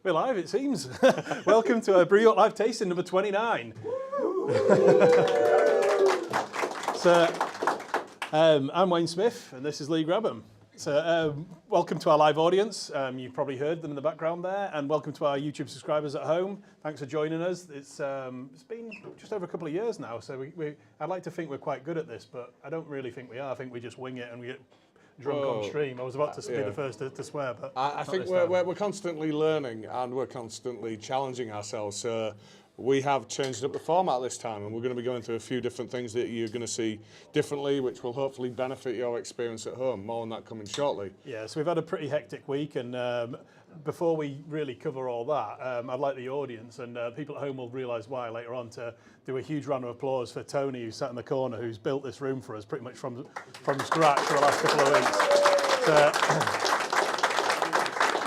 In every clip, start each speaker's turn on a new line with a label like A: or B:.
A: We're live, it seems. Welcome to Brew Live Tasting number 29. So, I'm Wayne Smith, and this is Lee Grabham. So, welcome to our live audience. You've probably heard them in the background there, and welcome to our YouTube subscribers at home. Thanks for joining us. It's been just over a couple of years now, so I'd like to think we're quite good at this, but I don't really think we are. I think we just wing it and we get drunk on stream. I was about to be the first to swear, but
B: I think we're constantly learning and we're constantly challenging ourselves. We have changed up the format this time, and we're going to be going through a few different things that you're going to see differently, which will hopefully benefit your experience at home. More on that coming shortly.
A: Yeah, so we've had a pretty hectic week, and before we really cover all that, I'd like the audience and people at home will realise why later on to do a huge round of applause for Tony, who's sat in the corner, who's built this room for us pretty much from scratch for the last couple of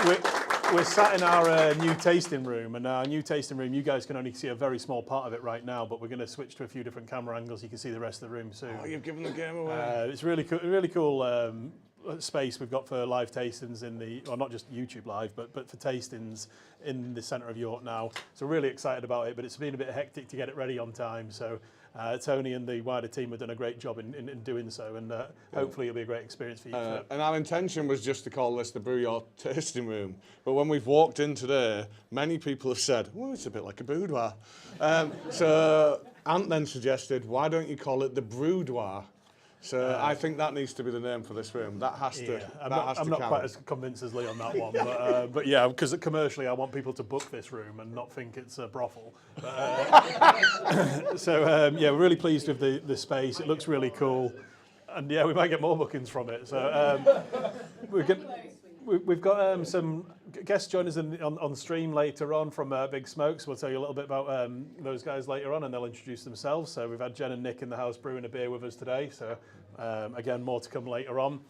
A: weeks. We're sat in our new tasting room, and our new tasting room, you guys can only see a very small part of it right now, but we're going to switch to a few different camera angles. You can see the rest of the room soon.
B: Oh, you've given the game away.
A: It's really cool space we've got for live tastings or not just YouTube live, but for tastings in the centre of York now. So really excited about it, but it's been a bit hectic to get it ready on time. So Tony and the wider team have done a great job in doing so, and hopefully it'll be a great experience for you.
B: And our intention was just to call this the Brew Your Tasting Room, but when we've walked in today, many people have said, "Oh, it's a bit like a boudoir." So Ant then suggested, "Why don't you call it the Brewdoir?" So I think that needs to be the name for this room. That has to.
A: I'm not quite as convinced as Lee on that one, but yeah, because commercially, I want people to book this room and not think it's a brothel. So yeah, we're really pleased with the space. It looks really cool, and yeah, we might get more bookings from it. So we've got some guests join us on stream later on from Big Smokes. We'll tell you a little bit about those guys later on, and they'll introduce themselves. So we've had Jen and Nick in the house brewing a beer with us today. So again, more to come later on.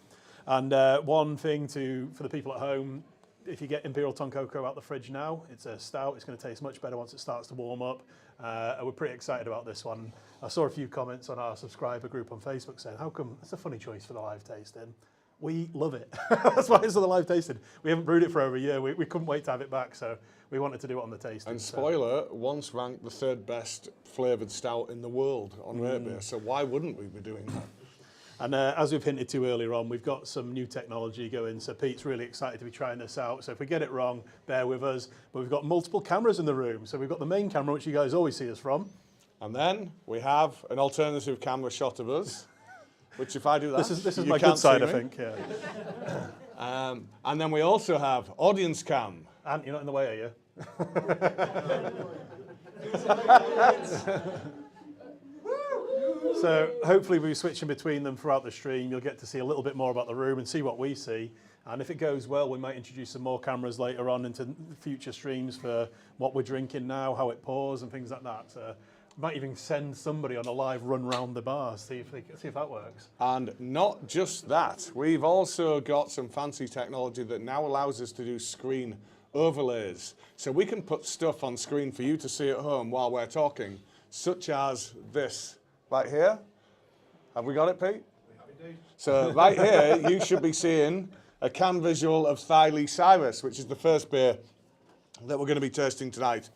A: And one thing for the people at home, if you get Imperial Tonkoco out the fridge now, it's a stout. It's going to taste much better once it starts to warm up. We're pretty excited about this one. I saw a few comments on our subscriber group on Facebook saying, "How come it's a funny choice for the live tasting?" We love it. That's why it's on the live tasting. We haven't brewed it for over a year. We couldn't wait to have it back, so we wanted to do it on the tasting.
B: And spoiler, once ranked the 3rd best flavoured stout in the world on Rate Beer, so why wouldn't we be doing that?
A: And as we've hinted to earlier on, we've got some new technology going, so Pete's really excited to be trying this out. So if we get it wrong, bear with us. But we've got multiple cameras in the room. So we've got the main camera, which you guys always see us from.
B: And then we have an alternative camera shot of us. Which, if I do that,
A: this is my good side, I think. Yeah.
B: And then we also have audience cam.
A: Ant, you're not in the way, are you? So hopefully we'll be switching between them throughout the stream. You'll get to see a little bit more about the room and see what we see. And if it goes well, we might introduce some more cameras later on into future streams for what we're drinking now, how it pours, and things like that. So might even send somebody on a live run round the bar, see if that works.
B: And not just that, we've also got some fancy technology that now allows us to do screen overlays. So we can put stuff on screen for you to see at home while we're talking, such as this right here. Have we got it, Pete? So right here, you should be seeing a can visual of Thiol Cyrus, which is the first beer that we're going to be tasting tonight.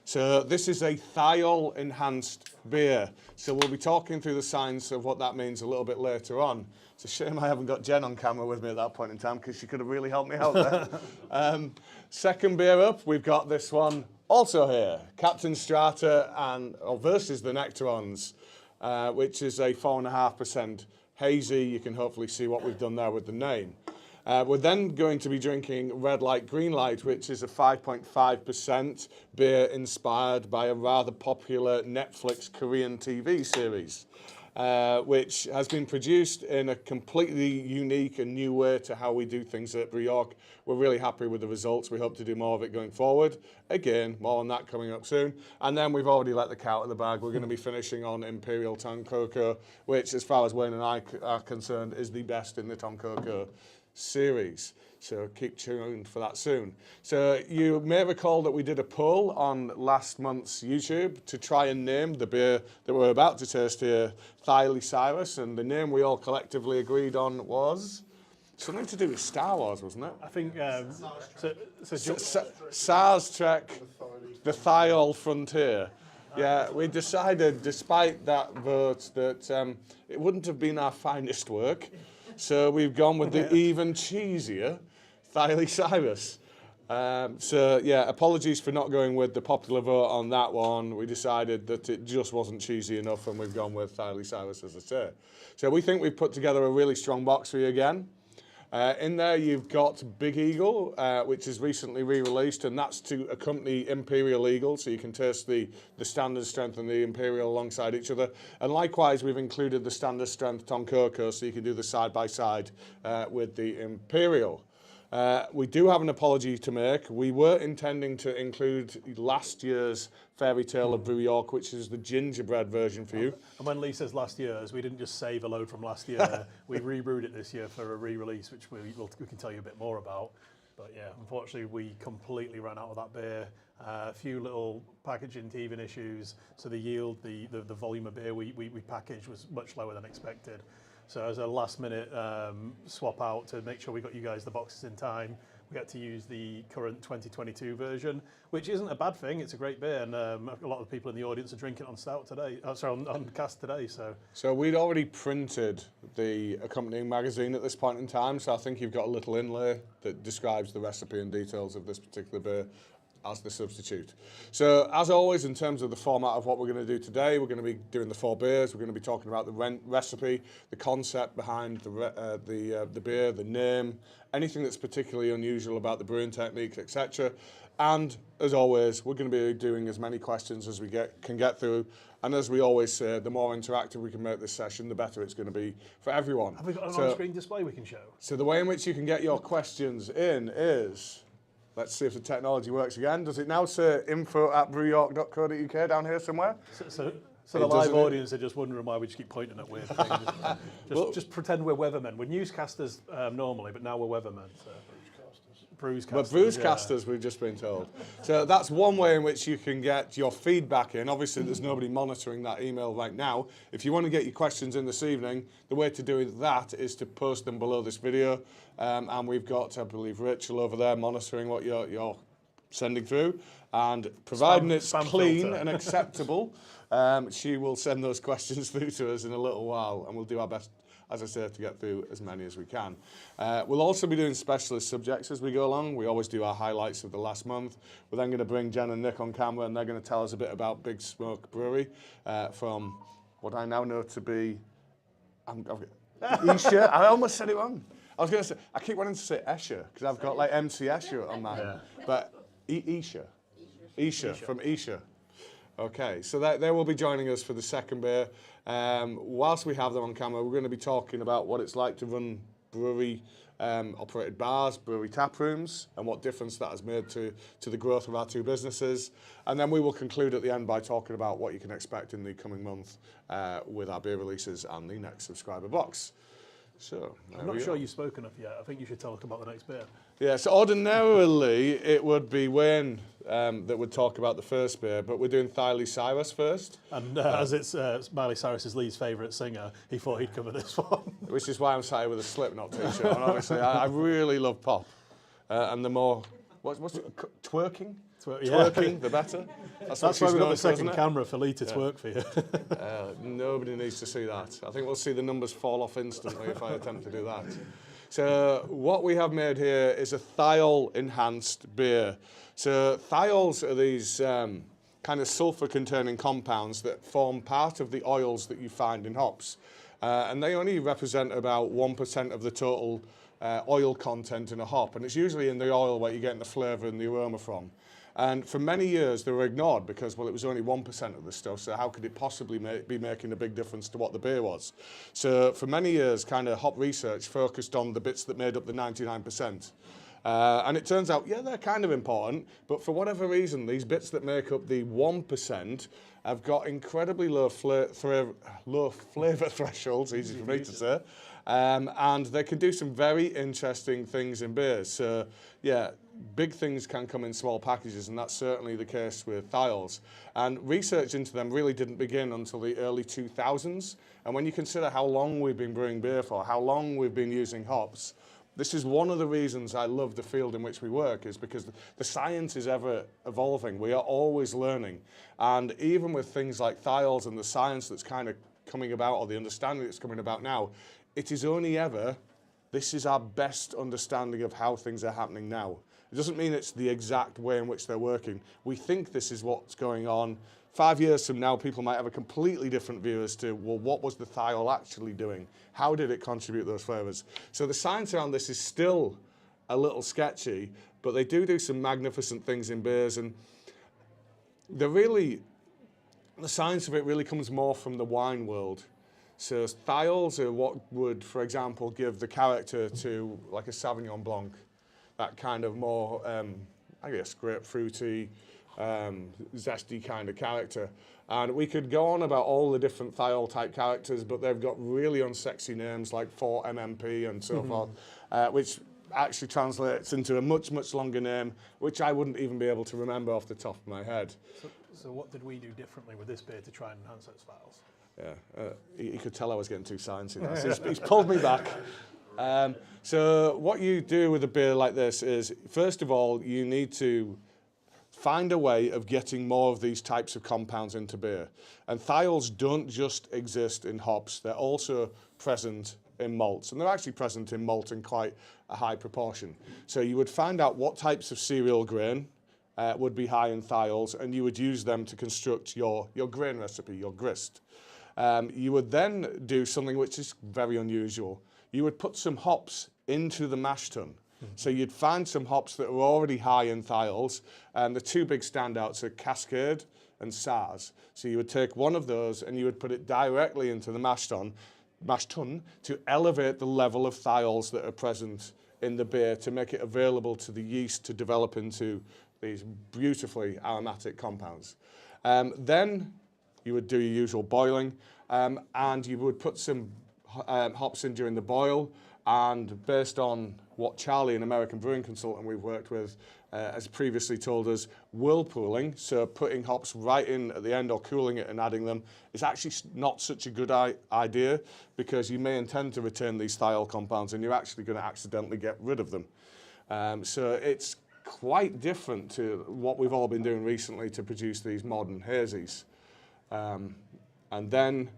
B: So this is a thiol enhanced beer. So we'll be talking through the science of what that means a little bit later on. It's a shame I haven't got Jen on camera with me at that point in time, because she could have really helped me out there. Second beer up, we've got this one also here, Captain Strata versus the Nectarons, which is a 4.5% hazy. You can hopefully see what we've done there with the name. We're then going to be drinking Red Light, Green Light, which is a 5.5% beer inspired by a rather popular Netflix Korean TV series, which has been produced in a completely unique and new way to how we do things at Brew York. We're really happy with the results. We hope to do more of it going forward. Again, more on that coming up soon. And then we've already let the cat out of the bag. We're going to be finishing on Imperial Tonkoco, which, as far as Wayne and I are concerned, is the best in the Tonkoko series. So keep tuned for that soon. So you may recall that we did a poll on last month's YouTube to try and name the beer that we're about to taste here, Thiol Cyrus, and the name we all collectively agreed on was Something to do with Star Wars, wasn't it?
A: I think
B: Star Trek, the Thiol Frontier. Yeah, we decided, despite that vote, that it wouldn't have been our finest work. So we've gone with the even cheesier Thiol Cyrus. So yeah, apologies for not going with the popular vote on that one. We decided that it just wasn't cheesy enough, and we've gone with Thiol Cyrus, as I say. So we think we've put together a really strong box for you again. In there you've got Big Eagle, which is recently re-released, and that's to accompany Imperial Eagle, so you can taste the standard strength and the Imperial alongside each other. And likewise, we've included the standard strength Tonkoko, so you can do the side-by-side with the Imperial. We do have an apology to make. We were intending to include last year's Fairy Tale of Brew York, which is the gingerbread version for you.
A: And when Lee says last year's, we didn't just save a load from last year. We rebrewed it this year for a re-release, which we can tell you a bit more about. But yeah, unfortunately, we completely ran out of that beer. A few little packaging teething issues, so the yield, the volume of beer we packaged was much lower than expected. So as a last minute swap out to make sure we got you guys the boxes in time, we had to use the current 2022 version, which isn't a bad thing. It's a great beer, and a lot of people in the audience are drinking on Stout today. On cast today. So
B: we'd already printed the accompanying magazine at this point in time, so I think you've got a little inlay that describes the recipe and details of this particular beer as the substitute. So as always, in terms of the format of what we're going to do today, we're going to be doing the 4 beers. We're going to be talking about the recipe, the concept behind the beer, the name, anything that's particularly unusual about the brewing technique, etc. And as always, we're going to be doing as many questions as we can get through. And as we always say, the more interactive we can make this session, the better it's going to be for everyone.
A: Have we got an on-screen display we can show?
B: So the way in which you can get your questions in is... Let's see if the technology works again. Does it now say info@brewyork.co.uk down here somewhere?
A: So the live audience are just wondering why we just keep pointing at weird things. Just pretend we're weathermen. We're newscasters normally, but now we're weathermen. So. Brewscasters.
B: We're brewscasters, we've just been told. So that's one way in which you can get your feedback in. Obviously, there's nobody monitoring that email right now. If you want to get your questions in this evening, the way to do that is to post them below this video. And we've got, I believe, Rachel over there monitoring what you're sending through. And providing it's clean filter. And acceptable, she will send those questions through to us in a little while, and we'll do our best, as I say, to get through as many as we can. We'll also be doing specialist subjects as we go along. We always do our highlights of the last month. We're then going to bring Jen and Nick on camera, and they're going to tell us a bit about Big Smoke Brewery from what I now know to be Esher. I almost said it wrong. I was going to say, I keep wanting to say Esher, because I've got like MC Escher on mine. Yeah. But Esher from Esher. Okay, so they will be joining us for the second beer. Whilst we have them on camera, we're going to be talking about what it's like to run brewery operated bars, brewery tap rooms, and what difference that has made to the growth of our 2 businesses. And then we will conclude at the end by talking about what you can expect in the coming month with our beer releases and the next subscriber box. So,
A: I'm not sure you've spoken enough yet. I think you should talk about the next beer.
B: Yeah, so ordinarily it would be Wayne that would talk about the first beer, but we're doing Thiol Cyrus first.
A: And as it's Miley Cyrus's Lee's favourite singer, he thought he'd cover this one.
B: Which is why I'm sat here with a Slipknot t-shirt on. Obviously, I really love pop. And the more, what's it, twerking? Twerking, the better. That's
A: why we've got the second camera for Lee to twerk for you.
B: Nobody needs to see that. I think we'll see the numbers fall off instantly if I attempt to do that. So what we have made here is a thiol enhanced beer. So thiols are these kind of sulfur-containing compounds that form part of the oils that you find in hops. And they only represent about 1% of the total oil content in a hop. And it's usually in the oil where you're getting the flavour and the aroma from. And for many years, they were ignored because, well, it was only 1% of the stuff, so how could it possibly be making a big difference to what the beer was? So for many years, kind of hop research focused on the bits that made up the 99%. And it turns out, yeah, they're kind of important, but for whatever reason, these bits that make up the 1% have got incredibly low flavour thresholds, easy for me to say, and they can do some very interesting things in beers. So, yeah, big things can come in small packages, and that's certainly the case with thiols. And research into them really didn't begin until the early 2000s. And when you consider how long we've been brewing beer for, how long we've been using hops, this is one of the reasons I love the field in which we work, is because the science is ever evolving. We are always learning. And even with things like thiols and the science that's kind of coming about, or the understanding that's coming about now, it is only ever, this is our best understanding of how things are happening now. It doesn't mean it's the exact way in which they're working. We think this is what's going on. 5 years from now, people might have a completely different view as to, well, what was the thiol actually doing? How did it contribute those flavors? So the science around this is still a little sketchy, but they do some magnificent things in beers, and the science of it really comes more from the wine world. So thiols are what would, for example, give the character to like a Sauvignon Blanc, that kind of more, I guess, grapefruity, zesty kind of character. And we could go on about all the different thiol type characters, but they've got really unsexy names like 4MMP and so forth, which actually translates into a much, much longer name, which I wouldn't even be able to remember off the top of my head.
A: So what did we do differently with this beer to try and enhance those thiols?
B: Yeah, he could tell I was getting too sciencey. He's pulled me back. So what you do with a beer like this is, first of all, you need to find a way of getting more of these types of compounds into beer. And thiols don't just exist in hops, they're also present in malts. And they're actually present in malt in quite a high proportion. So you would find out what types of cereal grain would be high in thiols, and you would use them to construct your grain recipe, your grist. You would then do something which is very unusual. You would put some hops into the mash tun. So you'd find some hops that are already high in thiols, and the two big standouts are Cascade and SARS. So you would take one of those and you would put it directly into the mash tun to elevate the level of thiols that are present in the beer, to make it available to the yeast to develop into these beautifully aromatic compounds. Then you would do your usual boiling, and you would put some hops in during the boil, and based on what Charlie, an American brewing consultant we've worked with, has previously told us, whirlpooling, so putting hops right in at the end or cooling it and adding them, is actually not such a good idea, because you may intend to retain these thiol compounds and you're actually going to accidentally get rid of them. So it's quite different to what we've all been doing recently to produce these modern hazies. And then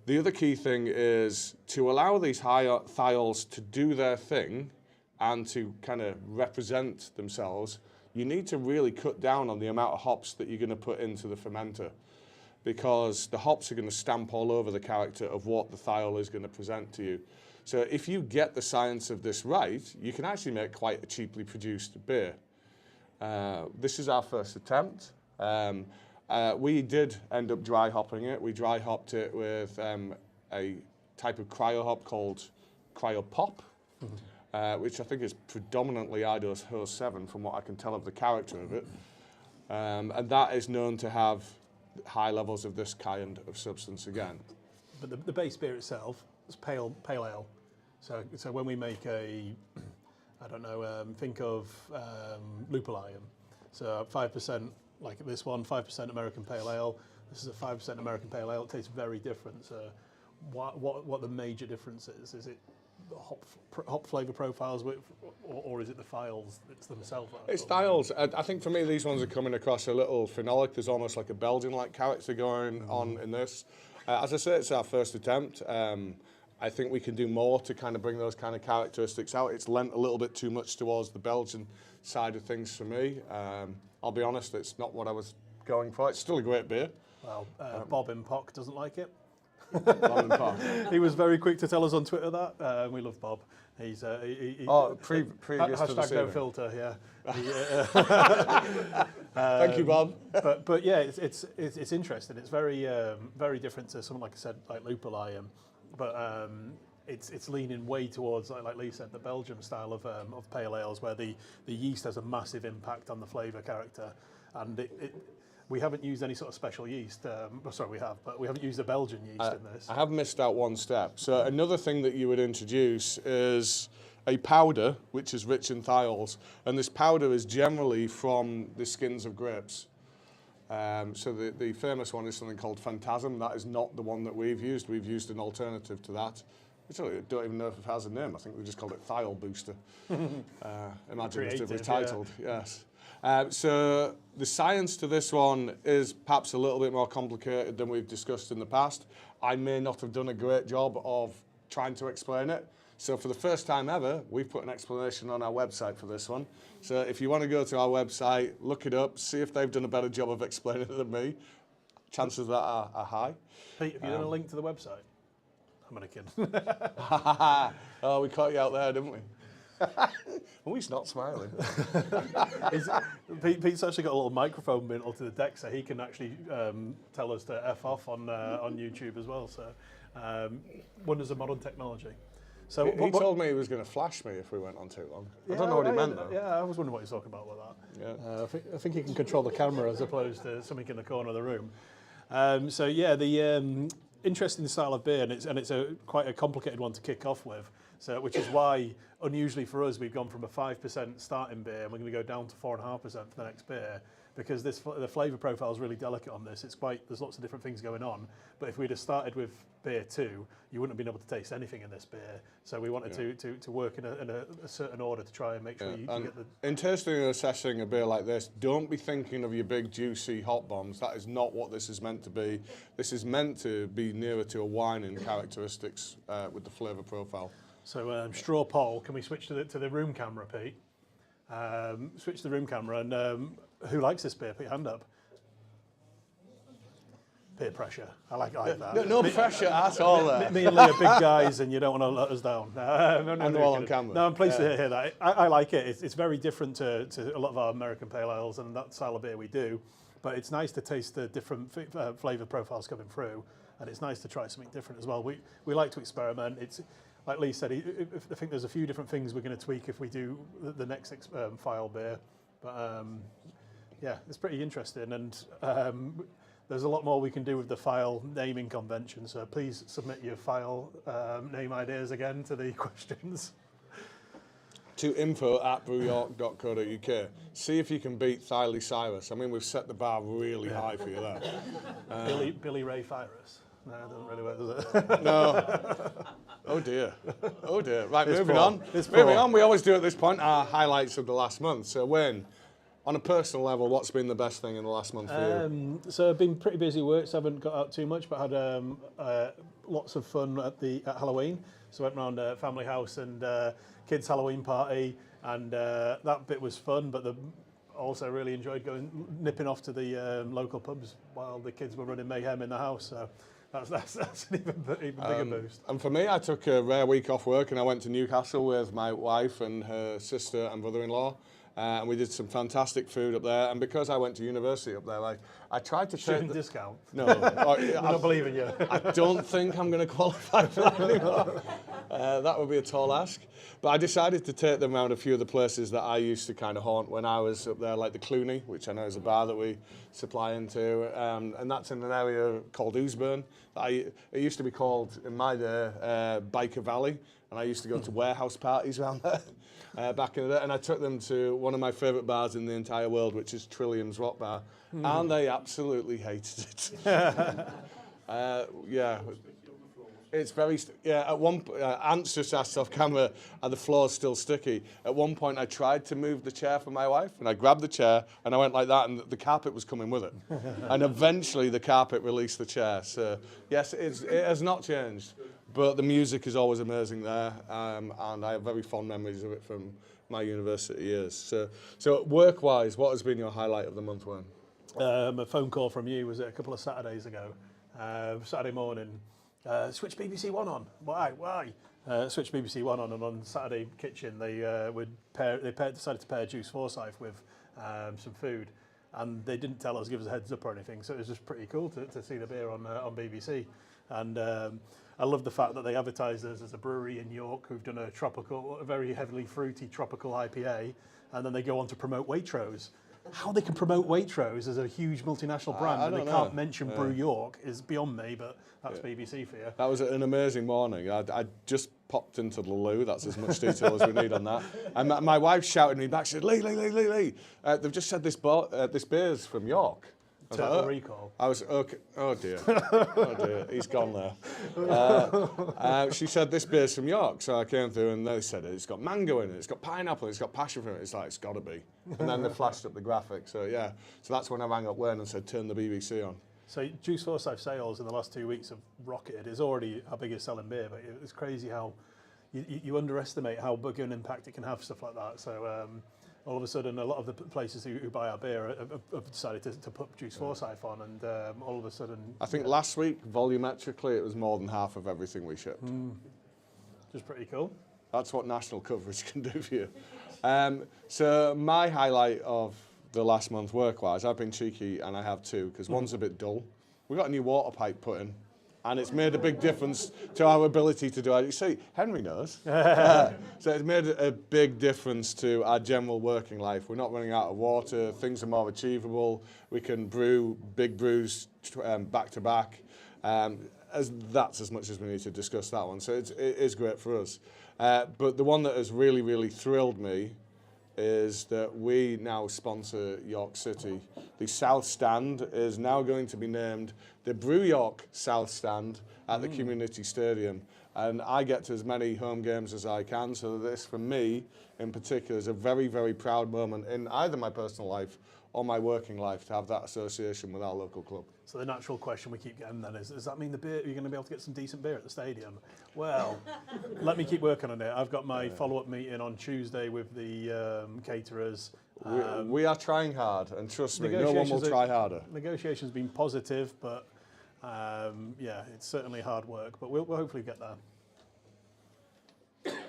B: the other key thing is to allow these higher thiols to do their thing and to kind of represent themselves. You need to really cut down on the amount of hops that you're going to put into the fermenter, because the hops are going to stamp all over the character of what the thiol is going to present to you. So if you get the science of this right, you can actually make quite a cheaply produced beer. This is our first attempt. We did end up dry hopping it. We dry hopped it with a type of cryo hop called Cryo Pop, which I think is predominantly Idos Hose 7 from what I can tell of the character of it. And that is known to have high levels of this kind of substance again.
A: But the base beer itself is pale ale. So when we make a, I don't know, think of lupullium. So 5%, like this one, 5% American Pale Ale. This is a 5% American Pale Ale. It tastes very different. So what the major difference is? Is it the hop flavour profiles, or is it the thiols themselves?
B: It's thiols. I think for me, these ones are coming across a little phenolic. There's almost like a Belgian-like character going on in this. As I say, it's our first attempt. I think we can do more to kind of bring those kind of characteristics out. It's lent a little bit too much towards the Belgian side of things for me. I'll be honest, it's not what I was going for. It's still a great beer.
A: Well, Bob in POC doesn't like it.
B: Bob in POC.
A: He was very quick to tell us on Twitter that. We love Bob. He's
B: previous to the
A: no filter, yeah.
B: Thank you, Bob.
A: But yeah, it's interesting. It's very different to something, like I said, like lupullium, but it's leaning way towards, like Lee said, the Belgium style of pale ales, where the yeast has a massive impact on the flavour character, and we haven't used any sort of special yeast. Sorry, we have, but we haven't used the Belgian yeast in this.
B: I have missed out one step. So another thing that you would introduce is a powder which is rich in thiols, and this powder is generally from the skins of grapes. So the famous one is something called Phantasm. That is not the one that we've used. We've used an alternative to that. I don't even know if it has a name. I think we just called it Thiol Booster. Imaginatively
A: Creative,
B: titled, yes. So the science to this one is perhaps a little bit more complicated than we've discussed in the past. I may not have done a great job of trying to explain it. So for the first time ever, we've put an explanation on our website for this one. So if you want to go to our website, look it up, see if they've done a better job of explaining it than me. Chances of that are high.
A: Pete, have you done a link to the website? I'm only kidding.
B: Oh, we caught you out there, didn't we? Oh, he's not smiling.
A: Pete's actually got a little microphone built to the deck, so he can actually tell us to F off on YouTube as well. So, wonders of modern technology. So
B: He told me he was going to flash me if we went on too long. I don't know what he meant though.
A: Yeah, I was wondering what he's talking about with that.
B: Yeah.
A: I think he can control the camera as opposed to something in the corner of the room. So yeah, the interesting style of beer, and it's quite a complicated one to kick off with. So, which is why, unusually for us, we've gone from a 5% starting beer, and we're going to go down to 4.5% for the next beer, because the flavour profile is really delicate on this. There's lots of different things going on. But if we'd have started with beer 2, you wouldn't have been able to taste anything in this beer. So we wanted to work in a certain order to try and make sure you get the.
B: In tasting and assessing a beer like this, don't be thinking of your big juicy hot bombs. That is not what this is meant to be. This is meant to be nearer to a wine in characteristics with the flavour profile.
A: So straw poll, can we switch to the room camera, Pete? Switch to the room camera, and who likes this beer? Put your hand up. Peer pressure. I like that.
B: No pressure at all there.
A: Me and Lee are big guys, and you don't want to let us down.
B: And all on camera.
A: No, I'm pleased to hear that. I like it. It's very different to a lot of our American pale ales and that style of beer we do. But it's nice to taste the different flavour profiles coming through, and it's nice to try something different as well. We like to experiment. It's like Lee said, I think there's a few different things we're going to tweak if we do the next file beer. But yeah, it's pretty interesting, and there's a lot more we can do with the file naming convention. So please submit your file name ideas again to the questions.
B: To info@brewyork.co.uk. See if you can beat Thiol Cyrus. I mean, we've set the bar really high for you there.
A: Billy Ray Cyrus. No, it doesn't really work, does it?
B: No. Oh dear. Oh dear. Right, moving on.
A: Moving
B: on, we always do at this point our highlights of the last month. So Wayne, on a personal level, what's been the best thing in the last month for you?
A: So I've been pretty busy work, so I haven't got out too much, but had lots of fun at Halloween. So I went round a family house and kids' Halloween party, and that bit was fun, but also really enjoyed nipping off to the local pubs while the kids were running mayhem in the house. So that's an even bigger boost.
B: And for me, I took a rare week off work and I went to Newcastle with my wife and her sister and brother-in-law. And we did some fantastic food up there. And because I went to university up there, I tried to
A: Student discount?
B: No.
A: I don't believe in you.
B: I don't think I'm going to qualify for that anymore. That would be a tall ask. But I decided to take them around a few of the places that I used to kind of haunt when I was up there, like the Clooney, which I know is a bar that we supply into. And that's in an area called Oosburn. It used to be called, in my day, Biker Valley. And I used to go to warehouse parties around there. Back in the day, and I took them to one of my favourite bars in the entire world, which is Trillium's Rock Bar, and they absolutely hated it. Yeah, it's very. At one Ants just asked off camera, "Are the floors still sticky?" At one point, I tried to move the chair for my wife, and I grabbed the chair and I went like that, and the carpet was coming with it. And eventually, the carpet released the chair. So yes, it has not changed. But the music is always amazing there, and I have very fond memories of it from my university years. So work-wise, what has been your highlight of the month, Wayne?
A: A phone call from you, was it a couple of Saturdays ago? Saturday morning, switch BBC One on. Why? Switch BBC One on, and on Saturday Kitchen, they decided to pair Juice Forsyth with some food. And they didn't give us a heads up or anything, so it was just pretty cool to see the beer on BBC. And I love the fact that they advertised us as a brewery in York who've done a very heavily fruity tropical IPA, and then they go on to promote Waitrose. How they can promote Waitrose as a huge multinational brand and they can't mention Brew York is beyond me, but that's BBC for you.
B: That was an amazing morning. I just popped into the loo. That's as much detail as we need on that. And my wife shouted me back. She said, Lee, they've just said this beer's from York.
A: Total recall.
B: I was okay. Oh dear. Oh dear. He's gone there. She said this beer's from York, so I came through and they said it's got mango in it, it's got pineapple, it's got passion fruit. It's like it's got to be. And then they flashed up the graphic. So yeah. So that's when I rang up Wayne and said turn the BBC on.
A: So Juice Forsyth sales in the last 2 weeks have rocketed. It's already our biggest selling beer, but it's crazy how you underestimate how big an impact it can have, stuff like that. So all of a sudden, a lot of the places who buy our beer have decided to put Juice Forsyth on, and all of a sudden...
B: I think last week, volumetrically, it was more than half of everything we shipped.
A: Which is pretty cool.
B: That's what national coverage can do for you. So my highlight of the last month work-wise, I've been cheeky and I have two, because one's a bit dull. We got a new water pipe put in, and it's made a big difference to our ability to do it. You see, Henry knows. So it's made a big difference to our general working life. We're not running out of water, things are more achievable, we can brew big brews back to back. That's as much as we need to discuss that one. So it is great for us. But the one that has really, really thrilled me is that we now sponsor York City. The South Stand is now going to be named the Brew York South Stand at the Community Stadium. And I get to as many home games as I can, so this, for me in particular, is a very, very proud moment in either my personal life or my working life to have that association with our local club.
A: So the natural question we keep getting then is, does that mean the beer, you're going to be able to get some decent beer at the stadium? Well, let me keep working on it. I've got my follow-up meeting on Tuesday with the caterers.
B: We are trying hard, and trust me, no one will try harder.
A: Negotiations have been positive, but yeah, it's certainly hard work, but we'll hopefully get there.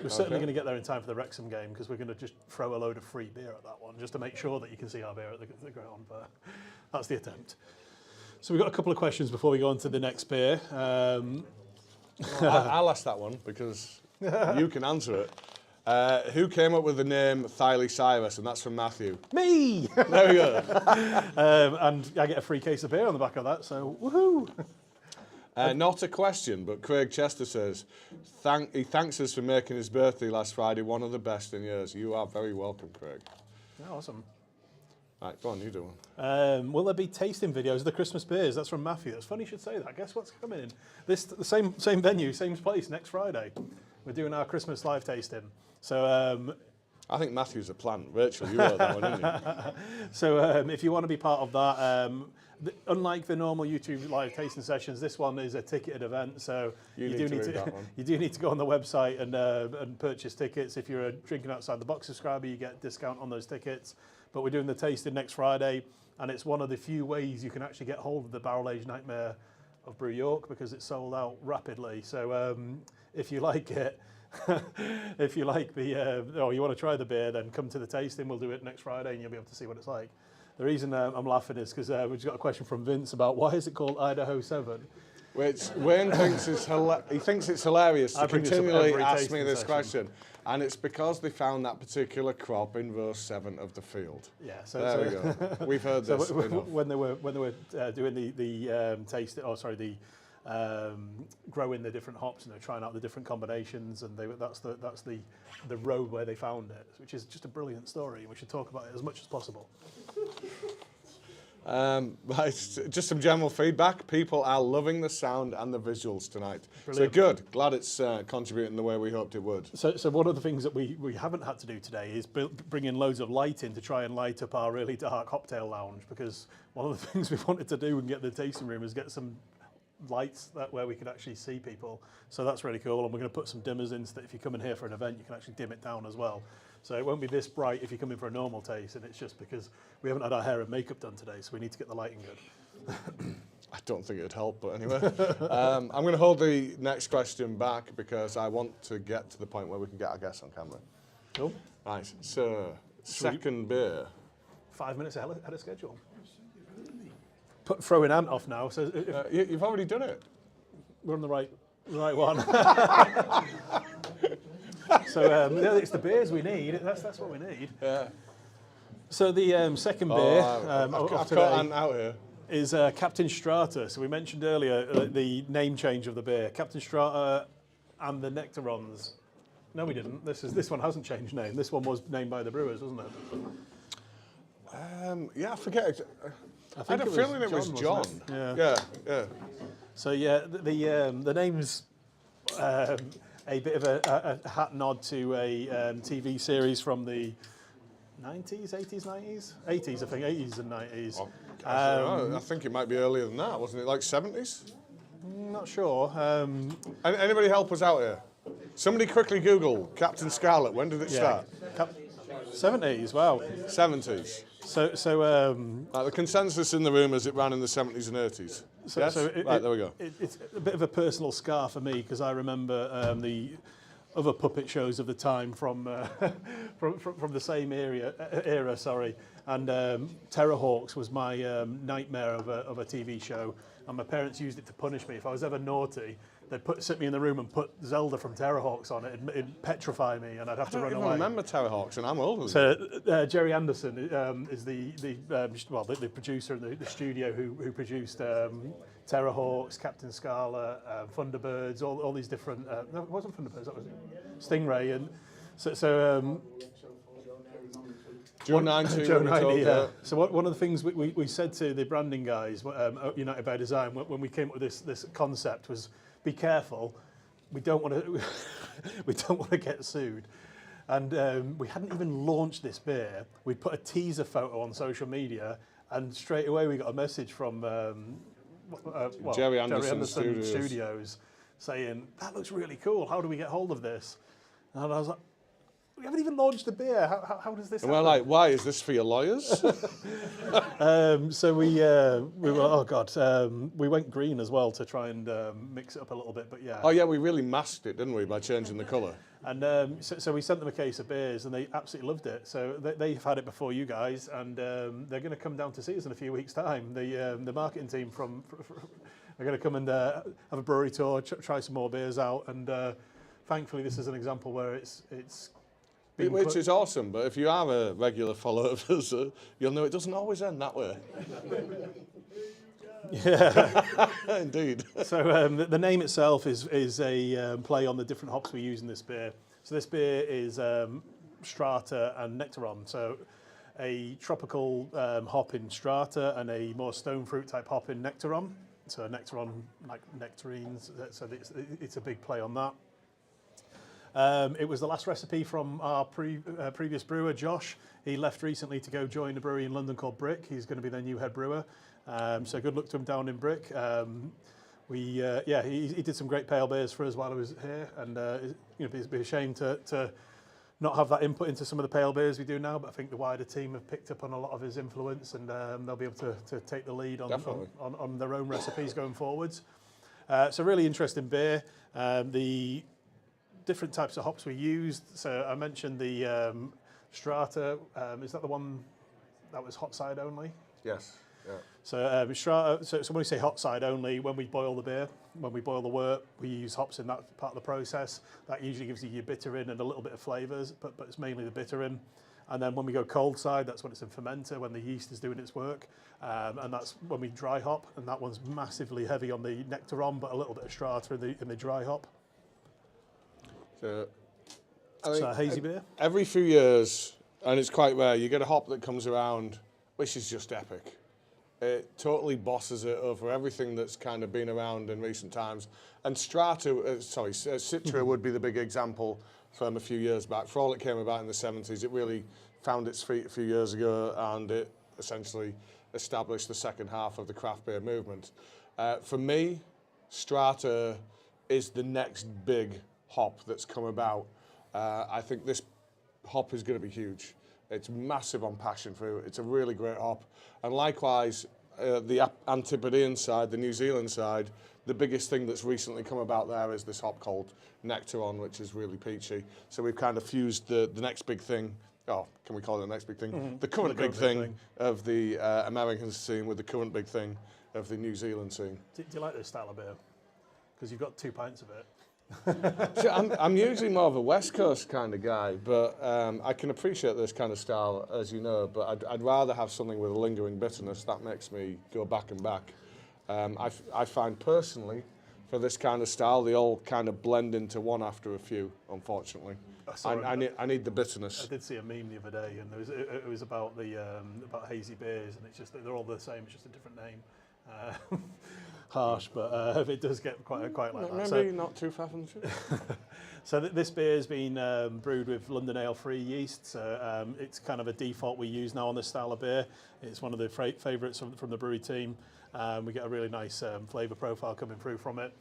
A: We're certainly going to get there in time for the Wrexham game, because we're going to just throw a load of free beer at that one, just to make sure that you can see our beer at the ground. But that's the attempt. So we've got a couple of questions before we go on to the next beer.
B: I'll ask that one, because you can answer it. Who came up with the name Thiol Cyrus? And that's from Matthew.
A: Me!
B: There we go.
A: And I get a free case of beer on the back of that, so woohoo!
B: Not a question, but Craig Chester says, he thanks us for making his birthday last Friday one of the best in years. You are very welcome, Craig.
A: Yeah, awesome.
B: Right, go on, you do one.
A: Will there be tasting videos of the Christmas beers? That's from Matthew. That's funny you should say that. Guess what's coming in? The same venue, same place, next Friday. We're doing our Christmas live tasting. So
B: I think Matthew's a plant. Rachel, you wrote that one, didn't you?
A: So if you want to be part of that, unlike the normal YouTube live tasting sessions, this one is a ticketed event. So you do need to go on the website and purchase tickets. If you're a Drinking Outside the Box subscriber, you get a discount on those tickets. But we're doing the tasting next Friday, and it's one of the few ways you can actually get hold of the Barrel Aged Nightmare of Brew York, because it's sold out rapidly. So if you like it, if you like or you want to try the beer, then come to the tasting. We'll do it next Friday, and you'll be able to see what it's like. The reason I'm laughing is because we've just got a question from Vince about why is it called Idaho 7?
B: Which Wayne thinks it's hilarious to continually ask me this question. And it's because they found that particular crop in row 7 of the field.
A: Yeah,
B: there we go. We've heard this enough.
A: When they were doing the taste, growing the different hops, and they're trying out the different combinations, and that's the row where they found it, which is just a brilliant story. We should talk about it as much as possible.
B: Right, just some general feedback. People are loving the sound and the visuals tonight.
A: Brilliant.
B: So good. Glad it's contributing the way we hoped it would.
A: So one of the things that we haven't had to do today is bring in loads of light in to try and light up our really dark cocktail lounge, because one of the things we wanted to do and get the tasting room is get some lights where we could actually see people. So that's really cool, and we're going to put some dimmers in so that if you come in here for an event, you can actually dim it down as well. So it won't be this bright if you come in for a normal taste, and it's just because we haven't had our hair and makeup done today, so we need to get the lighting good.
B: I don't think it'd help, but anyway. I'm going to hold the next question back because I want to get to the point where we can get our guests on camera.
A: Cool.
B: Right, so second beer.
A: 5 minutes ahead of schedule. Throwing Ant off now. So
B: you've already done it.
A: We're on the right one. So it's the beers we need. That's what we need.
B: Yeah.
A: So the second beer
B: I've got Ant out here.
A: Is Captain Strata. So we mentioned earlier the name change of the beer. Captain Strata and the NECTARONS. No, we didn't. This one hasn't changed name. This one was named by the brewers, wasn't it?
B: Yeah, I forget. I
A: think
B: had a
A: it was
B: feeling it was
A: John,
B: John.
A: wasn't it?
B: Yeah.
A: So yeah, the name's a bit of a hat nod to a TV series from the 90s, 80s, 90s? 80s, I think, 80s and 90s.
B: Oh, I think it might be earlier than that, wasn't it? Like 70s?
A: Not sure.
B: Anybody help us out here? Somebody quickly Google Captain Scarlet. When did it start?
A: 70s, wow.
B: 70s.
A: So
B: The consensus in the room is it ran in the 70s and 80s. Yes? There we go.
A: It's a bit of a personal scar for me because I remember the other puppet shows of the time from the same era. Sorry, and Terrorhawks was my nightmare of a TV show, and my parents used it to punish me if I was ever naughty. They'd sit me in the room and put Zelda from Terrorhawks on it. It'd petrify me, and I'd have to run away.
B: I remember Terrorhawks, and I'm older.
A: So Jerry Anderson is the producer in the studio who produced Terrorhawks, Captain Scarlet, Thunderbirds, all these different. No, it wasn't Thunderbirds. That was Stingray, and so.
B: Joe 90,
A: yeah. So one of the things we said to the branding guys, United by Design, when we came up with this concept was, be careful, we don't want to get sued. And we hadn't even launched this beer. We put a teaser photo on social media, and straight away we got a message from
B: Jerry Anderson
A: Studios saying, that looks really cool, how do we get hold of this? And I was like, we haven't even launched the beer. How does this happen?
B: And we're like, why? Is this for your lawyers?
A: So we were, oh God, we went green as well to try and mix it up a little bit, but yeah.
B: Oh yeah, we really masked it, didn't we, by changing the colour?
A: And so we sent them a case of beers and they absolutely loved it. So they've had it before you guys, and they're going to come down to see us in a few weeks' time. The marketing team are going to come and have a brewery tour, try some more beers out, and thankfully this is an example where it's
B: which is awesome, but if you are a regular follower of us, you'll know it doesn't always end that way.
A: Yeah,
B: indeed.
A: So the name itself is a play on the different hops we use in this beer. So this beer is Strata and Nectaron. So a tropical hop in Strata and a more stone fruit type hop in Nectaron. So Nectaron, like nectarines. So it's a big play on that. It was the last recipe from our previous brewer, Josh. He left recently to go join a brewery in London called Brick. He's going to be their new head brewer. So good luck to him down in Brick. He did some great pale beers for us while I was here, and it'd be a shame to not have that input into some of the pale beers we do now. But I think the wider team have picked up on a lot of his influence, and they'll be able to take the lead on their own recipes going forwards. So really interesting beer. The different types of hops we used. So I mentioned the Strata. Is that the one that was hot side only?
B: Yes. Yeah.
A: So Strata. So when we say hot side only, when we boil the beer, when we boil the wort, we use hops in that part of the process. That usually gives you your bitter in and a little bit of flavours, but it's mainly the bitter in. And then when we go cold side, that's when it's in fermenter, when the yeast is doing its work. And that's when we dry hop, and that one's massively heavy on the Nectaron, but a little bit of Strata in the dry hop.
B: So,
A: a hazy beer?
B: Every few years, and it's quite rare, you get a hop that comes around, which is just epic. It totally bosses it over everything that's kind of been around in recent times. And Citra would be the big example from a few years back. For all it came about in the 70s, it really found its feet a few years ago, and it essentially established the second half of the craft beer movement. For me, Strata is the next big hop that's come about. I think this hop is going to be huge. It's massive on passion fruit. It's a really great hop. And likewise, the Antipodean side, the New Zealand side, the biggest thing that's recently come about there is this hop called Nectaron, which is really peachy. So we've kind of fused the next big thing. Oh, can we call it the next big thing? Mm-hmm. The current big thing of the American scene with the current big thing of the New Zealand scene.
A: Do you like this style of beer? Because you've got 2 pints of it.
B: See, I'm usually more of a West Coast kind of guy, but I can appreciate this kind of style, as you know, but I'd rather have something with a lingering bitterness. That makes me go back and back. I find personally, for this kind of style. They all kind of blend into one after a few, unfortunately. I need the bitterness.
A: I did see a meme the other day, and it was about the about hazy beers, and it's just that they're all the same, it's just a different name. Harsh, but it does get quite like that.
B: Maybe not too far from the truth.
A: So this beer has been brewed with London Ale-free yeast, so it's kind of a default we use now on this style of beer. It's one of the favourites from the brewery team. We get a really nice flavour profile coming through from it.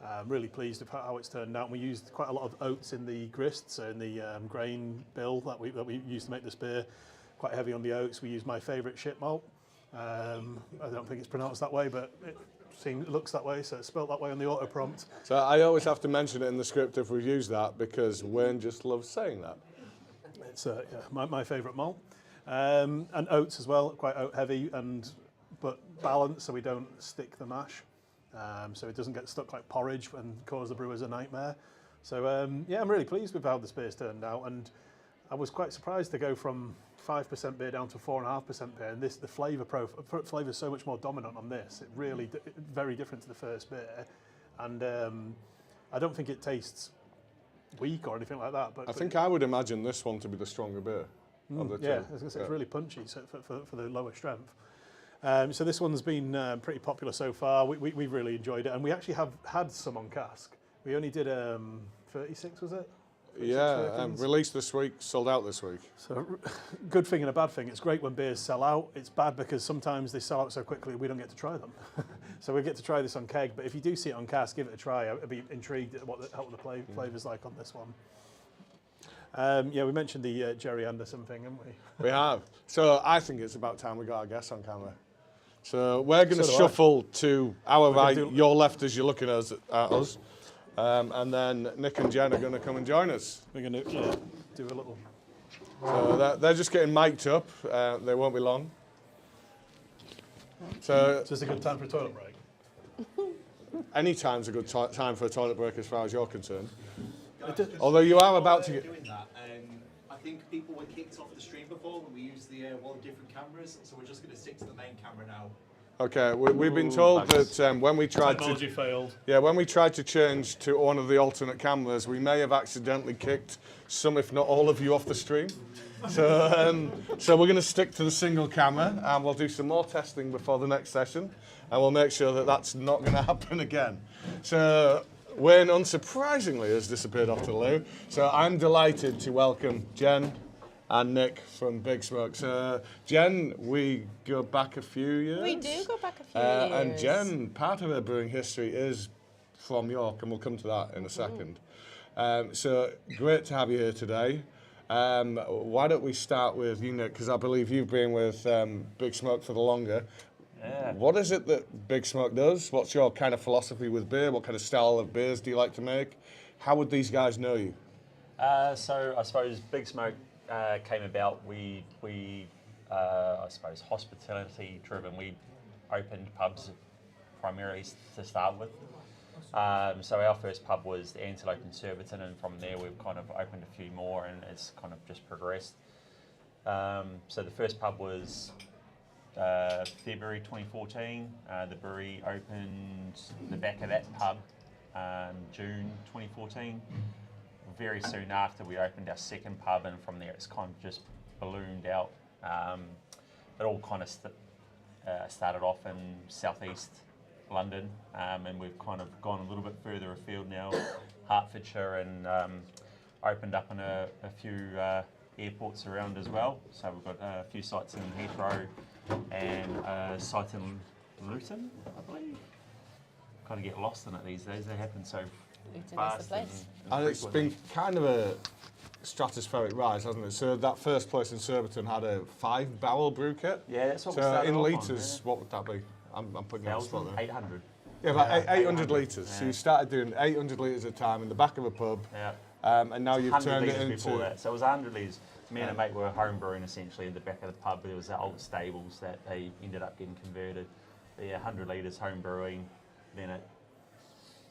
A: I'm really pleased with how it's turned out. We used quite a lot of oats in the grist, so in the grain bill that we used to make this beer. Quite heavy on the oats. We used my favourite shit malt. I don't think it's pronounced that way, but it looks that way, so it's spelt that way on the auto prompt.
B: So I always have to mention it in the script if we use that, because Wayne just loves saying that.
A: It's my favourite malt. And oats as well, quite oat heavy, but balanced so we don't stick the mash. So it doesn't get stuck like porridge and cause the brewers a nightmare. So yeah, I'm really pleased with how this beer's turned out, and I was quite surprised to go from 5% beer down to 4.5% beer, and the flavour is so much more dominant on this. It really very different to the first beer, and I don't think it tastes weak or anything like that. But
B: I think I would imagine this one to be the stronger beer of the two.
A: Yeah, it's really punchy, so for the lower strength. So this one's been pretty popular so far. We've really enjoyed it, and we actually have had some on cask. We only did 36, was it?
B: Yeah, released this week, sold out this week.
A: So good thing and a bad thing. It's great when beers sell out. It's bad because sometimes they sell out so quickly we don't get to try them. So we get to try this on keg, but if you do see it on cask, give it a try. I'd be intrigued at what the flavour's like on this one. Yeah, we mentioned the Jerry Anderson thing, haven't we?
B: We have. So I think it's about time we got our guests on camera. So we're going to shuffle to our right, your left as you're looking at us. And then Nick and Jen are going to come and join us.
A: We're going to do a little...
B: So they're just getting mic'd up. They won't be long. So
A: is this a good time for a toilet break?
B: Any time's a good time for a toilet break as far as you're concerned. Although you are about to get...
C: Doing that, I think people were kicked off the stream before when we used the one of the different cameras, so we're just going to stick to the main camera now.
B: Okay, we've been told that when we tried
A: Technology failed.
B: Yeah, when we tried to change to one of the alternate cameras, we may have accidentally kicked some, if not all of you, off the stream. So we're going to stick to the single camera, and we'll do some more testing before the next session, and we'll make sure that that's not going to happen again. So Wayne, unsurprisingly, has disappeared off to the loo. So I'm delighted to welcome Jen and Nick from Big Smoke. So Jen, we go back a few years.
D: We do go back a few years.
B: And Jen, part of her brewing history is from York, and we'll come to that in a second. So great to have you here today. Why don't we start with you, Nick, because I believe you've been with Big Smoke for the longer.
E: Yeah.
B: What is it that Big Smoke does? What's your kind of philosophy with beer? What kind of style of beers do you like to make? How would these guys know you?
E: So I suppose Big Smoke came about. We I suppose hospitality driven. We opened pubs primarily to start with. So our first pub was the Antelope in Surbiton, and from there we've kind of opened a few more, and it's kind of just progressed. So the first pub was February 2014. The brewery opened the back of that pub June 2014. Very soon after, we opened our second pub, and from there it's kind of just ballooned out. It all kind of started off in southeast London, and we've kind of gone a little bit further afield now, Hertfordshire, and opened up in a few airports around as well. So we've got a few sites in Heathrow and a site in Luton, I believe. Kind of get lost in it these days. They happen so fast.
B: And it's been kind of a stratospheric rise, hasn't it? So that first place in Surbiton had a 5-barrel brew kit.
E: Yeah, that's what we
B: so
E: started
B: in
E: off
B: litres,
E: on,
B: what would that be? I'm putting you on the spot there.
E: 800.
B: Yeah, about 800 litres.
E: Yeah.
B: So you started doing 800 litres at a time in the back of a pub,
E: Yeah.
B: and now you've turned it into...
E: Before that. So it was 100 litres. Me and a mate were home brewing essentially in the back of the pub. There was the old stables that they ended up getting converted. But yeah, 100 litres home brewing. Then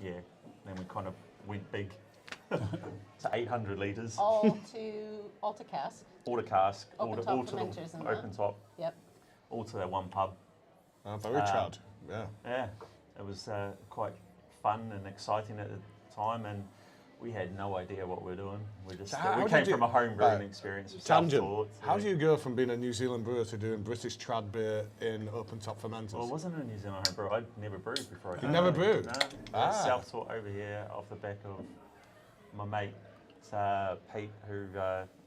E: we kind of went big to 800 litres.
D: All to cask.
E: All to cask.
D: Open top fermenters and
E: open
D: that.
E: top.
D: Yep.
E: All to that one pub.
B: very proud, yeah.
E: Yeah, it was quite fun and exciting at the time, and we had no idea what we were doing. We just
B: So how
E: we came
B: did you-
E: from a home brewing
B: right,
E: experience.
B: Tangent.
E: Self-taught,
B: How do you go from being a New Zealand brewer to doing British trad beer in open top fermenters?
E: Well, it wasn't a New Zealand home brew. I'd never brewed before.
B: You never brewed?
E: No.
B: Ah.
E: Self-taught over here off the back of my mate Pete, who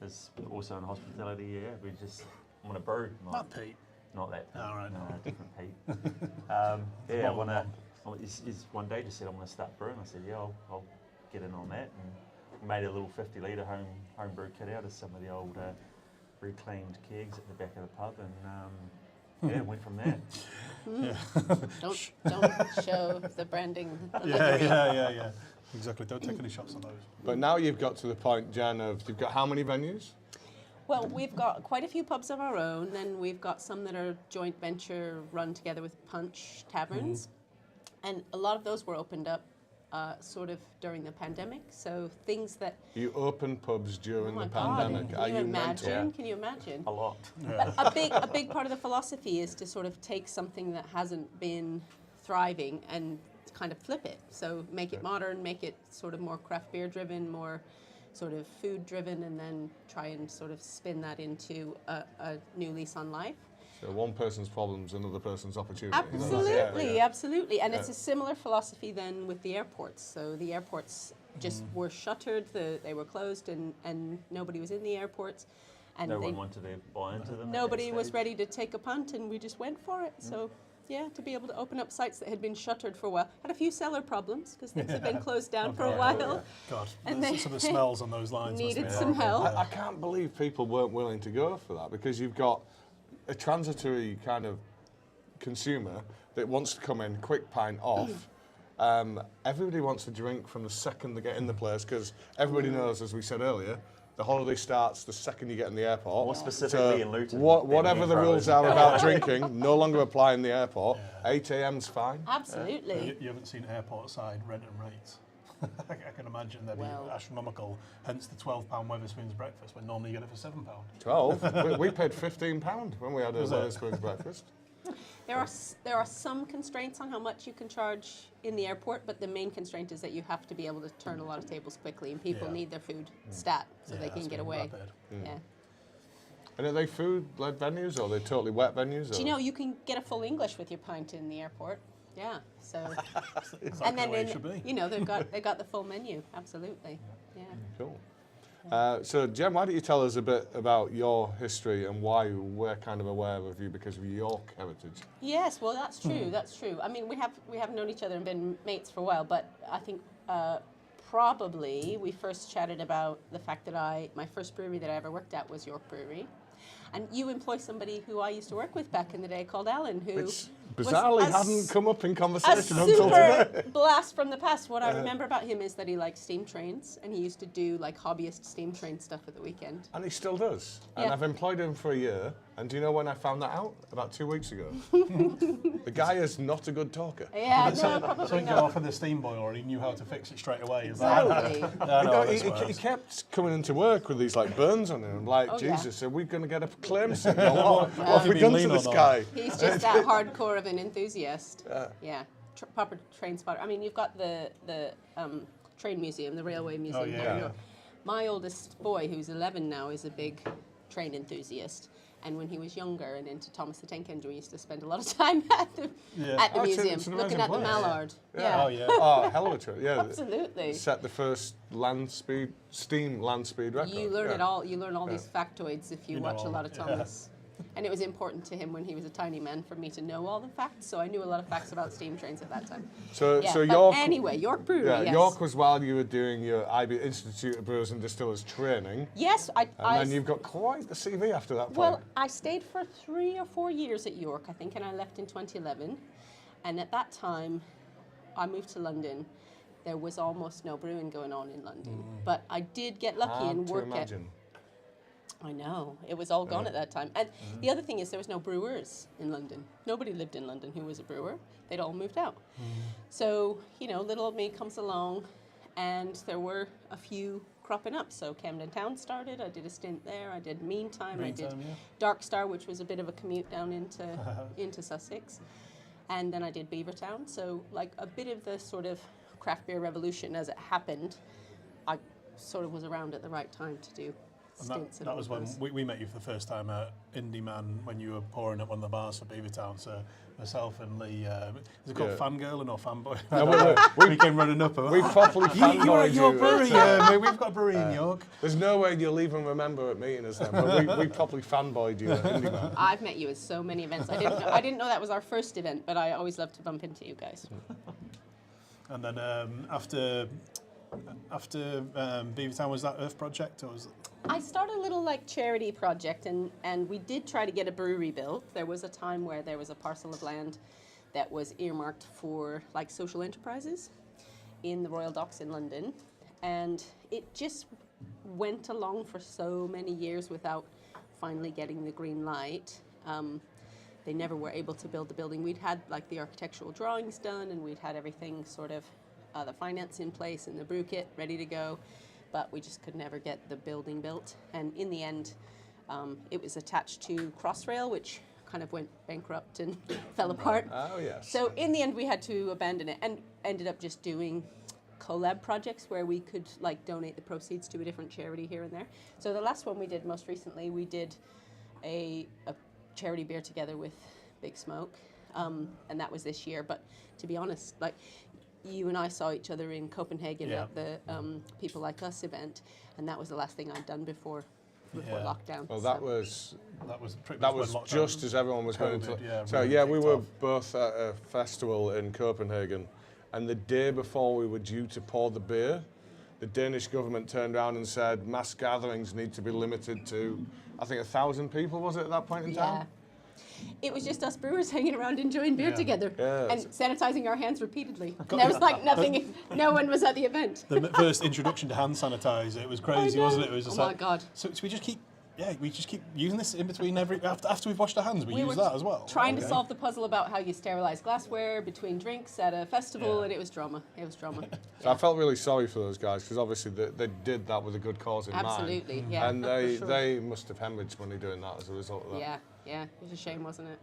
E: is also in hospitality. Yeah, we just want to brew.
A: Not Pete.
E: Not that Pete.
A: Oh, right.
E: No, different Pete. Yeah, I want to. He's one day just said, "I'm going to start brewing." I said, "Yeah, I'll get in on that." And we made a little 50-litre home brew kit out of some of the old reclaimed kegs at the back of the pub, and yeah, went from there.
D: Don't show the branding.
A: Yeah. Exactly. Don't take any shots on those.
B: But now you've got to the point, Jan, of you've got how many venues?
D: Well, we've got quite a few pubs of our own, and we've got some that are joint venture run together with Punch Taverns. And a lot of those were opened up sort of during the pandemic. So things that...
B: You opened pubs during
D: Oh my
B: the
D: God,
B: pandemic.
D: can
B: Are
D: you
B: you
D: imagine?
B: mental?
D: Can you imagine?
E: A lot.
D: But a big part of the philosophy is to sort of take something that hasn't been thriving and kind of flip it. So make it modern, make it sort of more craft beer driven, more sort of food driven, and then try and sort of spin that into a new lease on life.
B: So one person's problem's another person's opportunity.
D: Absolutely,
B: Yeah.
D: absolutely. And it's a similar philosophy then with the airports. So the airports just were shuttered, they were closed, and nobody was in the airports. And
E: No one wanted to buy into them.
D: nobody was ready to take a punt, and we just went for it. So yeah, to be able to open up sites that had been shuttered for a while. Had a few cellar problems because things had been closed down for a while.
A: God,
D: And
A: there's some of the smells on those lines. must
D: Needed
A: be
D: some
A: horrible.
D: help.
B: I can't believe people weren't willing to go for that, because you've got a transitory kind of consumer that wants to come in, quick pint off. Everybody wants to drink from the second they get in the place, because everybody knows, as we said earlier, the holiday starts the second you get in the airport.
E: More specifically in Luton.
B: Whatever the rules are about drinking, no longer apply in the airport.
A: Yeah.
B: 8 a.m.'s fine.
D: Absolutely.
A: You haven't seen airport side rent and rates. I can imagine they'd be
D: Well.
A: astronomical. Hence the £12 Wetherspoons breakfast, when normally you get it for £7.
B: 12. we paid £15 when we had a
A: Was it?
B: Wetherspoons breakfast.
D: There are some constraints on how much you can charge in the airport, but the main constraint is that you have to be able to turn a lot of tables quickly, and people
A: Yeah.
D: need their food stat so they can get away.
A: Rapid.
D: Yeah.
B: And are they food-led venues, or are they totally wet venues?
D: Do you know you can get a full English with your pint in the airport? Yeah. So
A: Exactly
D: and then
A: the way it should be.
D: they got the full menu. Absolutely. Yeah.
B: Cool. So, Jem, why don't you tell us a bit about your history and why we're kind of aware of you because of your York heritage?
D: Yes, well, that's true. That's true. I mean, we have known each other and been mates for a while, but I think probably we first chatted about the fact that my first brewery that I ever worked at was York Brewery, and you employ somebody who I used to work with back in the day called Alan, who
B: Which
D: was
B: bizarrely
D: a
B: hadn't come up in
D: a
B: conversation until today.
D: super blast from the past. What I remember about him is that he liked steam trains, and he used to do like hobbyist steam train stuff at the weekend.
B: And he still does. And
D: Yeah.
B: I've employed him for a year. And do you know when I found that out? About 2 weeks ago. The guy is not a good talker.
D: Yeah, no,
A: So
D: probably
A: he got
D: not.
A: off of the steam boiler and he knew how to fix it straight away. Is that?
D: Totally.
A: I
B: You
A: know
B: know,
A: how
B: he,
A: this
B: he
A: works.
B: kept coming into work with these like burns on him. I'm like,
D: Oh, yeah.
B: Jesus, are we going to get a claim suit? What
A: Have
B: have
A: you
B: we
A: been
B: done to
A: lean
B: this
A: on
B: guy?
D: He's just that hardcore of an enthusiast. Yeah, proper train spotter. I mean, you've got the train museum, the railway museum.
A: yeah.
D: there in
B: Yeah.
D: York. My oldest boy, who's 11 now, is a big train enthusiast. And when he was younger and into Thomas the Tank Engine, we used to spend a lot of time at the
B: Oh,
D: museum,
B: it's an
D: looking
B: amazing
D: at the
B: place.
D: mallard.
A: Oh, yeah.
B: Oh, hell of a trip. Yeah.
D: Absolutely.
B: Set the first steam land speed record.
D: You learn
B: yeah.
D: it all. You learn all these factoids if you
A: You know
D: watch a
A: all
D: lot of
A: that, yeah.
D: Thomas. And it was important to him when he was a tiny man for me to know all the facts. So I knew a lot of facts about steam trains at that time.
B: So,
D: Yeah,
B: so
D: but
B: York.
D: anyway, York Brewery.
B: Yeah,
D: yes.
B: York was while you were doing your IB Institute of Brewers and Distillers training,
D: Yes,
B: and then you've got quite the CV after that point.
D: Well, I stayed for 3 or 4 years at York, I think, and I left in 2011. And at that time, I moved to London. There was almost no brewing going on in London, but I did get lucky
B: Hard
D: and
B: to
D: work
B: imagine.
D: I know it was all gone at that time. And the other thing is, there was no brewers in London. Nobody lived in London who was a brewer. They'd all moved out. So little old me comes along, and there were a few cropping up. So Camden Town started. I did a stint there. I did Meantime. I did
A: Meantime, yeah.
D: Dark Star, which was a bit of a commute down into Sussex. And then I did Beavertown. So like a bit of the sort of craft beer revolution as it happened, I sort of was around at the right time to do
A: And
D: stints.
A: that was when we met you for the first time at Indie Man when you were pouring up one of the bars for Beavertown. So myself and Lee, is it called Fangirling or Fanboy?
B: No,
A: we came running up.
B: We properly
A: You're at
B: fanboyed
A: your
B: you.
A: brewery, we've got a brewery in York.
B: There's no way you'll even remember it meeting us then, but we properly fanboyed you at Indie Man.
D: I've met you at so many events. I didn't know that was our first event, but I always love to bump into you guys.
A: And then after Beavertown, was that Earth Project or was it?
D: I started a little like charity project, and we did try to get a brewery built. There was a time where there was a parcel of land that was earmarked for like social enterprises in the Royal Docks in London, and it just went along for so many years without finally getting the green light. They never were able to build the building. We'd had like the architectural drawings done, and we'd had everything sort of the finance in place and the brew kit ready to go. But we just could never get the building built. And in the end, it was attached to Crossrail, which kind of went bankrupt and fell apart.
B: Oh, yes.
D: So in the end, we had to abandon it and ended up just doing collab projects where we could like donate the proceeds to a different charity here and there. So the last one we did most recently, we did a charity beer together with Big Smoke, and that was this year. But to be honest, like, you and I saw each other in Copenhagen at the People Like Us event, and that was the last thing I'd done before lockdown.
B: Well,
D: so.
B: that was
A: pretty much when lockdown
B: just as everyone was going to.
A: COVID,
B: So
A: really
B: yeah, we
A: kicked
B: were
A: off.
B: both at a festival in Copenhagen, and the day before we were due to pour the beer, the Danish government turned around and said mass gatherings need to be limited to, I think, 1,000 people. Was it at that point in time?
D: It was just us brewers hanging around enjoying beer together
B: Yeah.
D: and sanitizing our hands repeatedly. And there was like nothing, no one was at the event.
A: The first introduction to hand sanitizer, it was crazy, wasn't it? It was just
D: Oh my
A: like,
D: God.
A: So we just keep using this in between after we've washed our hands. We use
D: were
A: that as well.
D: Trying to solve the puzzle about how you sterilize glassware between drinks at a festival, and it was drama. It was drama.
B: So I felt really sorry for those guys because obviously they did that with a good cause in mind.
D: Absolutely, yeah.
B: And they must have hemorrhaged money doing that as a result of that.
D: Yeah, it was a shame, wasn't it?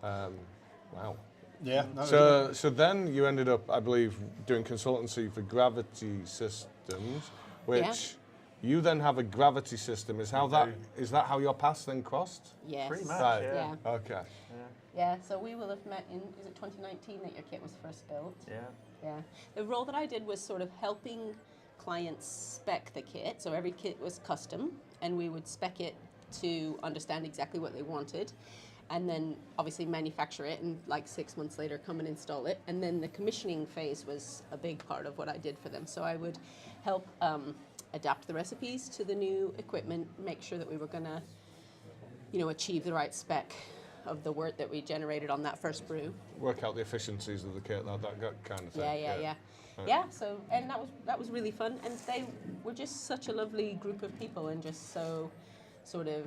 B: Wow.
A: Yeah. No,
B: So then you ended up, I believe, doing consultancy for gravity systems, which you then have a gravity system. Is that how your paths then crossed?
D: Yes.
E: Pretty much,
B: Right.
E: yeah.
B: Okay.
D: Yeah, so we will have met in, is it 2019 that your kit was first built?
E: Yeah.
D: Yeah. The role that I did was sort of helping clients spec the kit. So every kit was custom, and we would spec it to understand exactly what they wanted, and then obviously manufacture it, and like 6 months later come and install it. And then the commissioning phase was a big part of what I did for them. So I would help adapt the recipes to the new equipment, make sure that we were gonna, achieve the right spec of the wort that we generated on that first brew.
B: Work out the efficiencies of the kit, that kind of thing.
D: Yeah. So, and that was really fun, and they were just such a lovely group of people, and just so sort of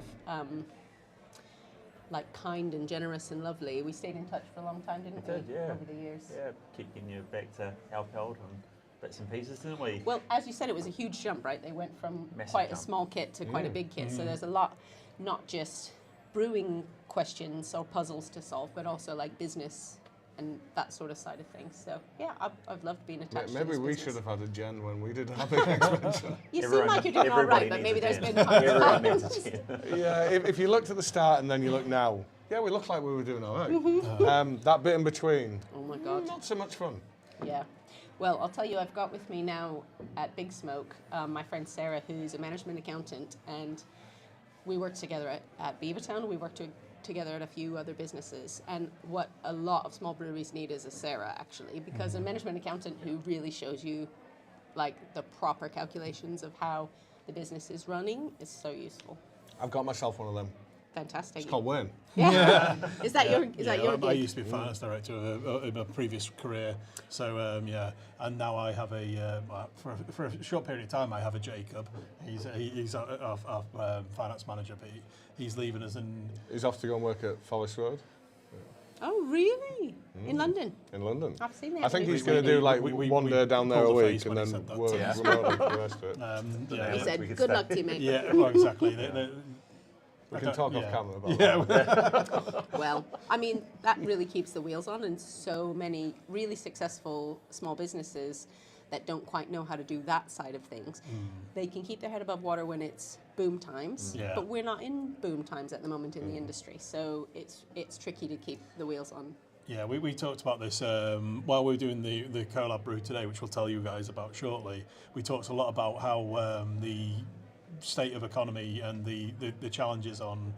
D: like kind and generous and lovely. We stayed in touch for a long time, didn't we?
E: did, yeah.
D: Over the years.
E: Yeah, keep getting you back to Alpeld and bits and pieces, didn't we?
D: Well, as you said, it was a huge jump, right? They went from
E: Massive
D: quite a
E: jump.
D: small kit to quite a big kit. So there's a lot, not just brewing questions or puzzles to solve, but also like business and that sort of side of things. So yeah, I've loved being attached to
B: Maybe
D: this
B: we
D: business.
B: should have had a Jen when we did our big expansion.
D: You seem
E: Everyone-
D: like you're doing all right,
E: everybody
D: but
E: needs
D: maybe
E: a
D: there's
E: Jen.
D: been times.
E: Everyone needs a Jen.
B: Yeah, if you looked at the start and then you look now, yeah, we look like we were doing all right. That bit in between,
D: Oh my God.
B: not so much fun.
D: Yeah. Well, I'll tell you, I've got with me now at Big Smoke my friend Sarah, who's a management accountant, and we worked together at Beavertown. We worked together at a few other businesses. And what a lot of small breweries need is a Sarah, actually, because a management accountant who really shows you like the proper calculations of how the business is running is so useful.
B: I've got myself one of them.
D: Fantastic.
B: It's called Wayne.
D: Yeah. Is that your
A: I
D: gig?
A: used to be finance director in a previous career, so and now I have for a short period of time I have a Jacob. He's our finance manager, but he's leaving us in
B: He's off to go and work at Forest Road
D: Oh, really? In London?
B: in London.
D: I've seen that.
B: I think he's
A: We-
B: going to do like
A: we-
B: one
A: we
B: day down there a
A: pulled the
B: week
A: face
B: and
A: when he
B: then
A: said that.
B: work
E: Yeah.
B: remotely for the rest of it.
D: He
E: Yeah, we
D: said,
E: could
D: good
E: stay.
D: luck to you, mate.
A: yeah, well, exactly.
B: We can talk off camera about that.
D: Well, I mean, that really keeps the wheels on, and so many really successful small businesses that don't quite know how to do that side of things. They can keep their head above water when it's boom times, but we're not in boom times at the moment in the industry, so it's tricky to keep the wheels on.
A: Yeah, we talked about this while we were doing the collab brew today, which we'll tell you guys about shortly. We talked a lot about how the state of economy and the challenges on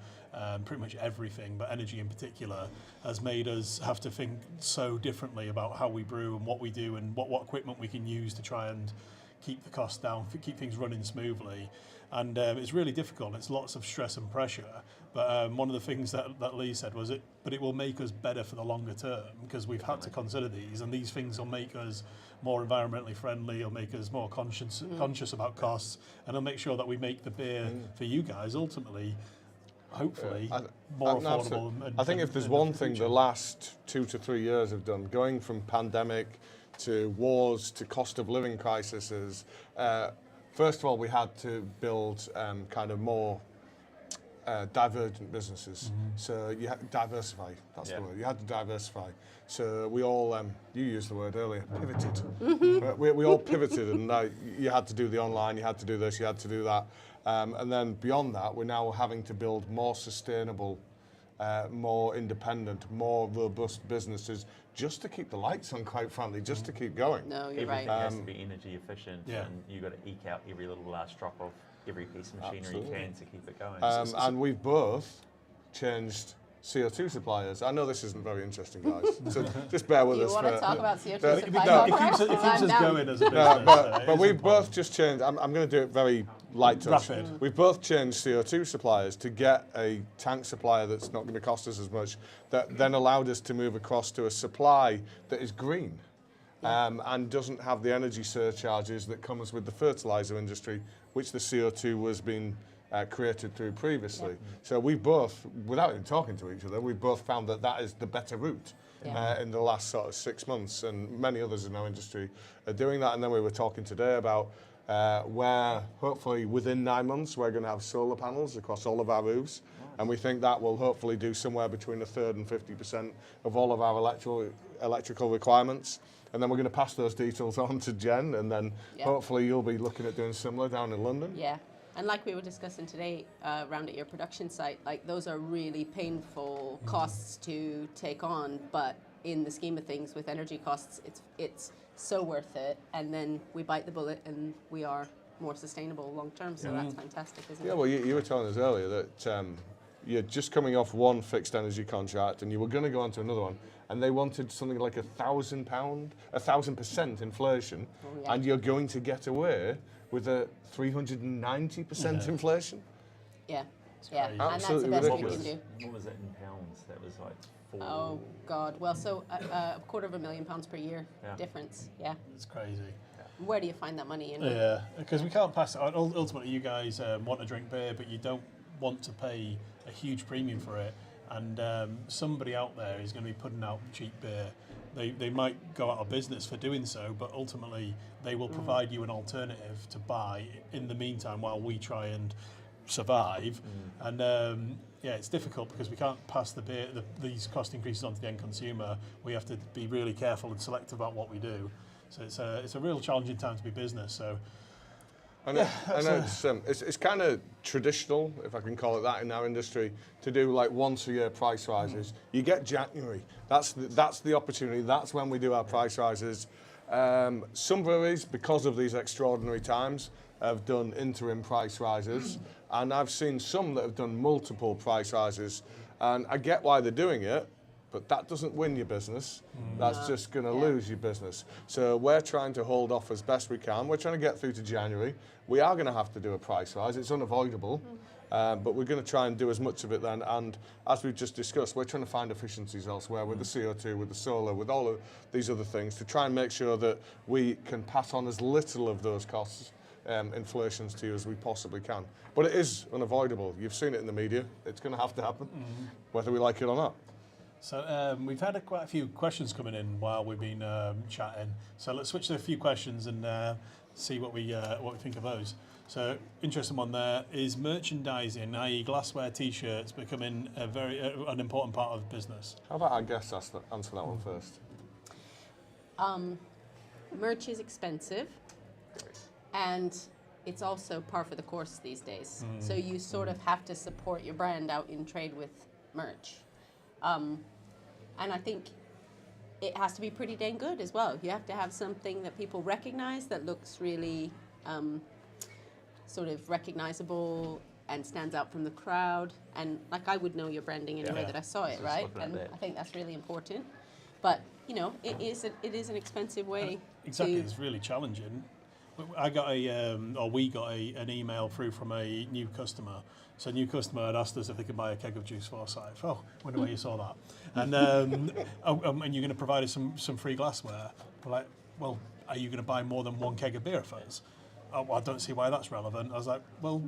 A: pretty much everything, but energy in particular, has made us have to think so differently about how we brew and what we do and what equipment we can use to try and keep the costs down, keep things running smoothly. And it's really difficult. It's lots of stress and pressure. But one of the things that Lee said was but it will make us better for the longer term, because we've had to consider these, and these things will make us more environmentally friendly, it'll make us more conscious about costs, and it'll make sure that we make the beer for you guys ultimately, hopefully, more affordable.
B: I think if there's one thing the last 2 to 3 years have done, going from pandemic to wars to cost of living crises, first of all, we had to build kind of more divergent businesses. So you had to diversify, that's the word. You had to diversify. So we all, you used the word earlier, pivoted. We all pivoted, and you had to do the online, you had to do this, you had to do that. And then beyond that, we're now having to build more sustainable, more independent, more robust businesses, just to keep the lights on, quite frankly, just to keep going.
D: No, you're
E: Everything
D: right.
E: has to be energy efficient, and you've got to eke out every little last drop of every piece of machinery you can to keep it going.
B: And we've both changed CO2 suppliers. I know this isn't very interesting, guys, so just bear with
D: You
B: us.
D: want to talk about CO2
A: It
D: supply?
A: keeps us going as a business.
B: But we've both just changed. I'm going to do it very light touch.
A: Rapid.
B: We've both changed CO2 suppliers to get a tank supplier that's not going to cost us as much, that then allowed us to move across to a supply that is green. And doesn't have the energy surcharges that comes with the fertilizer industry, which the CO2 was being created through previously. So we both, without even talking to each other, we both found that is the better route in the last sort of 6 months, and many others in our industry are doing that. And then we were talking today about where hopefully within 9 months we're going to have solar panels across all of our roofs, and we think that will hopefully do somewhere between 1/3 and 50% of all of our electrical requirements. And then we're going to pass those details on to Jen, and then hopefully you'll be looking at doing similar down in London.
D: Yeah, and like we were discussing today around at your production site, like those are really painful costs to take on, but in the scheme of things with energy costs, it's so worth it. And then we bite the bullet and we are more sustainable long term, so that's fantastic, isn't it?
B: Yeah, well, you were telling us earlier that you're just coming off one fixed energy contract and you were going to go on to another one, and they wanted something like £1,000% inflation, and you're going to get away with a 390% inflation?
D: Yeah,
A: crazy.
D: and that's the
B: Absolutely
D: best we
B: ridiculous.
D: can do.
E: What was it in pounds? That was like four.
D: Oh God! Well, so £250,000 per year difference. Yeah.
A: It's crazy.
D: Where do you find that money? In?
A: Yeah, because we can't pass it on. Ultimately, you guys want to drink beer, but you don't want to pay a huge premium for it. And somebody out there is going to be putting out cheap beer. They might go out of business for doing so, but ultimately they will provide you an alternative to buy in the meantime while we try and survive. And it's difficult because we can't pass the beer, these cost increases onto the end consumer. We have to be really careful and selective about what we do. So it's a real challenging time to be business. So.
B: And it's kind of traditional, if I can call it that, in our industry, to do like once a year price rises. You get January. That's the opportunity. That's when we do our price rises. Some breweries, because of these extraordinary times, have done interim price rises, and I've seen some that have done multiple price rises. And I get why they're doing it, but that doesn't win your business. That's just going to lose your business. So we're trying to hold off as best we can. We're trying to get through to January. We are going to have to do a price rise. It's unavoidable, but we're going to try and do as much of it then. And as we've just discussed, we're trying to find efficiencies elsewhere with the CO2, with the solar, with all of these other things to try and make sure that we can pass on as little of those costs, inflations to you as we possibly can. But it is unavoidable. You've seen it in the media. It's going to have to happen, whether we like it or not.
A: So we've had quite a few questions coming in while we've been chatting. So let's switch to a few questions and see what we think of those. So interesting one there is merchandising, i.e. glassware, T-shirts, becoming an important part of the business.
B: How about our guests answer that one first?
D: Merch is expensive, and it's also par for the course these days. So you sort of have to support your brand out in trade with merch. And I think it has to be pretty dang good as well. You have to have something that people recognize that looks really sort of recognizable and stands out from the crowd. And like I would know your branding anywhere that I saw it, right? And I think that's really important. But you know, it is an expensive way.
A: Exactly, it's really challenging. I got we got an email through from a new customer. So a new customer had asked us if they could buy a keg of juice for our site. Oh, wonder where you saw that. And and you're going to provide us some free glassware. We're like, well, are you going to buy more than one keg of beer for us? Oh, well, I don't see why that's relevant. I was like, well,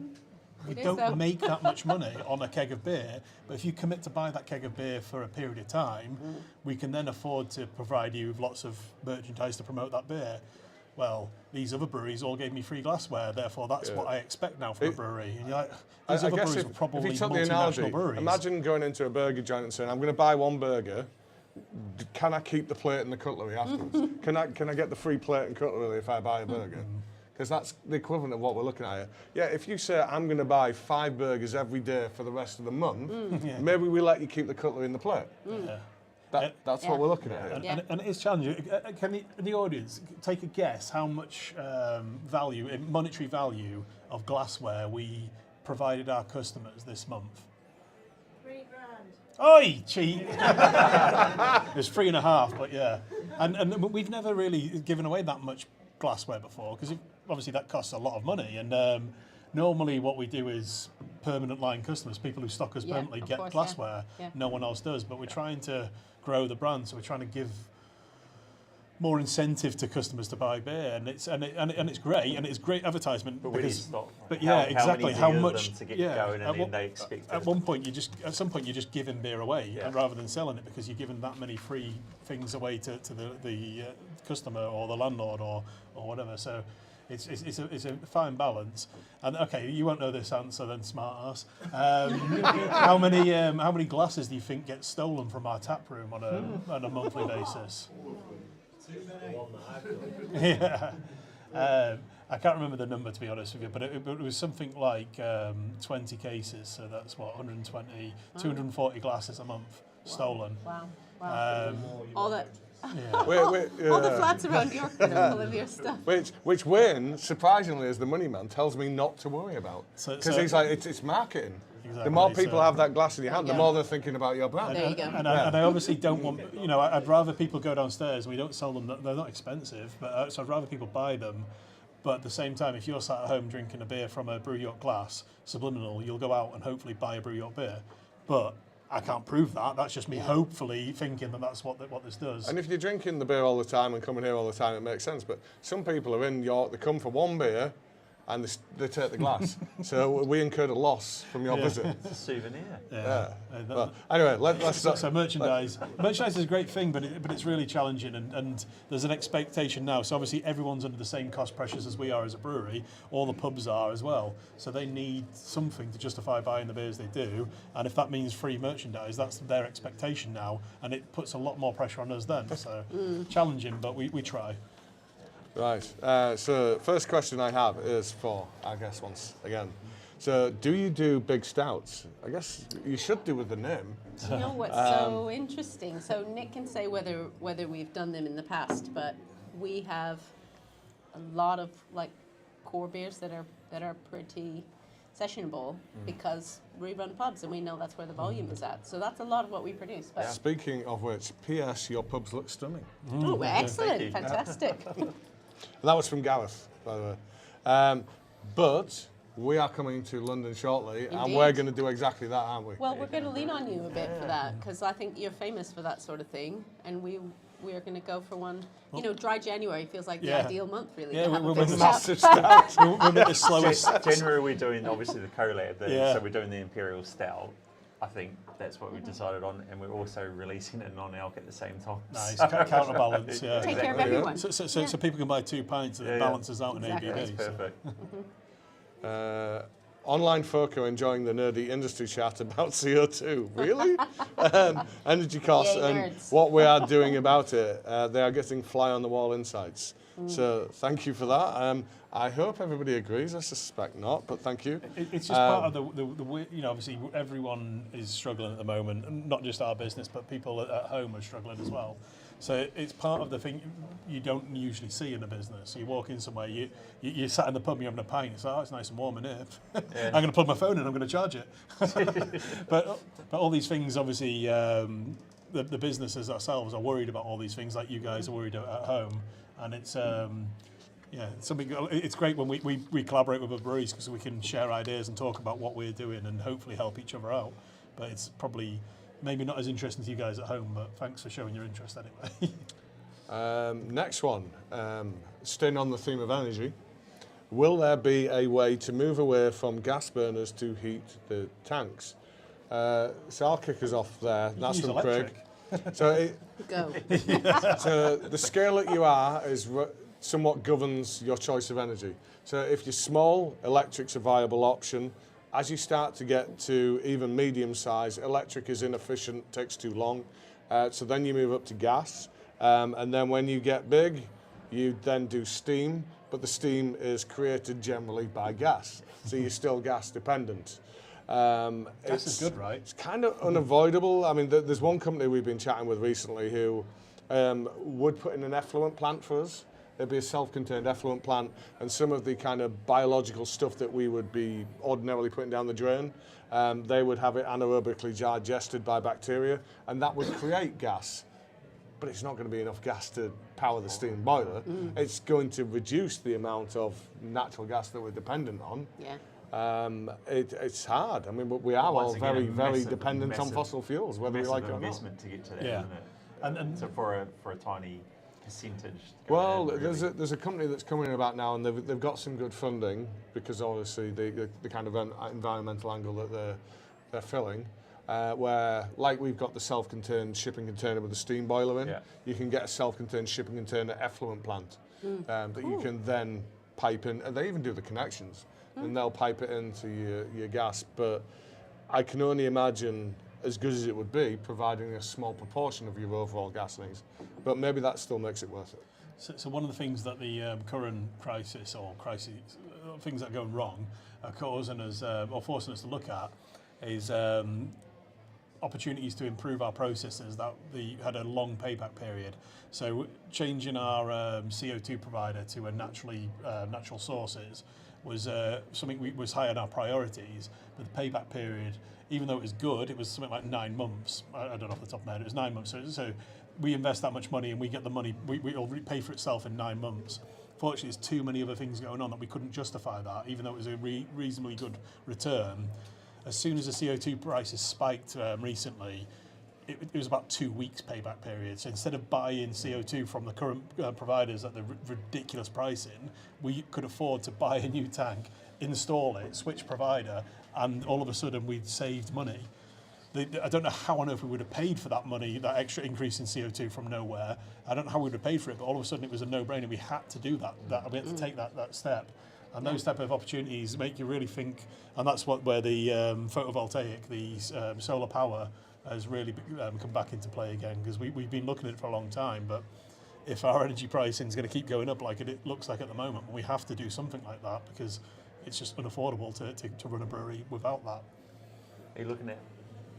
A: we don't make that much money on a keg of beer, but if you commit to buy that keg of beer for a period of time, we can then afford to provide you with lots of merchandise to promote that beer. Well, these other breweries all gave me free glassware, therefore that's what I expect now from a brewery. And you're like, these other breweries are probably
B: if you took the
A: multinational
B: analogy,
A: breweries.
B: imagine going into a burger joint and saying, I'm going to buy one burger, can I keep the plate and the cutlery afterwards? Can I get the free plate and cutlery if I buy a burger? Because that's the equivalent of what we're looking at here. Yeah, if you say, I'm going to buy 5 burgers every day for the rest of the month, maybe we let you keep the cutlery in the plate. That's what we're looking at here.
A: And it is challenging. Can the audience take a guess how much monetary value of glassware we provided our customers this month?
F: $3,000.
A: Oi, cheat! It was 3.5, but yeah. And we've never really given away that much glassware before, because obviously that costs a lot of money. And normally what we do is permanent line customers, people who stock us permanently, get glassware.
D: Yeah.
A: No one else does, but we're trying to grow the brand, so we're trying to give more incentive to customers to buy beer, and it's great, and it's great advertisement.
E: But where do you stop?
A: But yeah, exactly.
E: How
A: How
E: many
A: much
E: them to get going, and then they expect
A: at one point at some point you're just giving beer away, and rather than selling it, because you're giving that many free things away to the customer or the landlord or whatever. So it's a fine balance. And okay, you won't know this answer then, smart ass. How many glasses do you think get stolen from our tap room on a monthly basis? Yeah. I can't remember the number, to be honest with you, but it was something like 20 cases, so that's what, 120, 240 glasses a month stolen.
D: Wow. All that.
A: Yeah.
D: All the flats around York that are full of your stuff.
B: Which Wayne, surprisingly, as the money man, tells me not to worry about. Because he's like, it's marketing.
A: Exactly,
B: the more people have that glass in your hand, the more they're thinking about your brand.
D: There you go.
A: And I obviously don't want, I'd rather people go downstairs, we don't sell them, they're not expensive, but so I'd rather people buy them. But at the same time, if you're sat at home drinking a beer from a Brew York glass, subliminal, you'll go out and hopefully buy a Brew York beer. But I can't prove that. That's just me hopefully thinking that that's what this does.
B: And if you're drinking the beer all the time and coming here all the time, it makes sense. But some people are in York, they come for one beer and they take the glass. So we incurred a loss from your visit.
E: It's a souvenir.
B: Well, anyway, let's
A: so merchandise. Merchandise is a great thing, but it's really challenging, and there's an expectation now. So obviously everyone's under the same cost pressures as we are as a brewery. All the pubs are as well. So they need something to justify buying the beers they do, and if that means free merchandise, that's their expectation now, and it puts a lot more pressure on us then. So challenging, but we try.
B: Right. So first question I have is for our guest once again. So do you do big stouts? I guess you should do with the name.
D: You know what's so interesting? So Nick can say whether we've done them in the past, but we have a lot of like core beers that are pretty sessionable because we run pubs and we know that's where the volume is at. So that's a lot of what we produce. But
B: Speaking of which, P.S. Your pubs look stunning.
D: oh, excellent,
E: you.
D: fantastic.
B: And that was from Gareth, by the way. But we are coming to London shortly, and
D: Indeed.
B: we're going to do exactly that, aren't we?
D: Well, we're going to lean on you a bit for that because I think you're famous for that sort of thing, and we are going to go for one. Dry January feels like the ideal month, really.
A: Yeah,
D: to have
A: we're
D: a big
A: with
D: stout.
B: Massive stout.
A: We're at the slowest.
E: January we're doing obviously the collab,
A: Yeah.
E: so we're doing the Imperial Stout. I think that's what we decided on, and we're also releasing a non-alc at the same time.
A: Nice, counterbalance, yeah.
D: Take care of everyone.
A: So people can buy 2 pints and it balances out
D: Exactly.
A: in
E: That's
A: ABV.
E: perfect.
B: Online Foco enjoying the nerdy industry chat about CO2. Really? Energy costs
D: Yay,
B: and
D: nerds.
B: what we are doing about it. They are getting fly-on-the-wall insights. So thank you for that. I hope everybody agrees. I suspect not, but thank you.
A: It's just part of the obviously everyone is struggling at the moment, and not just our business, but people at home are struggling as well. So it's part of the thing you don't usually see in a business. You walk in somewhere, you sat in the pub, you're having a pint, it's like, oh, it's nice and warm in here. I'm going to plug my phone in, I'm going to charge it. but all these things, obviously, the businesses ourselves are worried about all these things, like you guys are worried at home. And it's something. It's great when we collaborate with other breweries because we can share ideas and talk about what we're doing and hopefully help each other out. But it's probably maybe not as interesting to you guys at home. But thanks for showing your interest anyway.
B: Next one, staying on the theme of energy. Will there be a way to move away from gas burners to heat the tanks? So I'll kick us off there. That's
A: use
B: from Craig.
A: electric.
B: So,
D: Go.
B: so the scale that you are is somewhat governs your choice of energy. So if you're small, electric's a viable option. As you start to get to even medium size, electric is inefficient, takes too long. So then you move up to gas. And then when you get big, you then do steam, but the steam is created generally by gas. So you're still gas dependent.
A: Gas is good, right?
B: It's kind of unavoidable. I mean, there's one company we've been chatting with recently who would put in an effluent plant for us. It'd be a self-contained effluent plant, and some of the kind of biological stuff that we would be ordinarily putting down the drain, they would have it anaerobically digested by bacteria, and that would create gas. But it's not going to be enough gas to power the steam boiler. It's going to reduce the amount of natural gas that we're dependent on.
D: Yeah.
B: It's hard. I mean, we are all very, very dependent on fossil fuels, whether we like it or not.
E: investment to get to that,
A: Yeah.
E: isn't it?
A: And
E: So for a tiny percentage.
B: Well,
E: going in, really.
B: there's a company that's coming about now, and they've got some good funding because obviously the kind of environmental angle that they're filling. Where, like we've got the self-contained shipping container with the steam boiler in,
E: Yeah.
B: you can get a self-contained shipping container effluent plant that you can then pipe in, and they even do the connections, and they'll pipe it into your gas. But I can only imagine, as good as it would be, providing a small proportion of your overall gas needs. But maybe that still makes it worth it.
A: So one of the things that the current crisis, things that are going wrong, are causing us or forcing us to look at is opportunities to improve our processes that had a long payback period. So changing our CO2 provider to a natural sources was something was high on our priorities, but the payback period, even though it was good, it was something like 9 months. I don't know off the top of my head, it was 9 months. So we invest that much money and we get the money, it'll pay for itself in 9 months. Fortunately, there's too many other things going on that we couldn't justify that, even though it was a reasonably good return. As soon as the CO2 prices spiked recently, it was about 2 weeks payback period. So instead of buying CO2 from the current providers at the ridiculous pricing, we could afford to buy a new tank, install it, switch provider, and all of a sudden we'd saved money. I don't know how on earth we would have paid for that money, that extra increase in CO2 from nowhere. I don't know how we would have paid for it, but all of a sudden it was a no-brainer. We had to do that. We had to take that step. And those type of opportunities make you really think, and that's where the photovoltaic, the solar power has really come back into play again, because we've been looking at it for a long time, but if our energy pricing is going to keep going up like it looks like at the moment, we have to do something like that because it's just unaffordable to run a brewery without that.
E: Are you looking at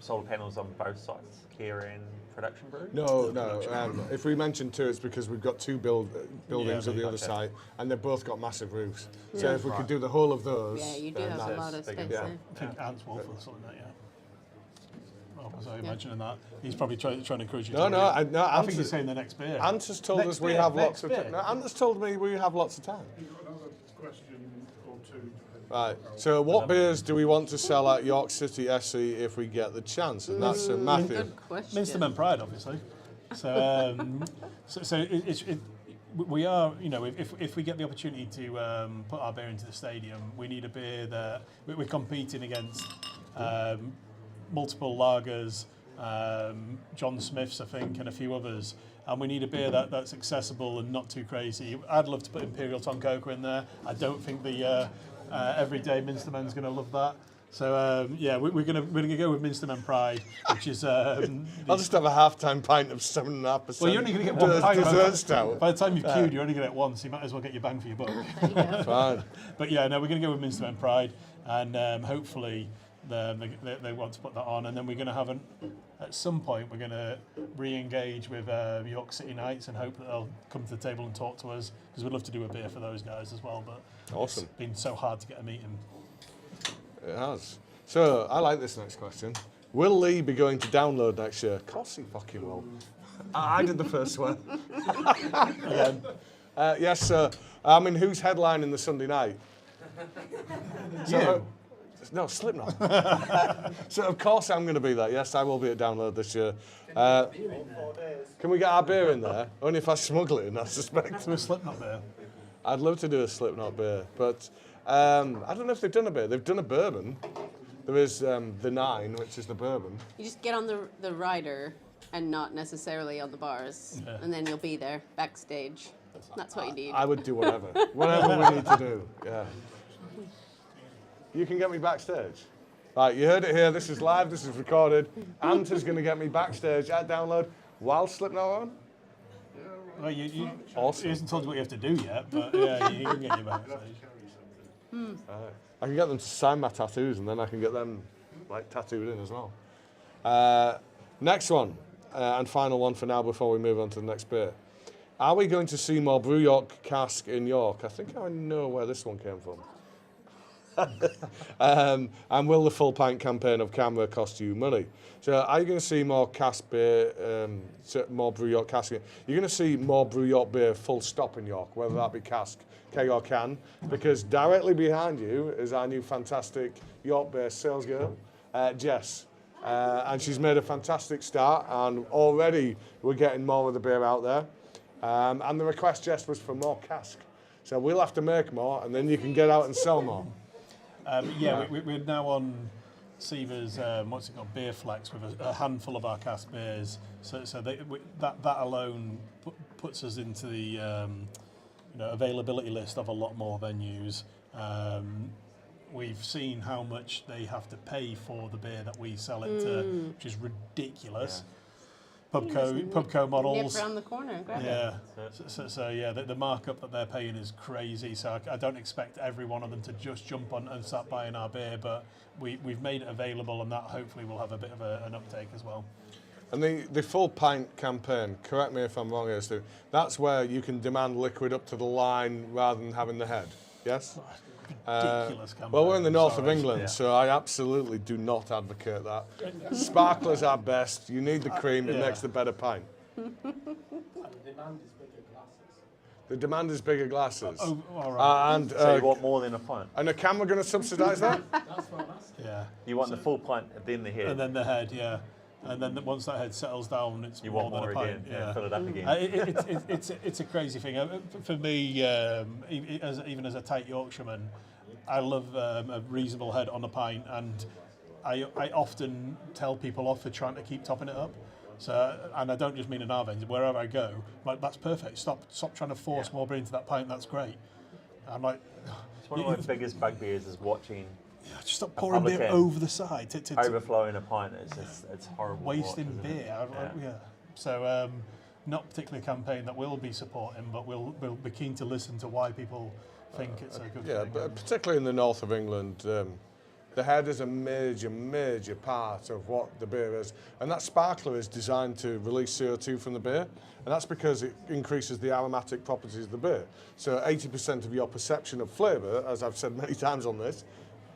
E: solar panels on both sites, here and production brew?
B: No. If we mention two, it's because we've got two buildings at the other side, and they've both got massive roofs. So if we could do the whole of those,
D: Yeah, you do
B: then
D: have a
B: that's
D: lot of
E: big
D: space
E: enough.
D: there.
A: I think Ant's Wolf or something like that, Oh, was I imagining that? He's probably trying to encourage you to
B: No,
A: I
B: Ant
A: think he's saying the next beer.
B: Ant has told us we
A: beer,
B: have lots of
A: next
B: time.
A: beer.
B: No, Ant has told me we have lots of time.
F: You've got another question or two.
B: Right. So what beers do we want to sell at York City SE if we get the chance? And that's Matthew.
D: Good question.
A: Minster Men Pride, obviously. So, we are, if we get the opportunity to put our beer into the stadium, we need a beer that we're competing against multiple lagers, John Smith's, I think, and a few others. And we need a beer that's accessible and not too crazy. I'd love to put Imperial Tonkoco in there. I don't think the every day. Minstermen's going to love that. So yeah, we're gonna go with Minstermen Pride, which is.
B: I'll just have a half-time pint of 7.5%.
A: Well, you're only going to get one pint.
B: Dessert stout.
A: By the time you've queued, you're only going to get one, so you might as well get your bang for your buck.
B: Fine.
A: But yeah, no, we're going to go with Minstermen Pride, and hopefully they want to put that on, and then we're going to have at some point we're going to re-engage with York City Knights and hope that they'll come to the table and talk to us, because we'd love to do a beer for those guys as well. But
B: Awesome.
A: It's been so hard to get a meeting.
B: It has. So, I like this next question. Will Lee be going to download next year? Of course he fucking will. I did the first one.
A: Again,
B: Yes, sir. I mean, who's headlining the Sunday night?
A: you.
B: No, Slipknot. So, of course I'm going to be there. Yes, I will be at Download this year. Can we get our beer in there? Only if I smuggle it in, I suspect.
A: Do a Slipknot beer.
B: I'd love to do a Slipknot beer, but I don't know if they've done a beer. They've done a bourbon. There is the 9, which is the bourbon.
D: You just get on the rider and not necessarily on the bars, and then you'll be there backstage. That's what you need.
B: I would do whatever. Whatever we need to do, yeah. You can get me backstage. Right, you heard it here. This is live. This is recorded. Ant is going to get me backstage at Download while Slipknot on.
A: Well, you
B: Awesome.
A: He hasn't told you what you have to do yet, but yeah, you can get you backstage.
B: I can get them to sign my tattoos, and then I can get them like tattooed in as well. Next one, and final one for now before we move on to the next bit. Are we going to see more Brew York cask in York? I think I know where this one came from. And will the full pint campaign of Camera cost you money? So are you going to see more cask beer, more Brew York cask? You're going to see more Brew York beer full stop in York, whether that be cask, keg or can, because directly behind you is our new fantastic York-based sales girl, Jess. And she's made a fantastic start, and already we're getting more of the beer out there. And the request, Jess, was for more cask. So we'll have to make more, and then you can get out and sell more.
A: Yeah, we're now on Seaver's, what's it called, Beer Flex, with a handful of our cask beers. So that alone puts us into the availability list of a lot more venues. We've seen how much they have to pay for the beer that we sell it to, which is ridiculous. Yeah. Pubco models.
D: Nip around the corner and grab it.
A: Yeah. So yeah, the markup that they're paying is crazy. So I don't expect every one of them to just jump on and start buying our beer, but we've made it available, and that hopefully will have a bit of an uptake as well.
B: And the full pint campaign, correct me if I'm wrong here, Stu, that's where you can demand liquid up to the line rather than having the head, yes?
A: Ridiculous campaign.
B: Well, we're in the north of
A: Sorry.
B: England, so I absolutely do not advocate that. Sparklers are best. You need the cream. It makes the better pint. The demand is bigger glasses.
A: Oh, all right.
E: So you want more than a pint?
B: And the camera going to subsidise that?
A: Yeah.
E: You want the full pint, then the head.
A: And then the head, yeah. And then once that head settles down, it's
E: You
A: more
E: want
A: than
E: more
A: a pint.
E: again, fill it up again.
A: It's a crazy thing. For me, even as a tight Yorkshireman, I love a reasonable head on a pint, and I often tell people off for trying to keep topping it up. So, and I don't just mean in our venues, wherever I go, like, that's perfect. Stop trying to force more beer into that pint. That's great. I'm like,
E: It's one of my biggest bugbears is watching
A: just stop pouring beer
E: publican
A: over the side to
E: overflowing a pint. It's horrible. to
A: wasting
E: watch, isn't it?
A: beer. Yeah. So, not particularly a campaign that we'll be supporting, but we'll be keen to listen to why people think it's a good
B: Yeah,
A: thing.
B: but particularly in the north of England, the head is a major part of what the beer is. And that sparkler is designed to release CO2 from the beer, and that's because it increases the aromatic properties of the beer. So 80% of your perception of flavour, as I've said many times on this,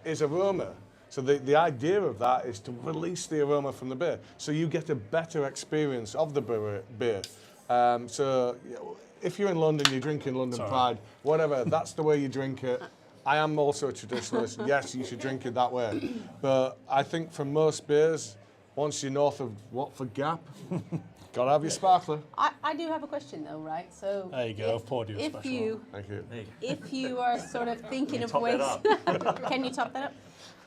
B: is aroma. So the idea of that is to release the aroma from the beer, so you get a better experience of the beer. So if you're in London, you're drinking London Pride, whatever, that's the way you drink it. I am also a traditionalist. Yes, you should drink it that way. But I think for most beers, once you're north of Watford Gap, gotta have your sparkler.
D: I do have a question though, right? So
A: There you go, I've poured you a special one.
B: Thank you.
D: if you are sort of thinking of
E: top
D: ways,
E: that
D: can you top that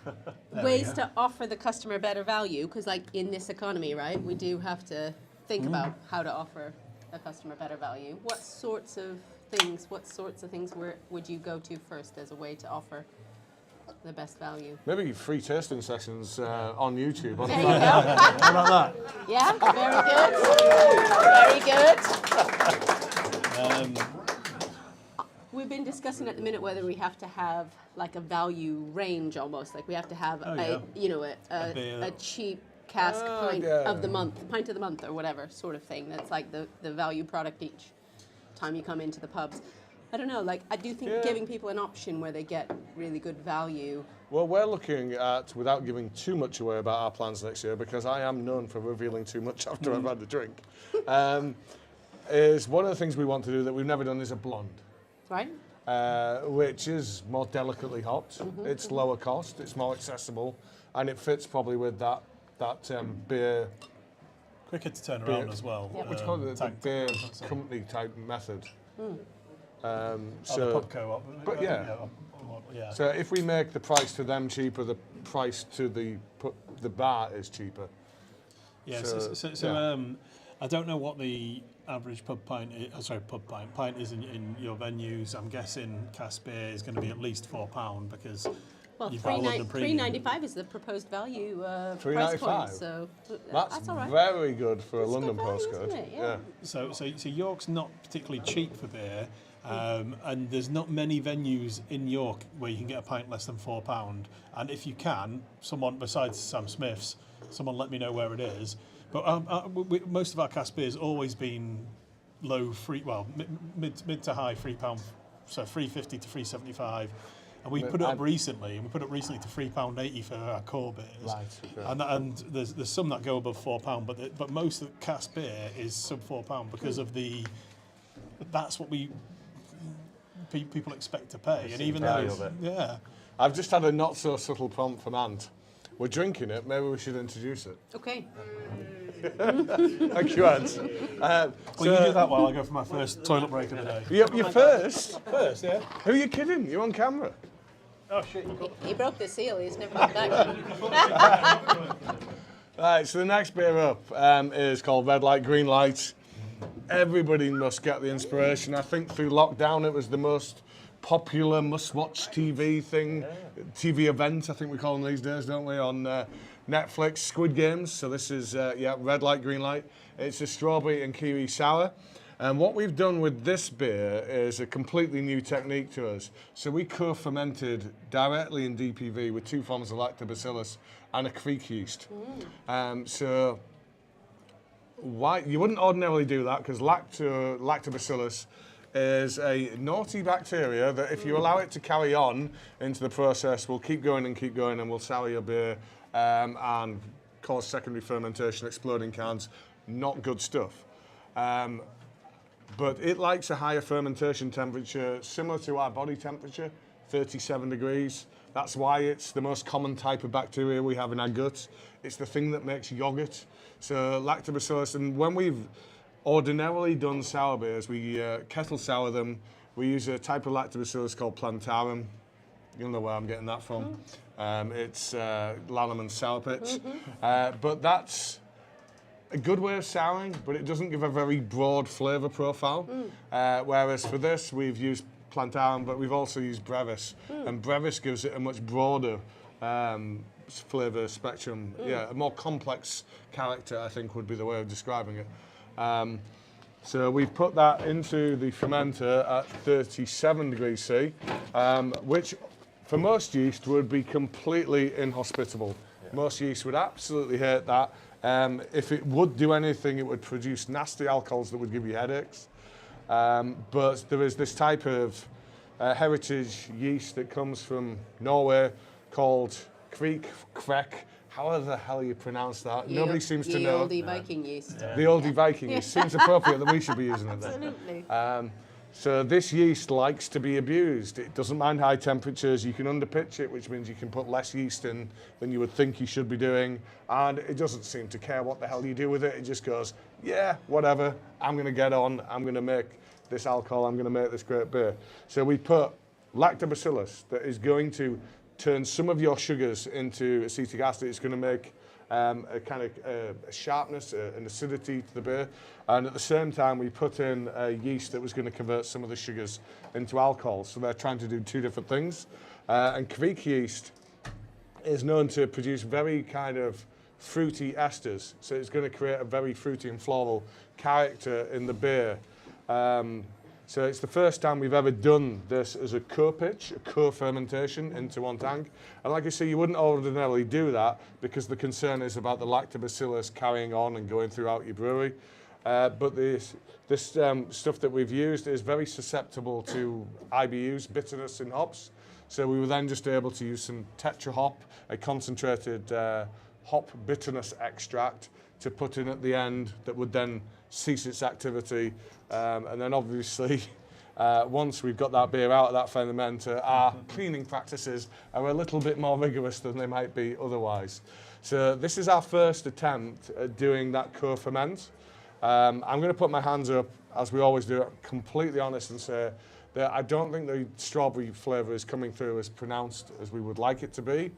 D: up? Ways to offer the customer better value, because like in this economy, right, we do have to think about how to offer a customer better value. What sorts of things would you go to first as a way to offer the best value.
B: Maybe free tasting sessions on YouTube. On
D: There you go.
A: How about that?
D: Yeah, very good. Very good. We've been discussing at the minute whether we have to have like a value range almost, like we have to have a cheap cask pint of the month, pint of the month or whatever sort of thing. That's like the value product each time you come into the pubs. I don't know, like I do think giving people an option where they get really good value.
B: Well, we're looking at, without giving too much away about our plans next year, because I am known for revealing too much after I've had a drink, is one of the things we want to do that we've never done is a blonde.
D: Right?
B: Which is more delicately hopped. It's lower cost, it's more accessible, and it fits probably with that beer.
A: Quicker to turn around as well.
D: Yep.
B: What's called the beer company type method.
A: The pub co-op.
B: But yeah. So if we make the price to them cheaper, the price to the bar is cheaper.
A: Yeah.
B: So,
A: I don't know what the average pint is in your venues. I'm guessing cask beer is going to be at least £4 because
D: Well,
A: you've got a London premium.
D: $3.95 is the proposed value price
B: $3.95?
D: point, so
B: That's
D: all right.
B: very good for a
D: It's
B: London
D: good value,
B: postcode.
D: isn't it? Yeah.
A: So York's not particularly cheap for beer, and there's not many venues in York where you can get a pint less than £4. And if you can, someone besides Sam Smith's, someone let me know where it is. But most of our cask beer's always been low mid to high £3, so £3.50 to £3.75. And we put it up recently, to £3.80 for our core beers.
B: Right, okay.
A: And there's some that go above £4, but most of the cask beer is sub £4 because of that's what people expect to pay. And even though
B: I've just had a not so subtle prompt from Ant. We're drinking it. Maybe we should introduce it.
D: Okay.
B: Thank you, Ant.
A: Well, you do that while I go for my first toilet break of the day.
B: You're first.
A: First, yeah.
B: Who are you kidding? You're on camera.
A: Oh shit!
D: He broke the seal. He's never come back.
B: Right. So the next beer up is called Red Light, Green Light. Everybody must get the inspiration. I think through lockdown it was the most popular must-watch TV thing, TV event. I think we call them these days, don't we? On Netflix, Squid Games. So this is Red Light, Green Light. It's a strawberry and kiwi sour. And what we've done with this beer is a completely new technique to us. So we co-fermented directly in DPV with 2 forms of lactobacillus and a creek yeast. So why you wouldn't ordinarily do that because lactobacillus is a naughty bacteria that if you allow it to carry on into the process will keep going and will sour your beer and cause secondary fermentation, exploding cans. Not good stuff. But it likes a higher fermentation temperature, similar to our body temperature, 37 degrees. That's why it's the most common type of bacteria we have in our guts. It's the thing that makes yogurt. So lactobacillus, and when we've ordinarily done sour beers, we kettle sour them. We use a type of lactobacillus called plantarum. You'll know where I'm getting that from. It's Lanneman's sour pitch. But that's a good way of souring, but it doesn't give a very broad flavour profile. Whereas for this, we've used plantarum, but we've also used brevis. And brevis gives it a much broader flavour spectrum. Yeah, a more complex character, I think, would be the way of describing it. So we've put that into the fermenter at 37 degrees C, which for most yeast would be completely inhospitable. Most yeast would absolutely hate that. If it would do anything, it would produce nasty alcohols that would give you headaches. But there is this type of heritage yeast that comes from Norway called Krek. However the hell you pronounce that. Nobody seems to know.
D: The oldie Viking yeast.
B: The oldie Viking yeast. Seems appropriate that we should be using it then.
D: Absolutely.
B: So this yeast likes to be abused. It doesn't mind high temperatures. You can underpitch it, which means you can put less yeast in than you would think you should be doing. And it doesn't seem to care what the hell you do with it. It just goes, yeah, whatever. I'm going to get on. I'm going to make this alcohol. I'm going to make this great beer. So we put lactobacillus that is going to turn some of your sugars into acetic acid. It's going to make a kind of a sharpness, an acidity to the beer. And at the same time, we put in a yeast that was going to convert some of the sugars into alcohol. So they're trying to do 2 different things. And Greek yeast is known to produce very kind of fruity esters, so it's going to create a very fruity and floral character in the beer. So it's the first time we've ever done this as a co-pitch, a co-fermentation into one tank. And like I say, you wouldn't ordinarily do that because the concern is about the lactobacillus carrying on and going throughout your brewery. But this stuff that we've used is very susceptible to IBUs, bitterness in hops. So we were then just able to use some tetra hop, a concentrated hop bitterness extract to put in at the end that would then cease its activity. And then obviously, once we've got that beer out of that fermenter, our cleaning practices are a little bit more rigorous than they might be otherwise. So this is our first attempt at doing that co-ferment. I'm going to put my hands up, as we always do, completely honest and say that I don't think the strawberry flavour is coming through as pronounced as we would like it to be.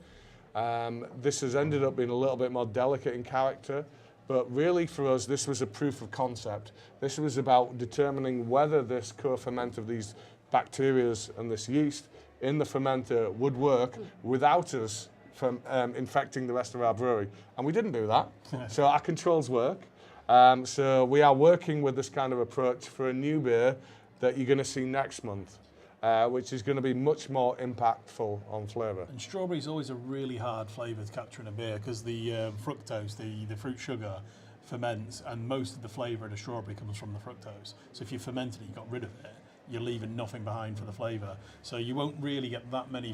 B: This has ended up being a little bit more delicate in character, but really for us this was a proof of concept. This was about determining whether this co-ferment of these bacteria and this yeast in the fermenter would work without us from infecting the rest of our brewery. And we didn't do that, so our controls work. So we are working with this kind of approach for a new beer that you're going to see next month, which is going to be much more impactful on flavour.
A: And strawberry is always a really hard flavour to capture in a beer because the fructose, the fruit sugar, ferments, and most of the flavour in a strawberry comes from the fructose. So if you fermented it, you got rid of it, you're leaving nothing behind for the flavour. So you won't really get that many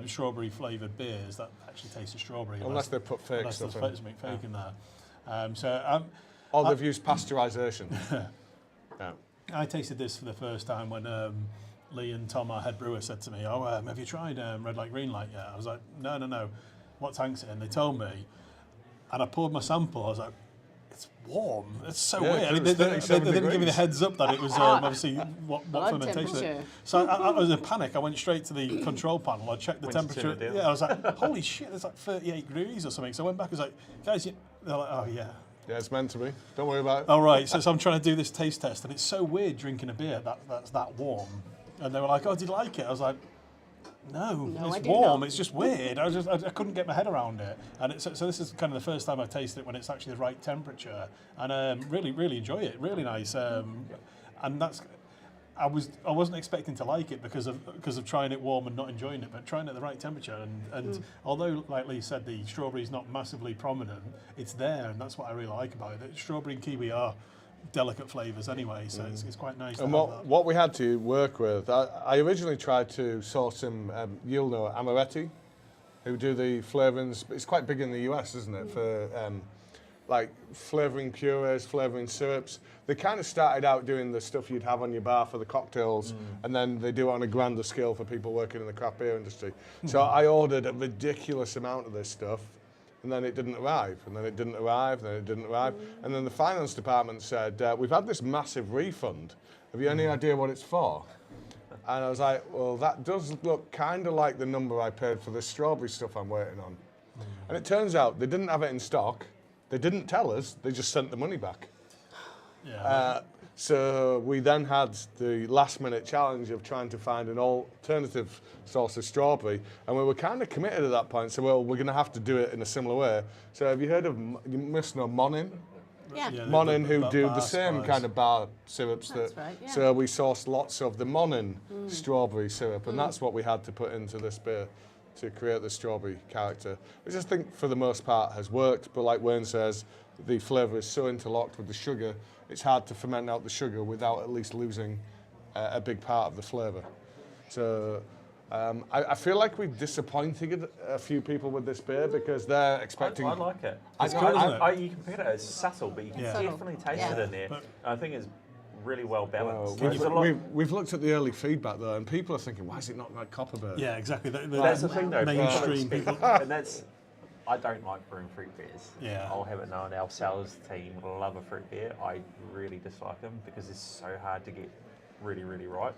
A: strawberry flavoured beers that actually taste of strawberry.
B: Unless they put fake
A: unless
B: stuff
A: there's
B: in.
A: something fake in there.
B: Or they've used pasteurisation. Yeah.
A: I tasted this for the first time when Lee and Tom, our head brewer, said to me, have you tried red light, green light yet? I was like, no. What tank's it in? They told me. And I poured my sample. I was like, it's warm. It's so weird. I mean, they didn't give me the heads up that it was obviously what fermentation.
D: Temperature.
A: So I was in a panic. I went straight to the control panel. I checked the
E: Went to
A: temperature.
E: turn it down.
A: Yeah, I was like, holy shit, it's like 38 degrees or something. So I went back. I was like, guys, they're like, oh yeah.
B: Yeah, it's meant to be. Don't worry about it.
A: All right, so I'm trying to do this taste test, and it's so weird drinking a beer that's that warm. And they were like, "Oh, did you like it?" I was like, "No,
D: I
A: it's
D: did
A: warm.
D: not."
A: It's just weird. I couldn't get my head around it." And so this is kind of the first time I've tasted it when it's actually the right temperature, and really enjoy it. Really nice, and that's. I wasn't expecting to like it because of trying it warm and not enjoying it, but trying it at the right temperature. And although, like Lee said, the strawberry is not massively prominent, it's there, and that's what I really like about it. That strawberry and kiwi are delicate flavours anyway, so it's quite nice.
B: And
A: to have that.
B: what we had to work with, I originally tried to source some, you'll know Amaretti, who do the flavourings. It's quite big in the US, isn't it, for like flavouring purees, flavouring syrups. They kind of started out doing the stuff you'd have on your bar for the cocktails, and then they do it on a grander scale for people working in the craft beer industry. So I ordered a ridiculous amount of this stuff, and then it didn't arrive, and then it didn't arrive, and then it didn't arrive. And then the finance department said, we've had this massive refund. Have you any idea what it's for? And I was like, well, that does look kind of like the number I paid for this strawberry stuff I'm waiting on. And it turns out they didn't have it in stock. They didn't tell us, they just sent the money back.
A: Yeah.
B: So we then had the last minute challenge of trying to find an alternative source of strawberry, and we were kind of committed at that point, so well, we're going to have to do it in a similar way. So have you heard of, you must know Monin?
D: Yeah.
B: Monin, who do the
A: bar
B: same
A: spice.
B: kind of bar syrups.
D: That's right, yeah.
B: So we sourced lots of the Monin strawberry syrup, and that's what we had to put into this beer to create the strawberry character, which I think for the most part has worked, but like Wayne says, the flavour is so interlocked with the sugar, it's hard to ferment out the sugar without at least losing a big part of the flavour. So I feel like we've disappointed a few people with this beer because they're expecting...
E: I like it.
A: It's good, isn't it?
E: You compare it, it's subtle, but you can
A: Yeah.
E: definitely taste it in there.
A: But-
E: I think it's really well balanced.
B: Well,
E: There's a lot-
B: we've looked at the early feedback though, and people are thinking, why is it not like copper beer?
A: Yeah, exactly.
E: That's the thing though,
A: mainstream
E: people
A: people.
E: and that's, I don't like brewing fruit beers.
A: Yeah.
E: I'll have it known, our sales team love a fruit beer. I really dislike them because it's so hard to get really right.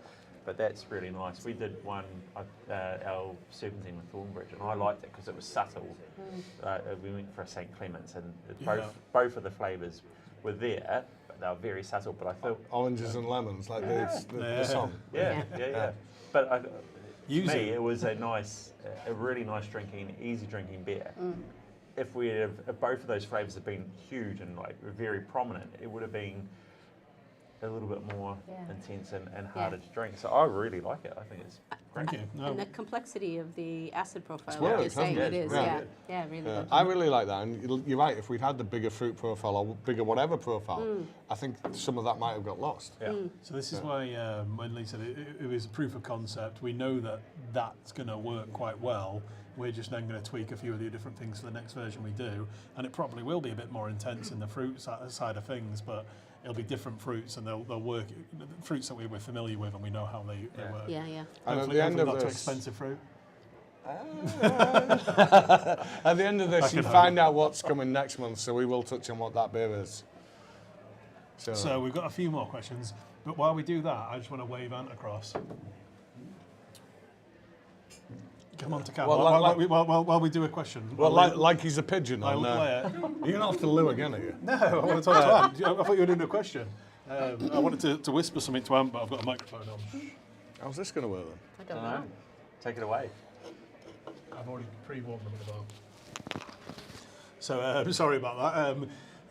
E: But that's really nice. We did one, our serpentine with Thornbridge, and I liked it because it was subtle. We went for a St. Clement's, and both of the flavours were there, but they were very subtle. But I felt
B: Oranges and lemons, like the song.
E: yeah. But
A: use
E: me,
A: it.
E: it was a really nice drinking, easy drinking beer. If both of those flavours had been huge and like very prominent, it would have been a little bit more intense and harder to drink. So I really like it. I think it's great.
A: Thank you. No.
D: And the complexity of the acid profile,
B: It's
D: like
B: worked,
D: you're saying,
B: hasn't
D: it
B: it?
D: is.
B: Yeah.
D: Yeah, really good.
B: I really like that, and you're right. If we'd had the bigger fruit profile or bigger whatever profile, I think some of that might have got lost.
E: Yeah.
A: So this is why when Lee said it was a proof of concept, we know that that's going to work quite well. We're just then going to tweak a few of the different things for the next version we do, and it probably will be a bit more intense in the fruit side of things, but it'll be different fruits, and they'll work fruits that we're familiar with and we know how they work.
D: Yeah.
B: And
A: Hopefully,
B: at the end of
A: not too
B: this,
A: expensive fruit.
B: at the end of this, you find out what's coming next month. So we will touch on what that beer is.
A: So we've got a few more questions, but while we do that, I just want to wave Ant across. Come on to camera. While we do a question.
B: Well, like he's a pigeon.
A: I'll
B: On,
A: play it.
B: you're not off to Lou again, are you?
A: No, I want to talk to Ant. I thought you were doing a question. I wanted to whisper something to Ant, but I've got a microphone on.
B: How's this going to work then?
D: I don't know.
E: Take it away.
A: I've already pre-warned them about. So sorry about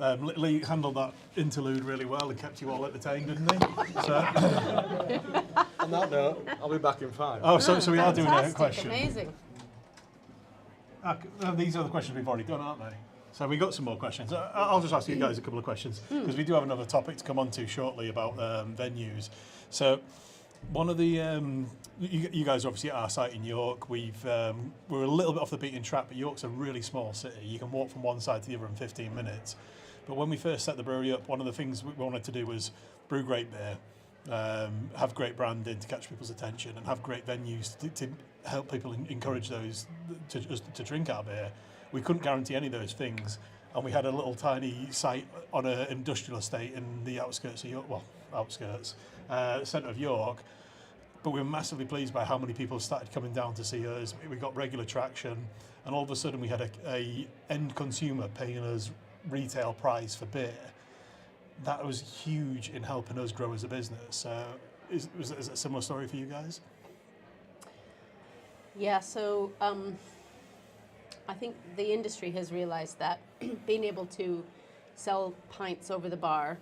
A: that. Lee handled that interlude really well and kept you all entertained, didn't he? So,
B: On that note, I'll be back in 5.
A: so we are doing a
D: Fantastic,
A: question.
D: amazing.
A: These are the questions we've already done, aren't they? So we got some more questions. I'll just ask you guys a couple of questions because we do have another topic to come on to shortly about venues. So one of the you guys are obviously at our site in York. We're a little bit off the beaten track, but York's a really small city. You can walk from one side to the other in 15 minutes. But when we first set the brewery up, one of the things we wanted to do was brew great beer, have great branding to catch people's attention, and have great venues to help people encourage those to drink our beer. We couldn't guarantee any of those things, and we had a little tiny site on an industrial estate in the outskirts of York, centre of York. But we were massively pleased by how many people started coming down to see us. We got regular traction, and all of a sudden we had a end consumer paying us retail price for beer. That was huge in helping us grow as a business. Is it a similar story for you guys?
D: Yeah, so I think the industry has realized that being able to sell pints over the bar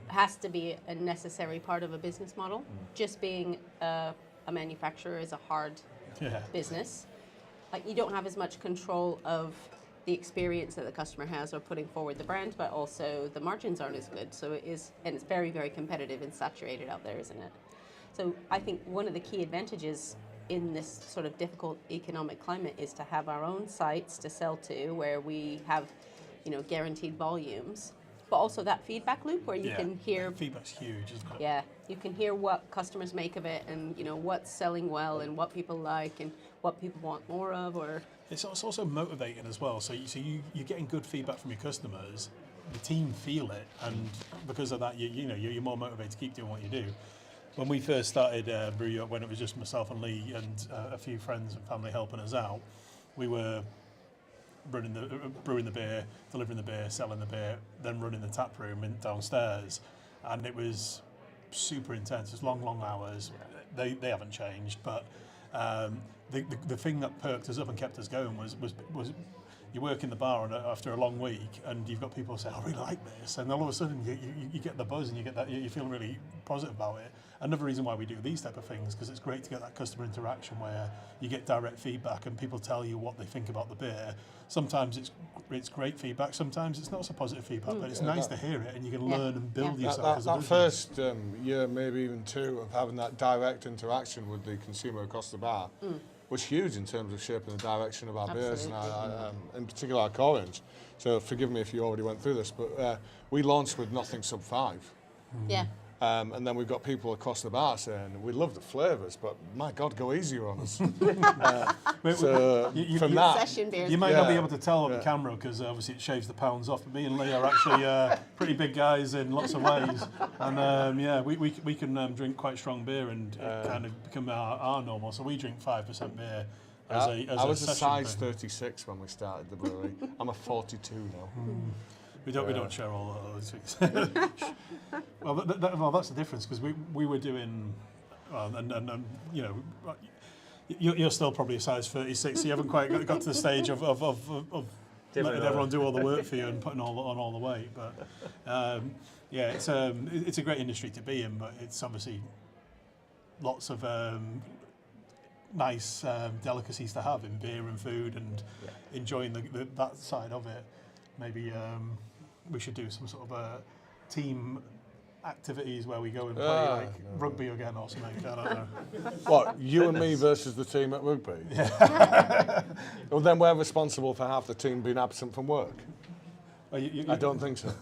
D: has to be a necessary part of a business model. Just being a manufacturer is a hard business. Like, you don't have as much control of the experience that the customer has or putting forward the brand, but also the margins aren't as good. So it's very, very competitive and saturated out there, isn't it? So I think one of the key advantages in this sort of difficult economic climate is to have our own sites to sell to where we have, guaranteed volumes, but also that feedback loop where you can hear.
A: Feedback's huge, isn't it?
D: Yeah, you can hear what customers make of it, and what's selling well, and what people like, and what people want more of. Or
A: it's also motivating as well. So you're getting good feedback from your customers. The team feel it, and because of that, you're more motivated to keep doing what you do. When we first started Brew, when it was just myself and Lee and a few friends and family helping us out, we were brewing the beer, delivering the beer, selling the beer, then running the tap room downstairs, and it was super intense. It's long hours. They haven't changed, but the thing that perked us up and kept us going was you work in the bar after a long week, and you've got people say, "I really like this," and all of a sudden you get the buzz and you get that, you feel really positive about it. Another reason why we do these type of things, because it's great to get that customer interaction where you get direct feedback and people tell you what they think about the beer. Sometimes it's great feedback, sometimes it's not so positive feedback, but it's nice to hear it, and you can learn and build yourself as a business.
B: That first year, maybe even 2, of having that direct interaction with the consumer across the bar was huge in terms of shaping the direction of our beers, and in particular our core range. So forgive me if you already went through this, but we launched with nothing sub 5.
D: Yeah.
B: And then we've got people across the bar saying, we love the flavours, but my God, go easier on us. So from that,
D: Session beers.
A: you might not be able to tell on the camera because obviously it shaves the pounds off, but me and Lee are actually pretty big guys in lots of ways. And we can drink quite strong beer and it kind of become our normal. So we drink 5% beer as
B: I was a
A: session
B: size
A: thing.
B: 36 when we started the brewery. I'm a 42 now.
A: We don't share all those things. Well, that's the difference, because we were doing, You're still probably a size 36, so you haven't quite got to the stage of letting everyone do all the work for you and putting on all the weight. But yeah, it's a great industry to be in, but it's obviously lots of nice delicacies to have in beer and food, and enjoying that side of it. Maybe we should do some sort of team activities where we go and play rugby again or something. I don't know.
B: What, you and me versus the team at rugby? Well, then we're responsible for half the team being absent from work. I don't think so.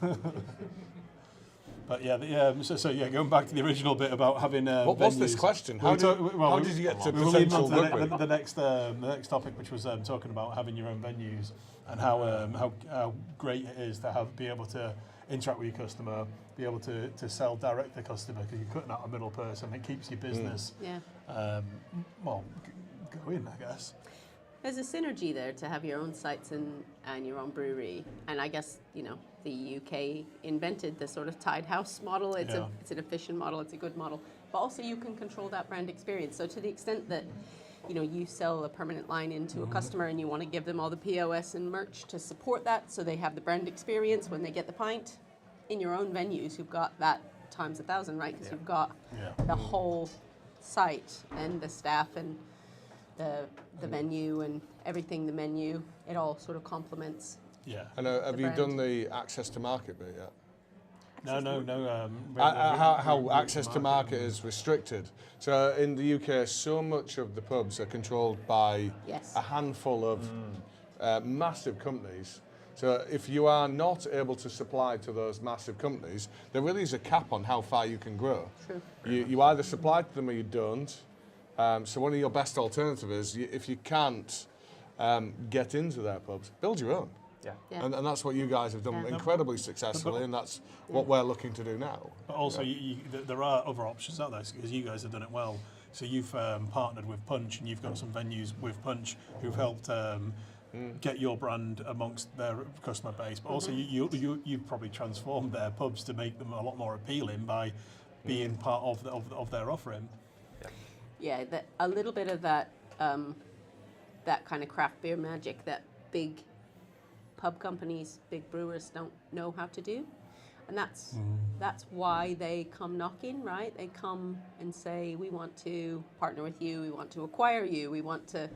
A: But yeah, so yeah, going back to the original bit about having
B: What was this question? How did you get to
A: we were leading
B: potential
A: on to
B: rugby?
A: the next topic, which was talking about having your own venues and how great it is to be able to interact with your customer, be able to sell direct to the customer, because you're cutting out a middle person. It keeps your business going, I guess.
D: There's a synergy there to have your own sites and your own brewery. And I guess, the UK invented the sort of tied house model. It's an efficient model, it's a good model. But also you can control that brand experience. So to the extent that, you sell a permanent line into a customer and you want to give them all the POS and merch to support that, so they have the brand experience when they get the pint, in your own venues, you've got that times 1,000, right? Because you've got the whole site and the staff and the menu and everything, the menu, it all sort of complements.
B: Yeah. And have you done the access to market bit yet?
A: No.
B: How access to market is restricted. So in the UK, so much of the pubs are controlled by a handful of massive companies. So if you are not able to supply to those massive companies, there really is a cap on how far you can grow.
D: True.
B: You either supply to them or you don't. So one of your best alternatives is, if you can't get into their pubs, build your own.
D: Yeah.
B: And that's what you guys have done incredibly successfully, and that's what we're looking to do now.
A: But also, there are other options out there, because you guys have done it well. So you've partnered with Punch, and you've got some venues with Punch who've helped get your brand amongst their customer base. But also, you've probably transformed their pubs to make them a lot more appealing by being part of their offering.
D: Yeah, a little bit of that that kind of craft beer magic that big pub companies, big brewers don't know how to do. And that's why they come knocking, right? They come and say, we want to partner with you, we want to acquire you, we want to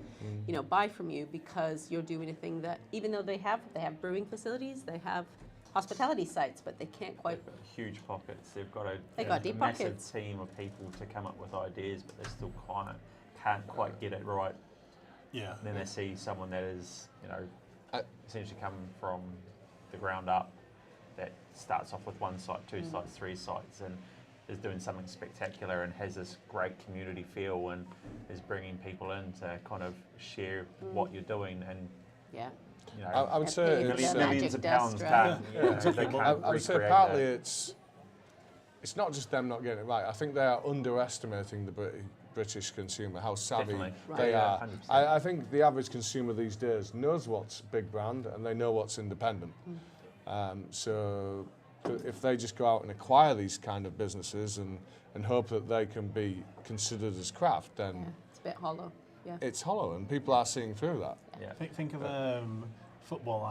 D: buy from you, because you're doing a thing that, even though they have brewing facilities, they have hospitality sites, but they can't quite.
E: They've got huge pockets. They've got
D: got deep
E: massive
D: pockets.
E: team of people to come up with ideas, but they still can't quite get it right.
A: Yeah.
E: And then they see someone that is, essentially come from the ground up, that starts off with one site, two sites, three sites, and is doing something spectacular and has this great community feel and is bringing people in to kind of share what you're doing, and
B: I would say
E: millions of pounds done.
B: I would say partly it's not just them not getting it right. I think they are underestimating the British consumer, how savvy they are. I think the average consumer these days knows what's big brand and they know what's independent. So if they just go out and acquire these kind of businesses and hope that they can be considered as craft, then
D: it's a bit hollow. Yeah.
B: It's hollow, and people are seeing through that.
A: Yeah. Think of football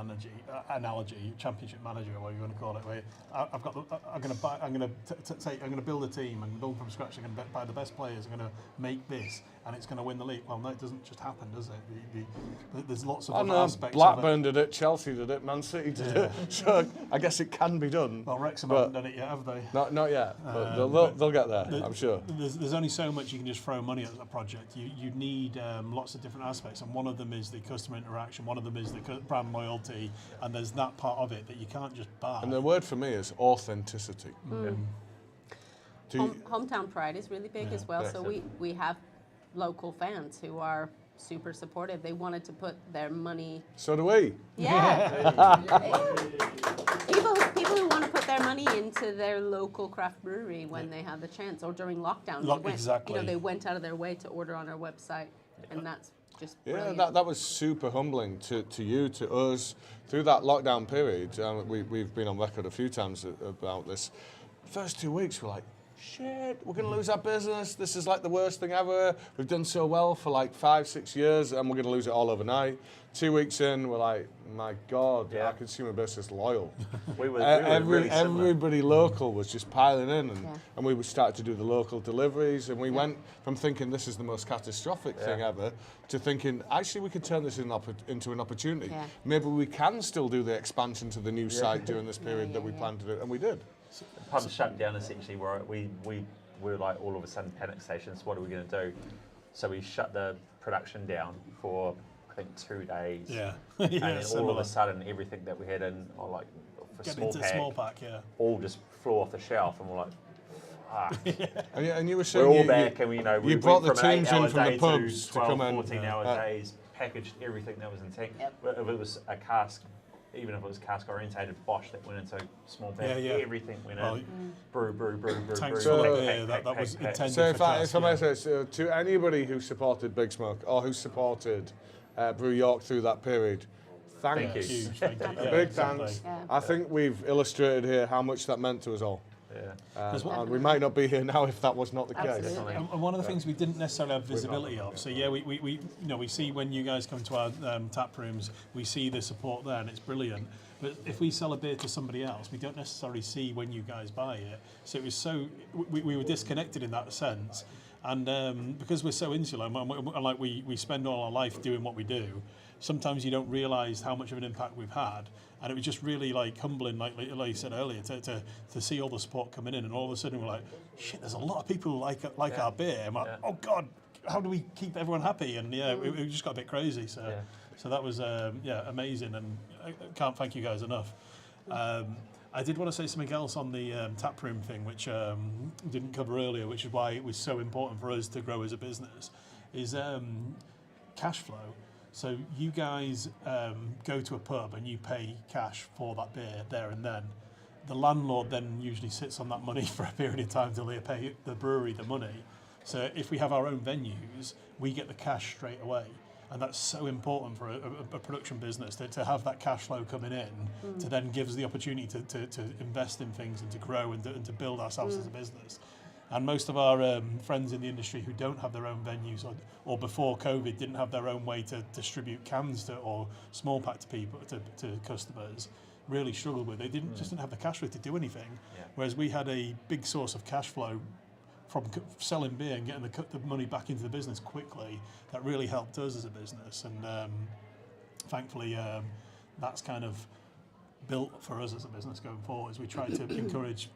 A: analogy, championship manager, or what you want to call it. Where I'm going to build a team and build from scratch. I'm going to buy the best players. I'm going to make this, and it's going to win the league. Well, no, it doesn't just happen, does it? There's lots of other aspects.
B: Blackburn did it, Chelsea did it, Man City did it. So I guess it can be done.
A: Well, Wrexham haven't done it yet, have they?
B: Not yet, but they'll get there, I'm sure.
A: There's only so much you can just throw money at a project. You need lots of different aspects, and one of them is the customer interaction, one of them is the brand loyalty, and there's that part of it that you can't just buy.
B: And the word for me is authenticity.
D: Hometown pride is really big as well. So we have local fans who are super supportive. They wanted to put their money.
B: So do we.
D: Yeah. People who want to put their money into their local craft brewery when they have the chance, or during lockdown. They went out of their way to order on our website, and that's just brilliant.
B: That was super humbling to you, to us, through that lockdown period. We've been on record a few times about this. First 2 weeks, we're like, shit, we're going to lose our business. This is like the worst thing ever. We've done so well for like 5-6 years and we're going to lose it all overnight. 2 weeks in, we're like, my God, our consumer base is loyal.
E: we were really similar.
B: Everybody local was just piling in and we would start to do the local deliveries and we went from thinking this is the most catastrophic thing ever to thinking, actually, we could turn this into an opportunity.
D: Yeah.
B: Maybe we can still do the expansion to the new site during this period that we planned to do, and we did.
E: Pubs shut down essentially. We were like all of a sudden panic stations. What are we going to do? So we shut the production down for I think 2 days.
A: Yeah.
E: And
A: Yeah,
E: then all of
A: similar.
E: a sudden everything that we had in, or like for
A: Get
E: small
A: into
E: pack,
A: small pack, yeah.
E: all just flew off the shelf, and we're like, fuck.
B: And you were
E: We're
B: saying
E: all back, and we
B: you brought the
E: went from an
B: teams
E: 8-hour
B: in from the
E: day
B: pubs to
E: 12,
B: come in.
E: 14-hour days, packaged everything that was in tank.
D: Yep.
E: But if it was a cask, even if it was cask orientated, Bosch that went into small pack, everything went
A: Well,
E: in. Brew.
A: Tanks
B: full
A: of
B: of
A: beer, that was intended
B: So
A: for
B: if I may say, so to anybody who supported Big Smoke or who supported Brew York through that period,
E: Thank you.
A: Huge, thank you.
B: A big thanks.
D: Yeah.
B: I think we've illustrated here how much that meant to us all. And we might not be here now if that was not the case.
D: Absolutely.
A: And one of the things we didn't necessarily have visibility of. So yeah, we see when you guys come to our tap rooms, we see the support there, and it's brilliant. But if we sell a beer to somebody else, we don't necessarily see when you guys buy it. So it was we were disconnected in that sense. And because we're so insular, and like we spend all our life doing what we do, sometimes you don't realise how much of an impact we've had. And it was just really like humbling, like you said earlier, to see all the support coming in, and all of a sudden we're like, shit, there's a lot of people who like our beer. I'm like, oh God, how do we keep everyone happy? And it just got a bit crazy. So that was amazing, and I can't thank you guys enough. I did want to say something else on the taproom thing, which didn't cover earlier, which is why it was so important for us to grow as a business, is cash flow. So you guys go to a pub and you pay cash for that beer there and then. The landlord then usually sits on that money for a period of time till they pay the brewery the money. So if we have our own venues, we get the cash straight away. And that's so important for a production business to have that cash flow coming in, to then give us the opportunity to invest in things and to grow and to build ourselves as a business. And most of our friends in the industry who don't have their own venues or before COVID didn't have their own way to distribute cans or small pack to people, to customers, really struggled with it. They just didn't have the cash flow to do anything. Yeah. Whereas we had a big source of cash flow from selling beer and getting the money back into the business quickly. That really helped us as a business, and thankfully that's kind of built for us as a business going forward, as we try to encourage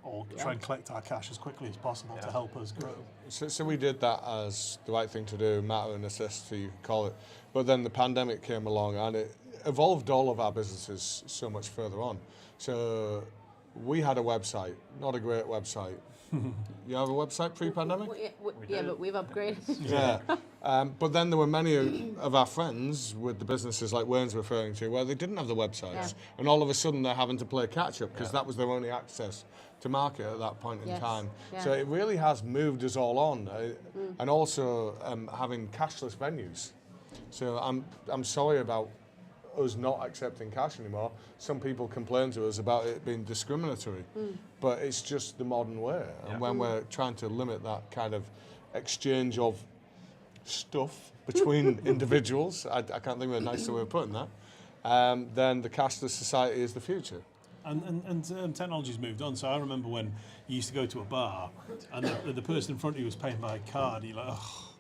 A: or try and collect our cash as quickly as possible to help us grow.
B: So we did that as the right thing to do, matter of necessity, you could call it. But then the pandemic came along and it evolved all of our businesses so much further on. So we had a website, not a great website. You have a website pre-pandemic?
D: Yeah, but we've upgraded.
B: Yeah. But then there were many of our friends with the businesses like Wayne's referring to where they didn't have the websites. And all of a sudden they're having to play catch up because that was their only access to market at that point in time. So it really has moved us all on. And also having cashless venues. So I'm sorry about us not accepting cash anymore. Some people complain to us about it being discriminatory, but it's just the modern way. And when we're trying to limit that kind of exchange of stuff between individuals, I can't think of a nicer way of putting that, then the cashless society is the future.
A: And technology's moved on. So I remember when you used to go to a bar and the person in front of you was paying by card, you're like, oh,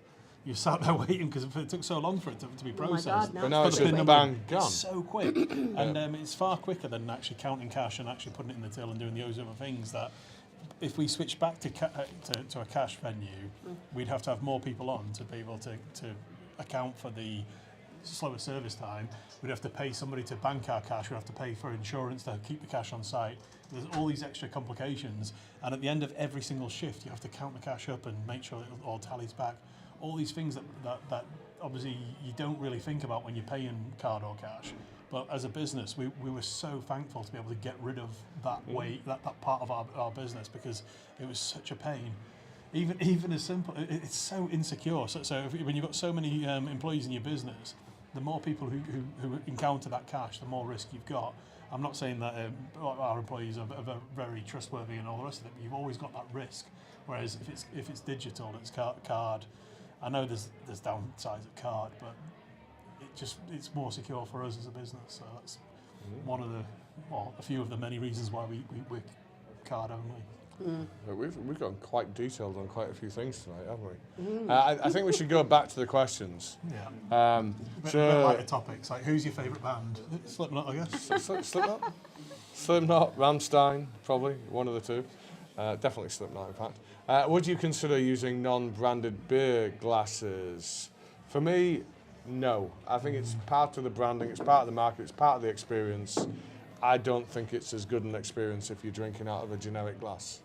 A: you sat there waiting because it took so long for it to be processed.
D: Oh my God, no.
B: But now it's
A: Put the
B: just
A: pin
B: bang,
A: number,
B: gone.
A: it's so quick. And it's far quicker than actually counting cash and actually putting it in the till and doing those other things that if we switch back to a cash venue, we'd have to have more people on to be able to account for the slower service time. We'd have to pay somebody to bank our cash. We'd have to pay for insurance to keep the cash on site. There's all these extra complications. And at the end of every single shift, you have to count the cash up and make sure it all tallies back. All these things that obviously you don't really think about when you're paying card or cash. But as a business, we were so thankful to be able to get rid of that way, that part of our business, because it was such a pain. Even as simple, it's so insecure. So when you've got so many employees in your business, the more people who encounter that cash, the more risk you've got. I'm not saying that our employees are very trustworthy and all the rest of it, but you've always got that risk. Whereas if it's digital, it's card. I know there's downsides of card, but it's more secure for us as a business. So that's one of a few of the many reasons why we're card only.
B: We've gone quite detailed on quite a few things tonight, haven't we? I think we should go back to the questions.
A: Yeah. A bit like the topics, like who's your favourite band? Slipknot, I guess.
B: Slipknot? Slipknot, Rammstein, probably, one of the two. Definitely Slipknot, in fact. Would you consider using non-branded beer glasses? For me, no. I think it's part of the branding, it's part of the market, it's part of the experience. I don't think it's as good an experience if you're drinking out of a generic glass.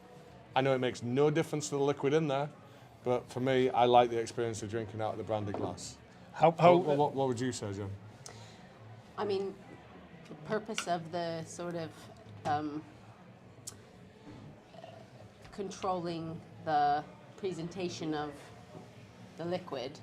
B: I know it makes no difference to the liquid in there, but for me, I like the experience of drinking out of the branded glass. What would you say, John?
D: I mean, the purpose of the sort of controlling the presentation of the liquid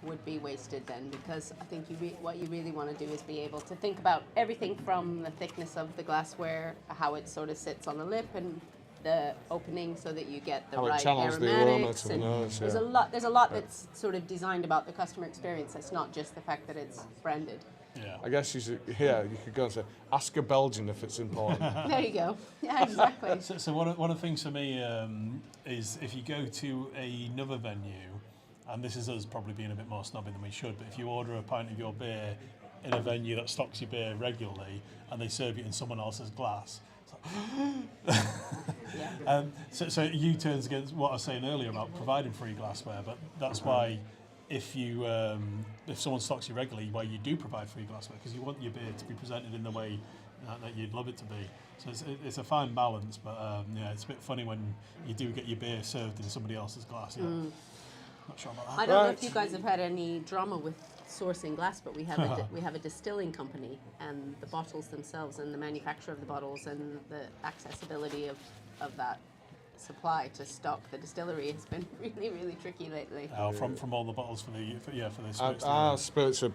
D: would be wasted then, because I think what you really want to do is be able to think about everything from the thickness of the glassware, how it sort of sits on the lip and the opening so that you get the
B: How it
D: right
B: channels the aroma
D: aromatics.
B: to the
D: And
B: nose,
D: there's a lot that's sort of designed about the customer experience. It's not just the fact that it's branded.
A: Yeah.
B: I guess you could go and say, ask a Belgian if it's important.
D: There you go. Yeah, exactly.
A: So one of the things for me is if you go to another venue, and this is us probably being a bit more snobby than we should, but if you order a pint of your beer in a venue that stocks your beer regularly and they serve it in someone else's glass, it's like so you turns against what I was saying earlier about providing free glassware, but that's why if someone stocks you regularly, why you do provide free glassware, because you want your beer to be presented in the way that you'd love it to be. So it's a fine balance, but it's a bit funny when you do get your beer served in somebody else's glass. Yeah. Not sure about that.
D: I don't know if you guys have had any drama with sourcing glass, but we have a distilling company, and the bottles themselves and the manufacture of the bottles and the accessibility of that supply to stock the distillery has been really, really tricky lately.
A: From all the bottles for the spirits.
B: Our spirits are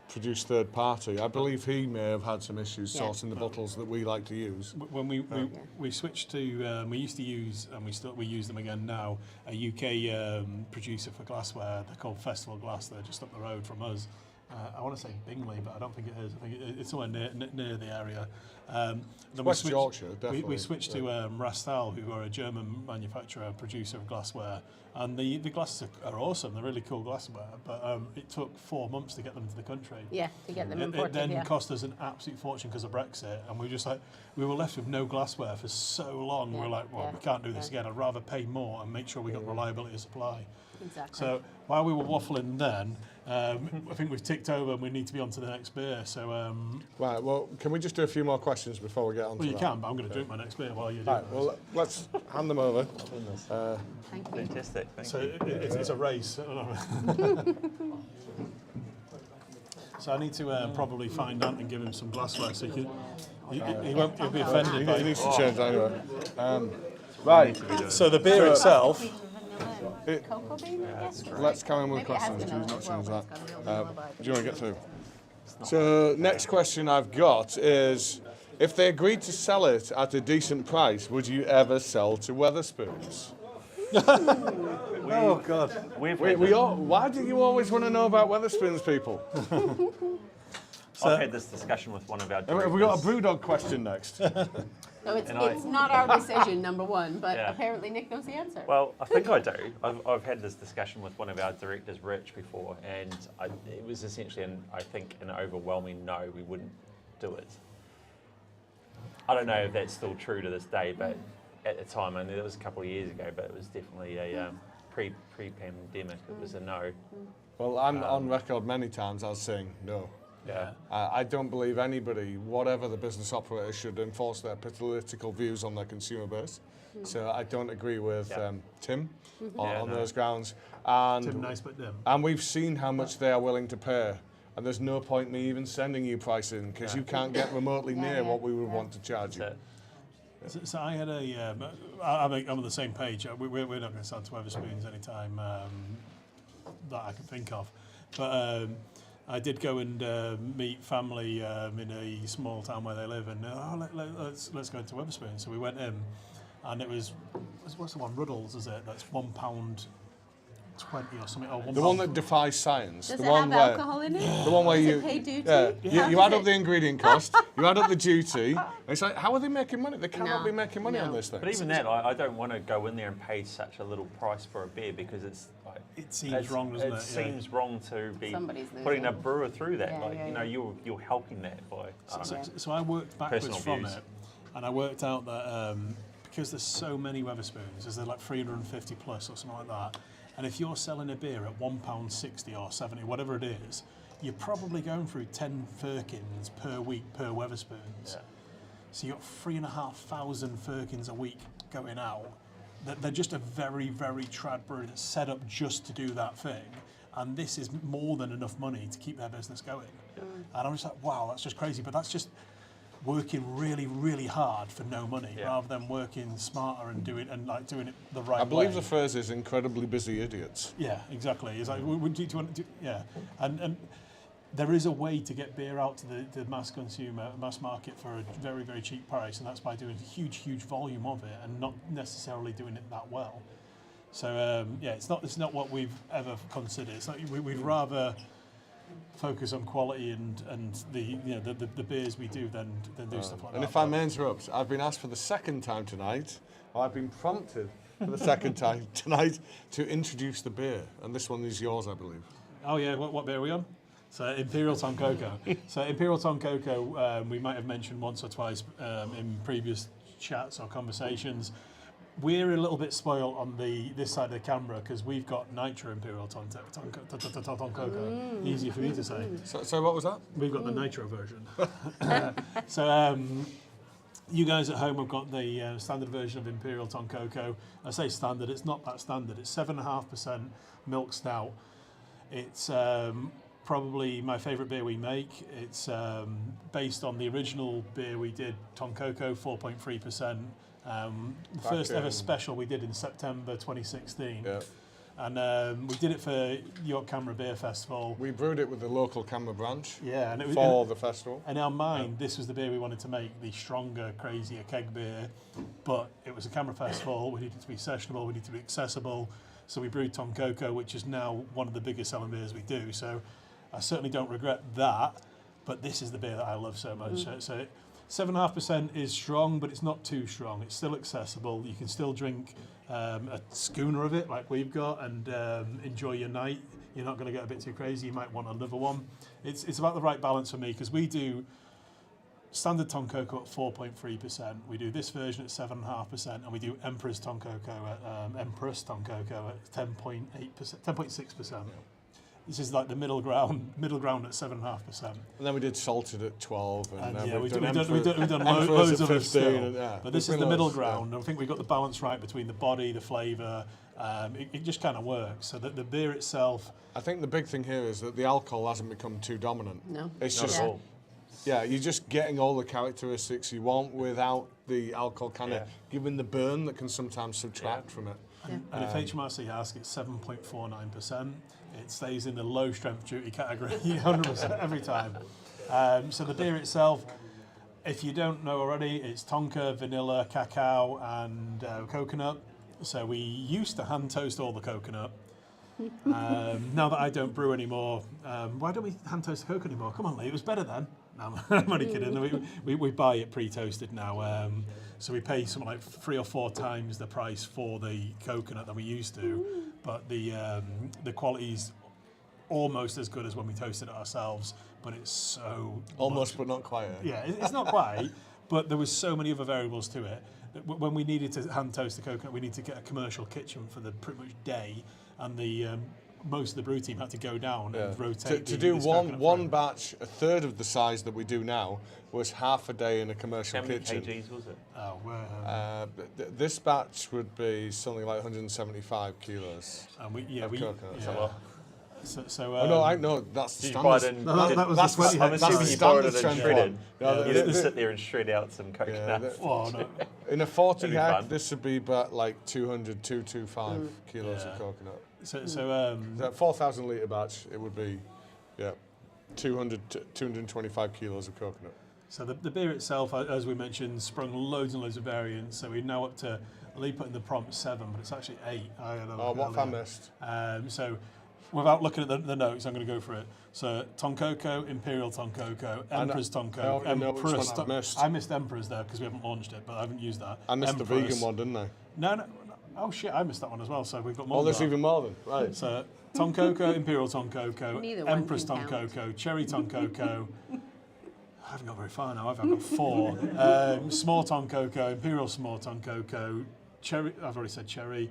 B: produced third party. I believe he may have had some issues sourcing the bottles that we like to use.
A: When we switched to, we used to use, and we use them again now, a UK producer for glassware. They're called Festival Glass. They're just up the road from us. I want to say Bingley, but I don't think it is. I think it's somewhere near the area.
B: West Yorkshire, definitely.
A: We switched to Rastal, who are a German manufacturer, producer of glassware, and the glasses are awesome. They're really cool glassware, but it took 4 months to get them to the country.
D: Yeah, to get them
A: It
D: imported.
A: then cost us an absolute fortune because of Brexit, and we were left with no glassware for so long. We're like, we can't do this again. I'd rather pay more and make sure we got reliability of supply.
D: Exactly.
A: So while we were waffling then, I think we've ticked over and we need to be on to the next beer. So
B: Right, well, can we just do a few more questions before we get on to that?
A: you can, but I'm going to drink my next beer while you do.
B: Right, well, let's hand them over.
D: Thank you.
E: Fantastic. Thank
A: So
E: you.
A: it's a race. So I need to probably find Ant and give him some glassware so he'll be offended.
B: He needs to change anyway. Right,
A: So the beer itself.
D: Cocoa bean, I guess?
B: let's carry on with
D: Maybe it has
B: questions.
D: vanilla
B: Choose not
D: as
B: to
D: well,
B: change
D: but
B: that.
D: it's got a real vanilla vibe.
B: Do you want to get through? So, next question I've got is, if they agreed to sell it at a decent price, would you ever sell to Wetherspoons?
A: Oh God!
B: Why do you always want to know about Wetherspoons, people?
E: I've had this discussion with one of our directors.
B: Have we got a Brewdog question next?
D: So it's
E: And
D: not our decision, number one, but
E: Yeah.
D: apparently Nick knows the answer.
E: Well, I think I do. I've had this discussion with one of our directors, Rich, before, and it was essentially, I think, an overwhelming no, we wouldn't do it. I don't know if that's still true to this day, but at the time, I mean, it was a couple of years ago, but it was definitely a pre-pandemic, it was a no.
B: Well, I'm on record many times as saying no.
E: Yeah.
B: I don't believe anybody, whatever the business operator, should enforce their political views on their consumer base. So I don't agree with Tim on those grounds. And,
A: Tim nice but dim.
B: and we've seen how much they are willing to pay. And there's no point me even sending you pricing because you can't get remotely near what we would want to charge you.
E: That's it.
A: So I had I'm on the same page. We're not going to sell to Wetherspoons anytime that I can think of. But I did go and meet family in a small town where they live, and let's go into Wetherspoon. So we went in, and it was what's the one? Ruddles, is it? That's £1.20 or something. Or
B: The one that defies science.
D: Does
B: the
D: it
B: one
D: have
B: where,
D: alcohol in it?
B: The one where
D: Does
B: you
D: it pay duty?
B: Yeah,
D: How
B: you
D: does
B: add up
D: it-
B: the ingredient cost, you add up the duty. And it's like, how are they making money? They cannot
D: No,
B: be making money
D: no.
B: on this thing.
E: But even that, I don't want to go in there and pay such a little price for a beer because it's like,
A: It seems wrong, doesn't it?
E: It seems wrong to be
D: Somebody's
E: putting a
D: losing.
E: brewer through that.
D: Yeah,
E: like
D: yeah,
E: you know,
D: yeah.
E: you're helping that by. I don't know.
A: So I worked backwards
E: Personal
A: from
E: views.
A: it, and I worked out that because there's so many Wetherspoons, there's like 350 plus or something like that, and if you're selling a beer at £1.60 or 70, whatever it is, you're probably going through 10 firkins per week per Wetherspoons.
E: Yeah.
A: So you've got 3,500 firkins a week going out. They're just a very, very trad brewery that's set up just to do that thing. And this is more than enough money to keep their business going. And I'm just like, wow, that's just crazy. But that's just working really, really hard for no money,
E: Yeah.
A: rather than working smarter and doing it the right way.
B: I believe the phrase is incredibly busy idiots.
A: Yeah, exactly. It's like, would you want to do? Yeah, and there is a way to get beer out to the mass consumer, mass market for a very, very cheap price, and that's by doing a huge, huge volume of it and not necessarily doing it that well. So yeah, it's not what we've ever considered. It's like we'd rather focus on quality and the beers we do than do stuff like
B: And
A: that.
B: if I may interrupt, I've been asked for the second time tonight, or I've been prompted for the second time tonight to introduce the beer. And this one is yours, I believe.
A: Oh yeah, what beer are we on? So Imperial Tonkoco. So Imperial Tonkoco, we might have mentioned once or twice in previous chats or conversations. We're a little bit spoiled on this side of the camera because we've got Nitro Imperial Tonkoco. Easier for me to say.
B: So what was that?
A: We've got the Nitro version. You guys at home have got the standard version of Imperial Tonkoco. I say standard, it's not that standard. It's 7.5% milk stout. It's probably my favourite beer we make. It's based on the original beer we did, Tonkoko, 4.3%. The first ever special we did in September 2016.
B: Yeah.
A: And we did it for York Camera Beer Festival.
B: We brewed it with the local Camera branch
A: Yeah, and it was
B: for the festival.
A: in our mind, this was the beer we wanted to make, the stronger, crazier keg beer. But it was a Camera Festival, we needed to be sessionable, we needed to be accessible. So we brewed Tonkoko, which is now one of the biggest selling beers we do. So I certainly don't regret that, but this is the beer that I love so much. So 7.5% is strong, but it's not too strong. It's still accessible. You can still drink a schooner of it like we've got and enjoy your night. You're not going to get a bit too crazy. You might want another one. It's about the right balance for me because we do standard Tonkoko at 4.3%. We do this version at 7.5%, and we do Empress Tonkoko at 10.8%, 10.6%. This is like the middle ground at 7.5%.
B: And then we did salted at 12. And
A: Yeah, we've done
B: Emperors
A: loads
B: at
A: of it
B: 15,
A: still.
B: and, yeah,
A: But this
B: there's
A: is the
B: been
A: middle
B: loads,
A: ground. I think we've got the balance right between the body, the flavour. It just kind of works. So that the beer itself,
B: I think the big thing here is that the alcohol hasn't become too dominant.
D: No.
B: It's
E: Not
B: just,
E: at all.
B: yeah, you're just getting all the characteristics you want without the alcohol kind of
E: Yeah.
B: giving the burn that can sometimes subtract from it.
A: and if HMRC ask, it's 7.49%. It stays in the low strength duty category 100% every time. So the beer itself, if you don't know already, it's tonka, vanilla, cacao, and coconut. So we used to hand toast all the coconut. Now that I don't brew anymore, why don't we hand toast the coconut anymore? Come on, Lee, it was better then. No, I'm only kidding. We buy it pre-toasted now. So we pay something like 3 or 4 times the price for the coconut than we used to, but the quality's almost as good as when we toasted it ourselves. But it's so
B: Almost, but not quite.
A: yeah, it's not quite, but there was so many other variables to it. That when we needed to hand toast the coconut, we needed to get a commercial kitchen for the pretty much day, and the most of the brew team had to go down and rotate.
B: To do
A: this
B: one
A: coconut
B: batch, a third of the size that we do now, was half a day in a commercial
E: How many
B: kitchen.
E: kgs was it?
A: Oh, well,
B: This batch would be something like 175 kilos
A: and we
B: of coconut.
A: yeah.
E: A lot.
A: So
B: Oh no, I know that's the
E: Did you buy it
B: standard.
E: in?
A: that was
B: that's
A: the 20
E: I'm
A: that's
E: assuming
B: the
E: you bought it
B: standard
E: in
B: strength
E: shredded.
B: one. Yeah,
E: You
B: the-
E: didn't
B: the-
E: sit there and shred out some coconut.
A: Oh, no.
B: In a 40
E: That'd be
B: hack,
E: fun.
B: this would be about like 225 kilos
A: Yeah.
B: of coconut.
A: So
B: That 4,000 litre batch, it would be, yeah. 200 to 225 kilos of coconut.
A: So the beer itself, as we mentioned, sprung loads and loads of variants. So we're now up to, Lee put in the prompt 7, but it's actually 8.
B: Oh, what have I missed?
A: So without looking at the notes, I'm going to go for it. So Tonkoko, Imperial Tonkoco, Emperor's Tonkoco,
B: I know which one I've missed.
A: I missed Emperor's there because we haven't launched it, but I haven't used that.
B: I missed the
A: Emperor's.
B: vegan one, didn't I?
A: No. Oh shit, I missed that one as well. So we've got more.
B: Oh,
A: than
B: there's
A: that.
B: even more than right.
A: So Tonkoko, Imperial Tonkoco,
D: Neither one
A: Empress
D: can count.
A: Tonkoco, Cherry Tonkoco. I haven't got very far now. I've got 4. Small Tonkoko, Imperial Small Tonkoko, Cherry. I've already said Cherry.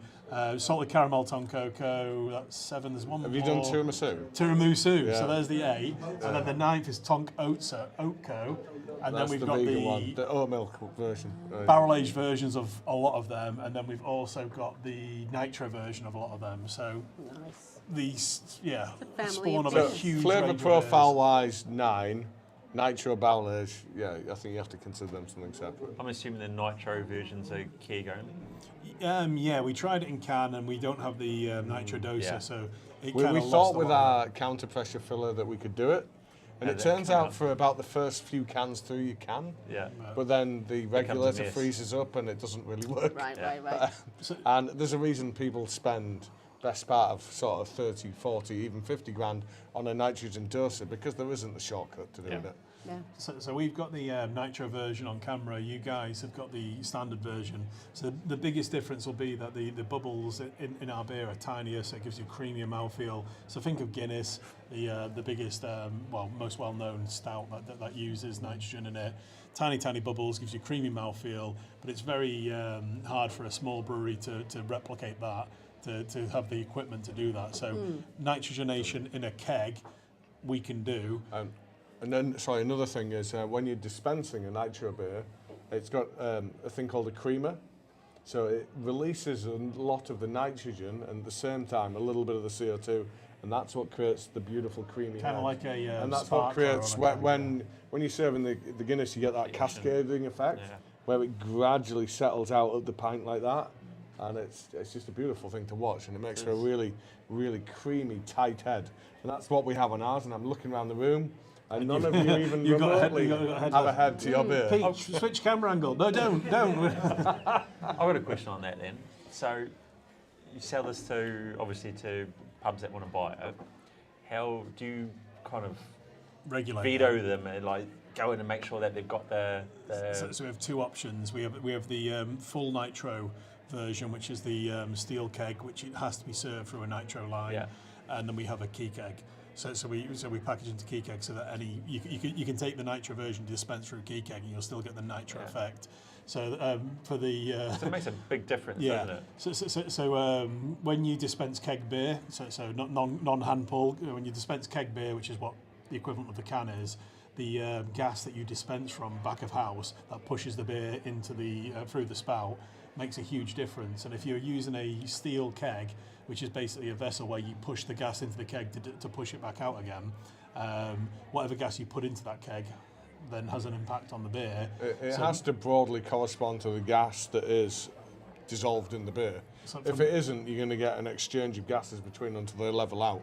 A: Salted Caramel Tonkoko. That's 7. There's one
B: Have
A: more.
B: you done tiramisu?
A: Tiramisu.
B: Yeah.
A: So there's the 8, and then the 9th is Oatco, and
B: That's
A: then we've
B: the
A: got
B: vegan one, the oat milk version. Right.
A: barrel-aged versions of a lot of them, and then we've also got the nitro version of a lot of them. So
D: Nice.
A: these,
D: family
A: spawn
D: of
A: of a
D: beers.
A: huge
B: Flavour
A: range of
B: profile-wise, 9. Nitro barrel age, yeah, I think you have to consider them something separate.
E: I'm assuming the nitro versions are keg only.
A: beers. Yeah, we tried it in can, and we don't have the nitro doser,
E: Yeah.
A: so it
B: We
A: kind of
B: thought with our counter pressure filler that we could do it, and
E: Yeah,
B: it
E: that
B: turns
E: came
B: out
E: out.
B: for about the first few cans through you can,
E: Yeah.
B: but then the regulator
E: mess.
B: freezes up and it doesn't really work.
D: Right,
E: Yeah.
D: right.
B: And there's a reason people spend best part of sort of 30, 40, even 50 grand on a nitrogen doser because there isn't a shortcut to doing
E: Yeah.
B: it.
D: Yeah.
A: So we've got the nitro version on camera. You guys have got the standard version. So the biggest difference will be that the bubbles in our beer are tinier, so it gives you a creamier mouthfeel. So think of Guinness, the biggest, most well-known stout that uses nitrogen in it. Tiny bubbles gives you creamy mouthfeel, but it's very hard for a small brewery to replicate that, to have the equipment to do that. So nitrogenation in a keg, we can do.
B: And then, sorry, another thing is when you're dispensing a nitro beer, it's got a thing called a creamer. So it releases a lot of the nitrogen and at the same time a little bit of the CO2, and that's what creates the beautiful creamy
A: Kind of
B: head.
A: like a
B: And that's
A: sparkler
B: what creates
A: on a keg.
B: when you're serving the Guinness, you get that cascading effect
E: Yeah.
B: where it gradually settles out at the pint like that, and it's just a beautiful thing to watch, and it makes for a really, really creamy, tight head. And that's what we have on ours. And I'm looking around the room. And none of you even
A: You've got a head-
B: remotely
A: you've got a head
B: have a
A: left.
B: head to your beer.
A: Pete, switch camera angle. No, don't.
E: I've got a question on that then. So you sell this obviously to pubs that want to buy it. How do you kind of
A: Regulate.
E: veto them and like go in and make sure that they've got the
A: So we have 2 options. We have the full nitro version, which is the steel keg, which it has to be served through a nitro line,
E: Yeah.
A: and then we have a key keg. So we package into key keg so that you can take the nitro version, dispense through key keg, and you'll still get the nitro effect. So for the
E: so it makes a big difference,
A: yeah.
E: doesn't it?
A: So when you dispense keg beer, so not non-hand pull, when you dispense keg beer, which is what the equivalent of the can is, the gas that you dispense from back of house that pushes the beer into the through the spout makes a huge difference. And if you're using a steel keg, which is basically a vessel where you push the gas into the keg to push it back out again, whatever gas you put into that keg then has an impact on the beer.
B: It
A: So-
B: has to broadly correspond to the gas that is dissolved in the beer.
A: So
B: If
A: from-
B: it isn't, you're going to get an exchange of gases between them until they level out.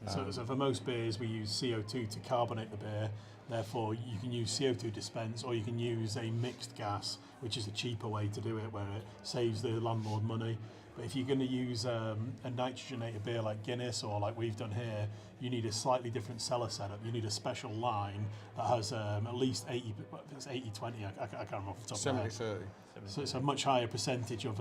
A: So for most beers, we use CO2 to carbonate the beer. Therefore, you can use CO2 dispense, or you can use a mixed gas, which is a cheaper way to do it, where it saves the landlord money. But if you're going to use a nitrogenated beer like Guinness or like we've done here, you need a slightly different cellar setup. You need a special line that has at least 80, it's 80-20, I can't remember off the top of my head.
B: 70-30.
A: So it's a much higher percentage of,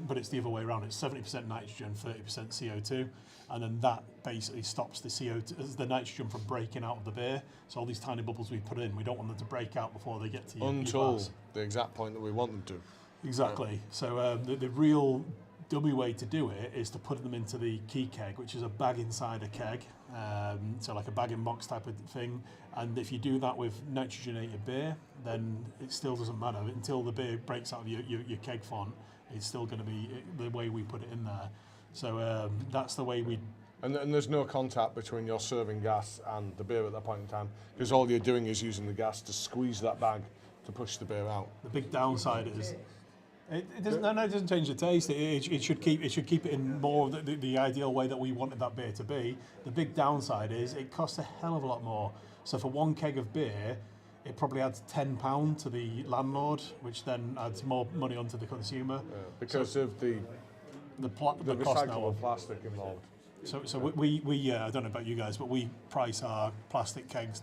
A: but it's the other way around. It's 70% nitrogen, 30% CO2, and then that basically stops the CO2, the nitrogen from breaking out of the beer. So all these tiny bubbles we put in, we don't want them to break out before they get to your
B: Until
A: glass.
B: the exact point that we want them to.
A: Exactly. So the real dummy way to do it is to put them into the key keg, which is a bag inside a keg, so like a bag-in-box type of thing. And if you do that with nitrogenated beer, then it still doesn't matter. Until the beer breaks out of your keg font, it's still going to be the way we put it in there. So that's the way we...
B: And there's no contact between your serving gas and the beer at that point in time, because all you're doing is using the gas to squeeze that bag to push the beer out.
A: The big downside is... It doesn't. No, it doesn't change the taste. It should keep it in more of the ideal way that we wanted that beer to be. The big downside is it costs a hell of a lot more. So for one keg of beer, it probably adds £10 to the landlord, which then adds more money onto the consumer.
B: Because of the
A: cost now.
B: recyclable plastic involved.
A: So we I don't know about you guys, but we price our plastic kegs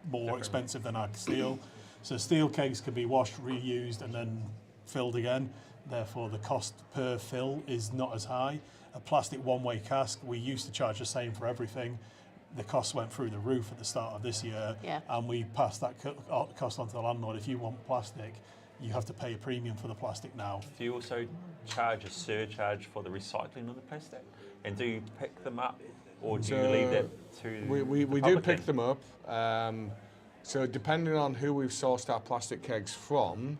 A: more expensive than our steel. So steel kegs can be washed, reused, and then filled again. Therefore, the cost per fill is not as high. A plastic one-way cask, we used to charge the same for everything. The costs went through the roof at the start of this year, and we passed that cost on to the landlord. If you want plastic, you have to pay a premium for the plastic now.
E: Do you also charge a surcharge for the recycling of the plastic? And do you pick them up, or do you leave that to
B: we do pick them up. So depending on who we've sourced our plastic kegs from,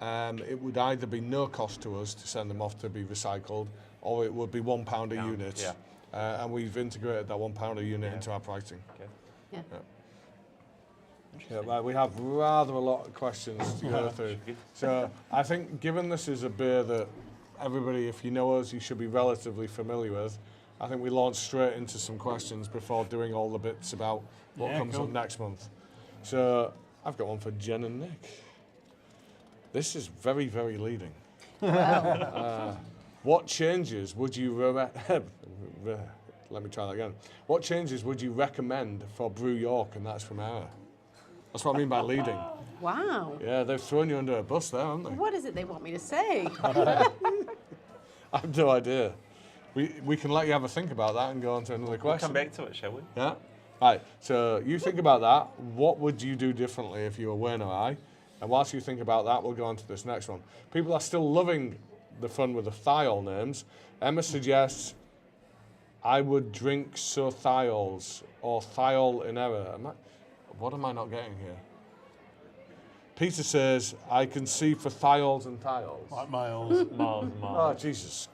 B: it would either be no cost to us to send them off to be recycled, or it would be £1 a unit.
E: Yeah.
B: And we've integrated that £1 a unit into our pricing.
E: Okay.
D: Yeah.
B: Yeah, right, we have rather a lot of questions to go through. So I think given this is a beer that everybody, if you know us, you should be relatively familiar with, I think we launch straight into some questions before doing all the bits about what comes up next month. So I've got one for Jen and Nick. This is very, very leading.
D: Wow.
B: What changes would you let me try that again. What changes would you recommend for Brew York? And that's from Ara. That's what I mean by leading.
D: Wow.
B: Yeah, they've thrown you under a bus there, haven't they?
D: What is it they want me to say?
B: I have no idea. We can let you have a think about that and go on to another
E: We'll
B: question.
E: come back to it, shall we?
B: Yeah? Right, so you think about that. What would you do differently if you were Wayne or I? And whilst you think about that, we'll go on to this next one. People are still loving the fun with the thiol names. Emma suggests, I would drink so thiols, or thiol in error. What am I not getting here? Peter says, I can see for thiols and thiols.
A: Like Miles.
B: Oh, Jesus.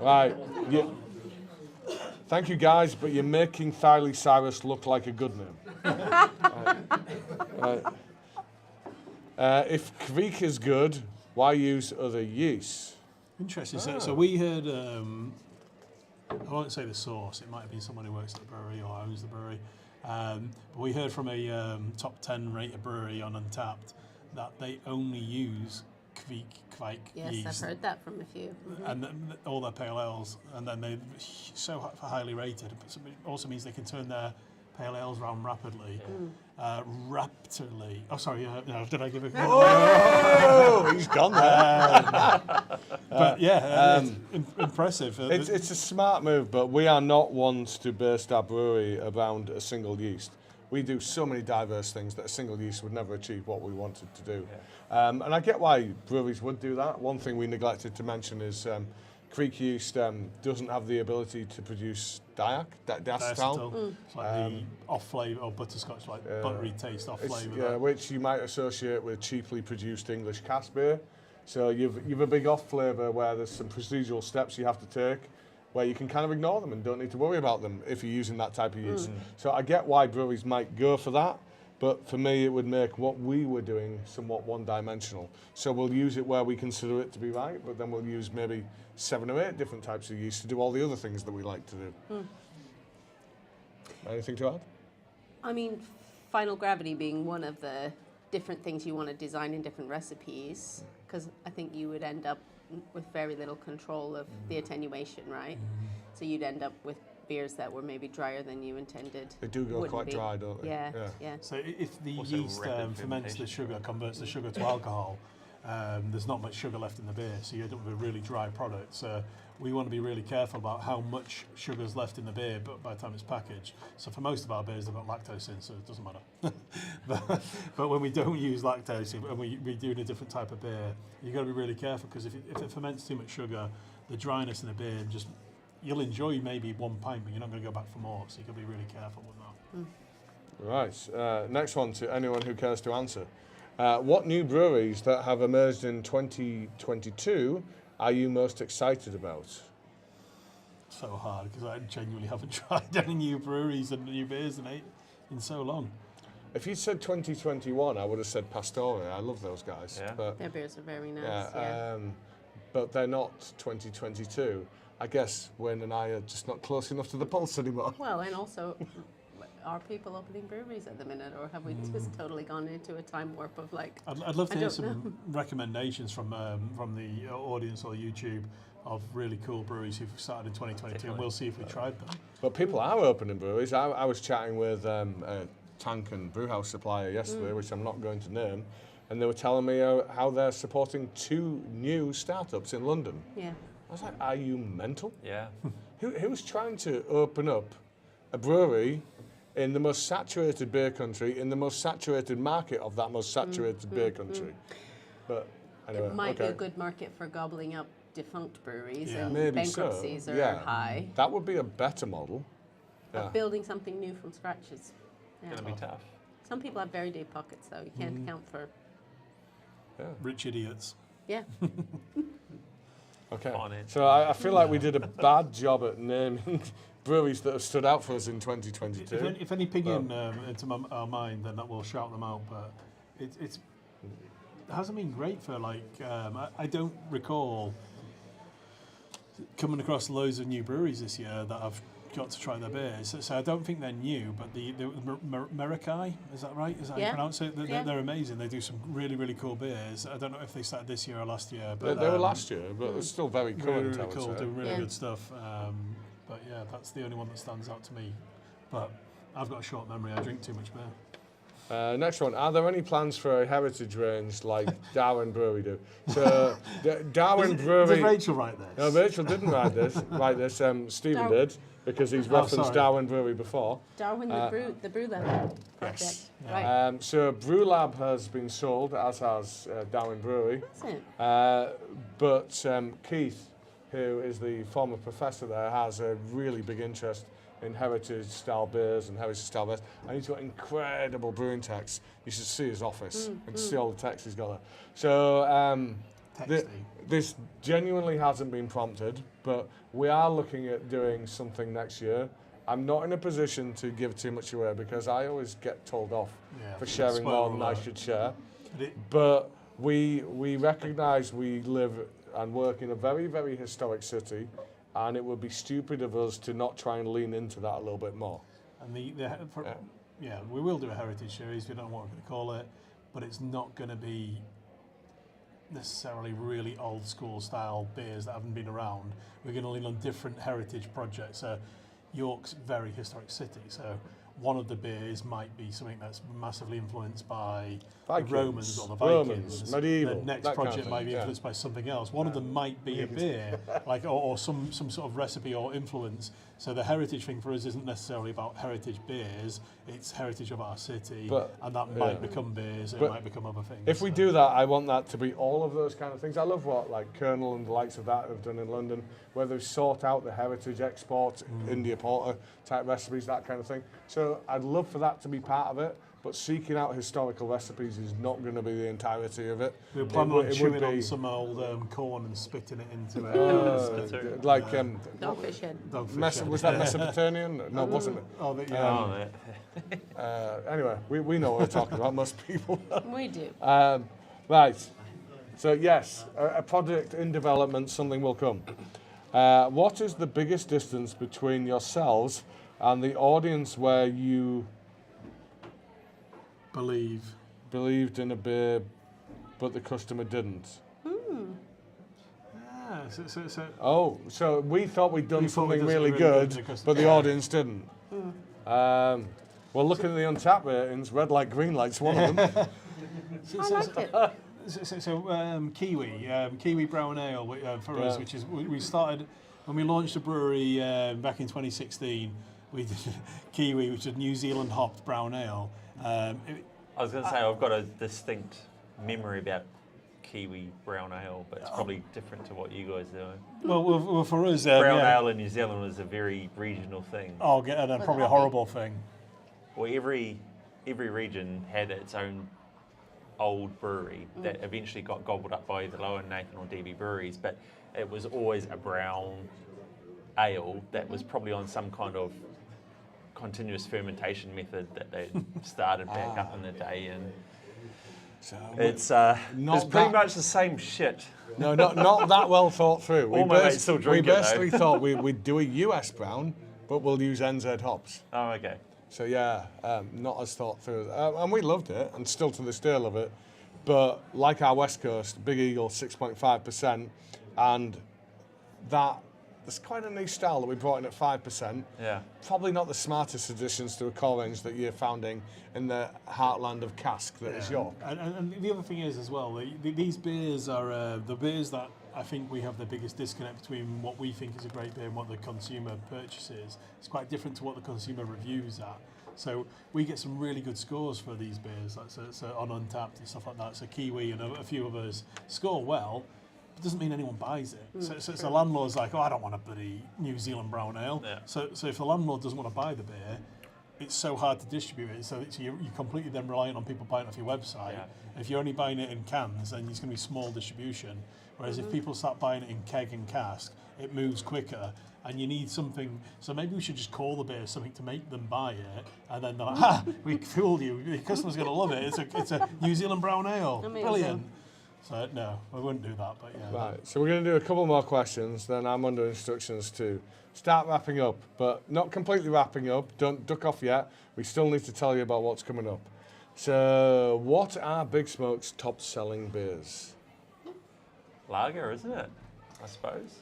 B: Right. Thank you, guys, but you're making Thiol Cyrus look like a good name. Right. If Creek is good, why use other yeasts?
A: Interesting. So we heard, I won't say the source, it might have been someone who works at the brewery or owns the brewery. But we heard from a top 10 rated brewery on Untapped that they only use Kvike
D: Yes,
A: yeast.
D: I've heard that from a few.
A: And all their pale ales, and then they're so highly rated. It also means they can turn their pale ales around rapidly. Rapidly. Oh, sorry. No, did I give a?
B: Oh, he's gone there.
A: But yeah, impressive.
B: It's a smart move, but we are not ones to burst our brewery around a single yeast. We do so many diverse things that a single yeast would never achieve what we wanted to do. And I get why breweries would do that. One thing we neglected to mention is Creek yeast doesn't have the ability to produce diacetyl.
A: It's like the off flavour or butterscotch, like buttery taste off flavour.
B: Yeah, which you might associate with cheaply produced English cask beer. So you've a big off flavour where there's some procedural steps you have to take, where you can kind of ignore them and don't need to worry about them if you're using that type of yeast. So I get why breweries might go for that, but for me it would make what we were doing somewhat one-dimensional. So we'll use it where we consider it to be right, but then we'll use maybe 7 or 8 different types of yeast to do all the other things that we like to do. Anything to add?
D: I mean, final gravity being one of the different things you want to design in different recipes, because I think you would end up with very little control of the attenuation, right? So you'd end up with beers that were maybe drier than you intended.
B: They do go
D: Wouldn't
B: quite
D: be.
B: dry, don't they?
D: Yeah.
A: So if the
E: Also
A: yeast
E: rapid
A: ferments the
E: fermentation.
A: sugar, converts the sugar to alcohol, there's not much sugar left in the beer, so you end up with a really dry product. So we want to be really careful about how much sugar's left in the beer, but by the time it's packaged. So for most of our beers, they've got lactose in, so it doesn't matter. but when we don't use lactose and we do in a different type of beer, you've got to be really careful, because if it ferments too much sugar, the dryness in the beer you'll enjoy maybe 1 pint, but you're not going to go back for more. So you've got to be really careful with that.
B: Right. Next one to anyone who cares to answer. What new breweries that have emerged in 2022 are you most excited about?
A: So hard, because I genuinely haven't tried any new breweries and new beers in so long.
B: If you'd said 2021, I would have said Pastore. I love those guys.
E: Yeah.
B: But,
D: Their beers are very nice.
B: yeah, but they're not 2022. I guess Wayne and I are just not close enough to the pulse anymore.
D: Well, and also, are people opening breweries at the minute, or have we just totally gone into a time warp of like?
A: I'd love to
D: I
A: hear
D: don't
A: some recommendations from the audience or YouTube of really cool breweries who've started in 2022, and we'll see if we tried them.
B: But people are opening breweries. I was chatting with a tank and brewhouse supplier yesterday, which I'm not going to name, and they were telling me how they're supporting 2 new startups in London.
D: Yeah.
B: I was like, are you mental?
E: Yeah.
B: Who's trying to open up a brewery in the most saturated beer country, in the most saturated market of that most saturated beer country? But anyway,
D: It might be
B: okay.
D: a good market for gobbling up defunct breweries,
A: Yeah.
D: and
B: Maybe
D: bankruptcies
B: so.
D: are
B: Yeah.
D: high.
B: That would be a better model.
D: But
B: Yeah.
D: building something new from scratch is. Yeah.
E: Gonna be tough.
D: Some people have very deep pockets, though. You can't account for.
A: Rich idiots.
D: Yeah.
B: Okay.
E: Finance.
B: So I feel like we did a bad job at naming breweries that have stood out for us in 2022.
A: If any ping in into our mind, then that will shout them out. But it hasn't been great for like I don't recall coming across loads of new breweries this year that I've got to try their beers. So I don't think they're new, but the Marakai, is that right? Is that how you
D: Yeah.
A: pronounce it?
D: Yeah.
A: They're amazing. They do some really, really cool beers. I don't know if they started this year or last year. But
B: They were last year, but it's still very
A: really,
B: current, I
A: really
B: would
A: cool,
B: say.
A: doing really
D: Yeah.
A: good stuff. But yeah, that's the only one that stands out to me. But I've got a short memory. I drink too much beer.
B: Next one. Are there any plans for a heritage range like Darwin Brewery do? So Darwin Brewery.
A: Did Rachel write this?
B: No, Rachel didn't write this. Stephen
D: Dar-
B: did because he's referenced
A: sorry.
B: Darwin Brewery before.
D: Darwin, the Brew Lab project.
A: Yes.
D: Right.
B: So Brew Lab has been sold, as has Darwin Brewery.
D: That's it.
B: But Keith, who is the former professor there, has a really big interest in heritage-style beers and heritage-style beers. And he's got incredible brewing techs. You should see his office and see all the techs he's got there. So this genuinely hasn't been prompted, but we are looking at doing something next year. I'm not in a position to give too much away because I always get told off for sharing more than I should share. But we recognise we live and work in a very, very historic city, and it would be stupid of us to not try and lean into that a little bit more.
A: And we will do a heritage series. We don't know what we're going to call it, but it's not going to be necessarily really old school style beers that haven't been around. We're going to lean on different heritage projects. So York's a very historic city, so one of the beers might be something that's massively influenced by
B: Vikings,
A: the Romans or the
B: Romans,
A: Vikings.
B: medieval,
A: The next
B: that kind of
A: project
B: thing,
A: might be
B: yeah.
A: influenced by something else. One of them might be a beer, like or some sort of recipe or influence. So the heritage thing for us isn't necessarily about heritage beers; it's heritage of our city,
B: But,
A: and that might become beers. It
B: But
A: might become other things.
B: If we do that, I want that to be all of those kind of things. I love what like Colonel and the likes of that have done in London, where they've sought out the heritage export, India Porter type recipes, that kind of thing. So I'd love for that to be part of it, but seeking out historical recipes is not going to be the entirety of it.
A: we're planning on
B: It would
A: chewing on
B: be-
A: some old corn and spitting it into
B: like
D: Dogfish head.
A: dogfish.
B: was that Mesopotamian? No, it wasn't.
A: Oh, yeah.
E: Oh, yeah.
B: Anyway, we know what we're talking about. Most people.
D: We do.
B: Right. So yes, a project in development, something will come. What is the biggest distance between yourselves and the audience where you believed in a beer, but the customer didn't? So we thought we'd done
A: We thought we'd
B: something
A: done
B: really
A: something really good,
B: good,
A: the customer-
B: but the audience didn't. Well, looking at the Untapped ratings, red light, green light's one of them.
D: I liked it.
A: Kiwi Brown Ale for us, which is we started when we launched the brewery back in 2016. We did Kiwi, which is New Zealand hopped brown ale.
E: I was going to say I've got a distinct memory about Kiwi brown ale, but it's probably different to what you guys are doing.
A: Well, for us,
E: Brown ale in New Zealand was a very regional thing.
A: Oh, and probably a horrible thing.
E: Well, every region had its own old brewery that eventually got gobbled up by either Lower Nathan or DB breweries, but it was always a brown ale that was probably on some kind of continuous fermentation method that they started back up in the day, and
B: So
E: it's
B: not
E: pretty
B: that-
E: much the same shit.
B: No, not that well thought through.
E: All my mates still drink
B: we
E: it, though.
B: basically thought we'd do a US brown, but we'll use NZ hops.
E: Oh, okay.
B: So yeah, not as thought through. And we loved it, and still to this day love it. But like our West Coast, Big Eagle 6.5%, and that's quite a niche style that we brought in at 5%.
E: Yeah.
B: Probably not the smartest additions to a core range that you're founding in the heartland of cask that is York.
A: And the other thing is as well, these beers are the beers that I think we have the biggest disconnect between what we think is a great beer and what the consumer purchases. It's quite different to what the consumer reviews at. So we get some really good scores for these beers, like so on Untapped and stuff like that. So Kiwi and a few others score well. It doesn't mean anyone buys it. So landlord's like, oh, I don't want a bloody New Zealand brown ale.
E: Yeah.
A: So if the landlord doesn't want to buy the beer, it's so hard to distribute it. So you're completely then reliant on people buying it off your website.
E: Yeah.
A: If you're only buying it in cans, then it's going to be small distribution. Whereas if people start buying it in keg and cask, it moves quicker. And you need something, so maybe we should just call the beer something to make them buy it, and then they're like, ha, we fooled you, the customer's going to love it, it's a New Zealand brown ale,
D: Amazing.
A: brilliant. So no, we wouldn't do that, but yeah.
B: Right, so we're going to do a couple more questions, then I'm under instructions to start wrapping up, but not completely wrapping up, don't duck off yet, we still need to tell you about what's coming up. So, what are Big Smoke's top selling beers?
E: Lager, isn't it? I suppose.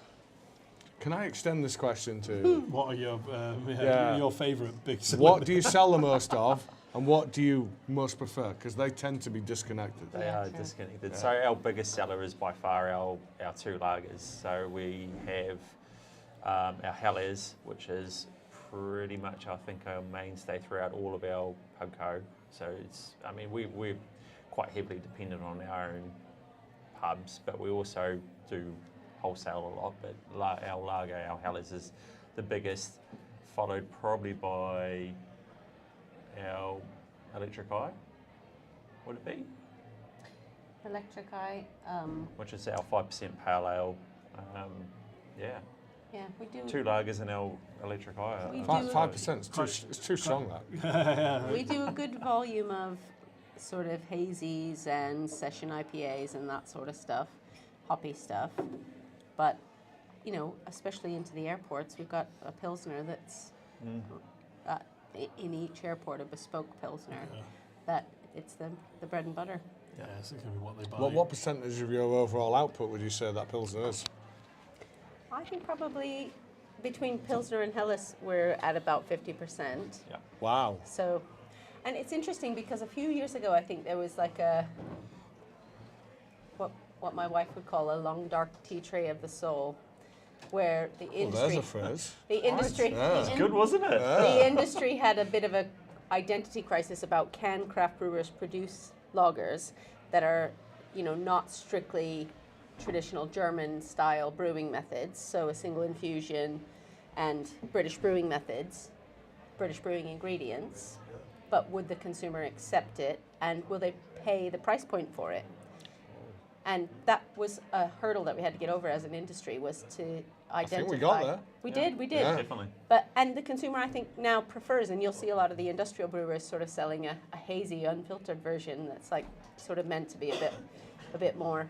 B: Can I extend this question to
A: What are your
B: Yeah.
A: your favourite big
B: what do you sell the most of, and what do you most prefer? Because they tend to be disconnected.
E: They
D: Yeah,
E: are
D: true.
E: disconnected. So our biggest seller is by far our two lagers. So we have our Helles, which is pretty much, I think, our mainstay throughout all of our pubco. So we're quite heavily dependent on our own pubs, but we also do wholesale a lot. But our lager, our Helles, is the biggest, followed probably by our Electric Eye. Would it be?
D: Electric Eye.
E: Which is our 5% pale ale.
D: Yeah, we do.
E: Two lagers and our Electric Eye.
D: We do.
B: 5%, it's too strong that.
D: We do a good volume of sort of hazies and session IPAs and that sort of stuff, hoppy stuff. But, especially into the airports, we've got a Pilsner that's in each airport, a bespoke Pilsner, that it's the bread and butter.
A: Yeah, it's going to be what they buy.
B: What percentage of your overall output would you say that Pilsner is?
D: I think probably between Pilsner and Helles, we're at about 50%.
E: Yeah.
B: Wow.
D: So, and it's interesting because a few years ago, I think there was like what my wife would call a long dark tea tray of the soul, where the
B: Well,
D: industry,
B: there's a phrase.
D: the industry,
B: Yeah.
D: the
B: It's
D: in-
E: Good, wasn't it?
D: the industry had a bit of a identity crisis about can craft brewers produce lagers that are, not strictly traditional German style brewing methods, so a single infusion and British brewing methods, British brewing ingredients, but would the consumer accept it and will they pay the price point for it? And that was a hurdle that we had to get over as an industry, was to identify.
B: think we got there.
D: We did.
B: Yeah.
E: Definitely.
D: And the consumer, I think, now prefers, and you'll see a lot of the industrial brewers sort of selling a hazy, unfiltered version that's like sort of meant to be a bit more,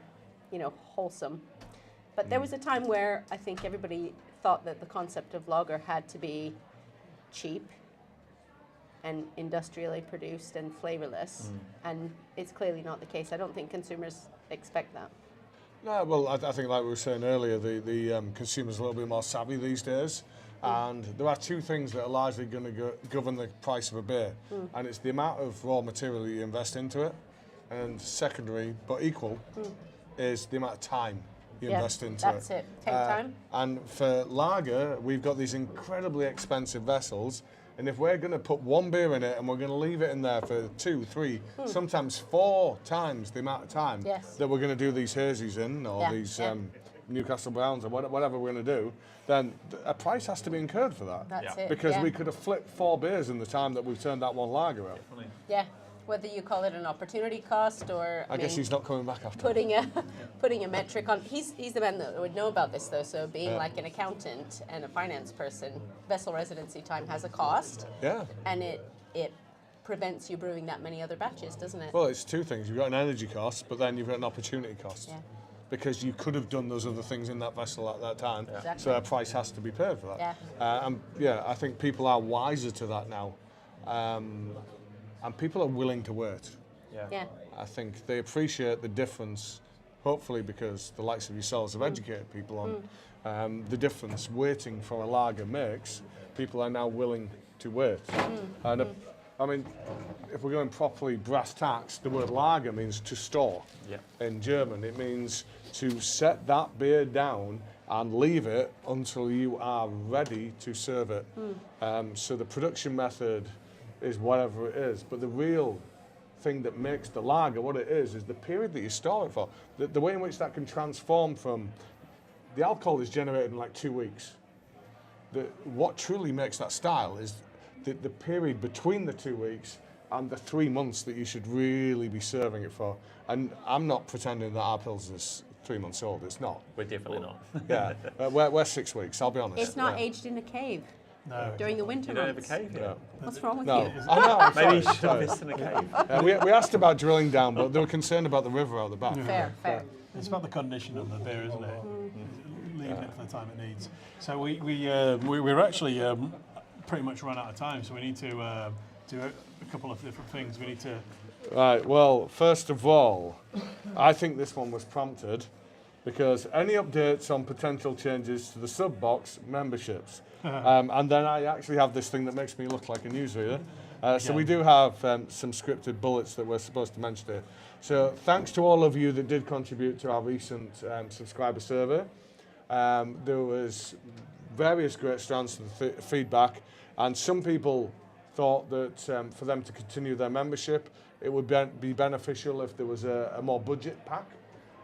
D: wholesome. But there was a time where I think everybody thought that the concept of lager had to be cheap and industrially produced and flavorless, and it's clearly not the case. I don't think consumers expect that.
B: No, well, I think like we were saying earlier, the consumer's a little bit more savvy these days. And there are two things that are largely going to govern the price of a beer. And it's the amount of raw material you invest into it. And secondary, but equal, is the amount of time you invest into
D: that's
B: it.
D: Take time.
B: And for lager, we've got these incredibly expensive vessels. And if we're going to put one beer in it and we're going to leave it in there for 2, 3, sometimes 4 times the amount of time
D: Yes.
B: that we're going to do these hazies in, or
D: Yeah,
B: these
D: yeah.
B: Newcastle Browns, or whatever we're going to do, then a price has to be incurred for that.
D: That's
E: Yeah.
D: it.
B: Because
D: yeah.
B: we could have flipped 4 beers in the time that we've turned that one lager up.
E: Definitely.
D: Yeah. whether you call it an opportunity cost or
B: I guess he's not coming back after.
D: putting a metric on. He's the man that would know about this though. So being like an accountant and a finance person, vessel residency time has a cost.
B: Yeah.
D: And it prevents you brewing that many other batches, doesn't it?
B: Well, it's two things. You've got an energy cost, but then you've got an opportunity cost.
D: Yeah.
B: Because you could have done those other things in that vessel at that time.
D: Exactly.
B: So a price has to be paid for that.
D: Yeah.
B: I think people are wiser to that now. And people are willing to wait.
D: Yeah.
B: I think they appreciate the difference, hopefully because the likes of yourselves have educated people on the difference waiting for a lager makes. People are now willing to wait. And I mean, if we're going properly brass tacks, the word lager means to store. In German, it means to set that beer down and leave it until you are ready to serve it. So the production method is whatever it is, but the real thing that makes the lager what it is the period that you store it for. The way in which that can transform from, the alcohol is generated in like 2 weeks. What truly makes that style is the period between the 2 weeks and the 3 months that you should really be serving it for. And I'm not pretending that our Pils is 3 months old, it's not.
E: We're definitely not.
B: Yeah, we're 6 weeks, I'll be honest.
D: It's not aged in a cave during the winter
E: You don't have a
D: months.
E: cave yet?
D: What's wrong with
B: No,
D: you?
B: I know, I'm
E: Maybe you
B: sorry,
E: should have
B: sorry.
E: invested in a cave.
B: We asked about drilling down, but they were concerned about the river out the back.
D: Fair.
A: It's about the condition of the beer, isn't it? Leaving it for the time it needs. So we're actually pretty much run out of time, so we need to do a couple of different things. We need to.
B: Right, well, first of all, I think this one was prompted because any updates on potential changes to the sub-box memberships? And then I actually have this thing that makes me look like a newsreader. So we do have some scripted bullets that we're supposed to mention here. So thanks to all of you that did contribute to our recent subscriber survey. There was various great strands of the feedback, and some people thought that for them to continue their membership, it would be beneficial if there was a more budget pack.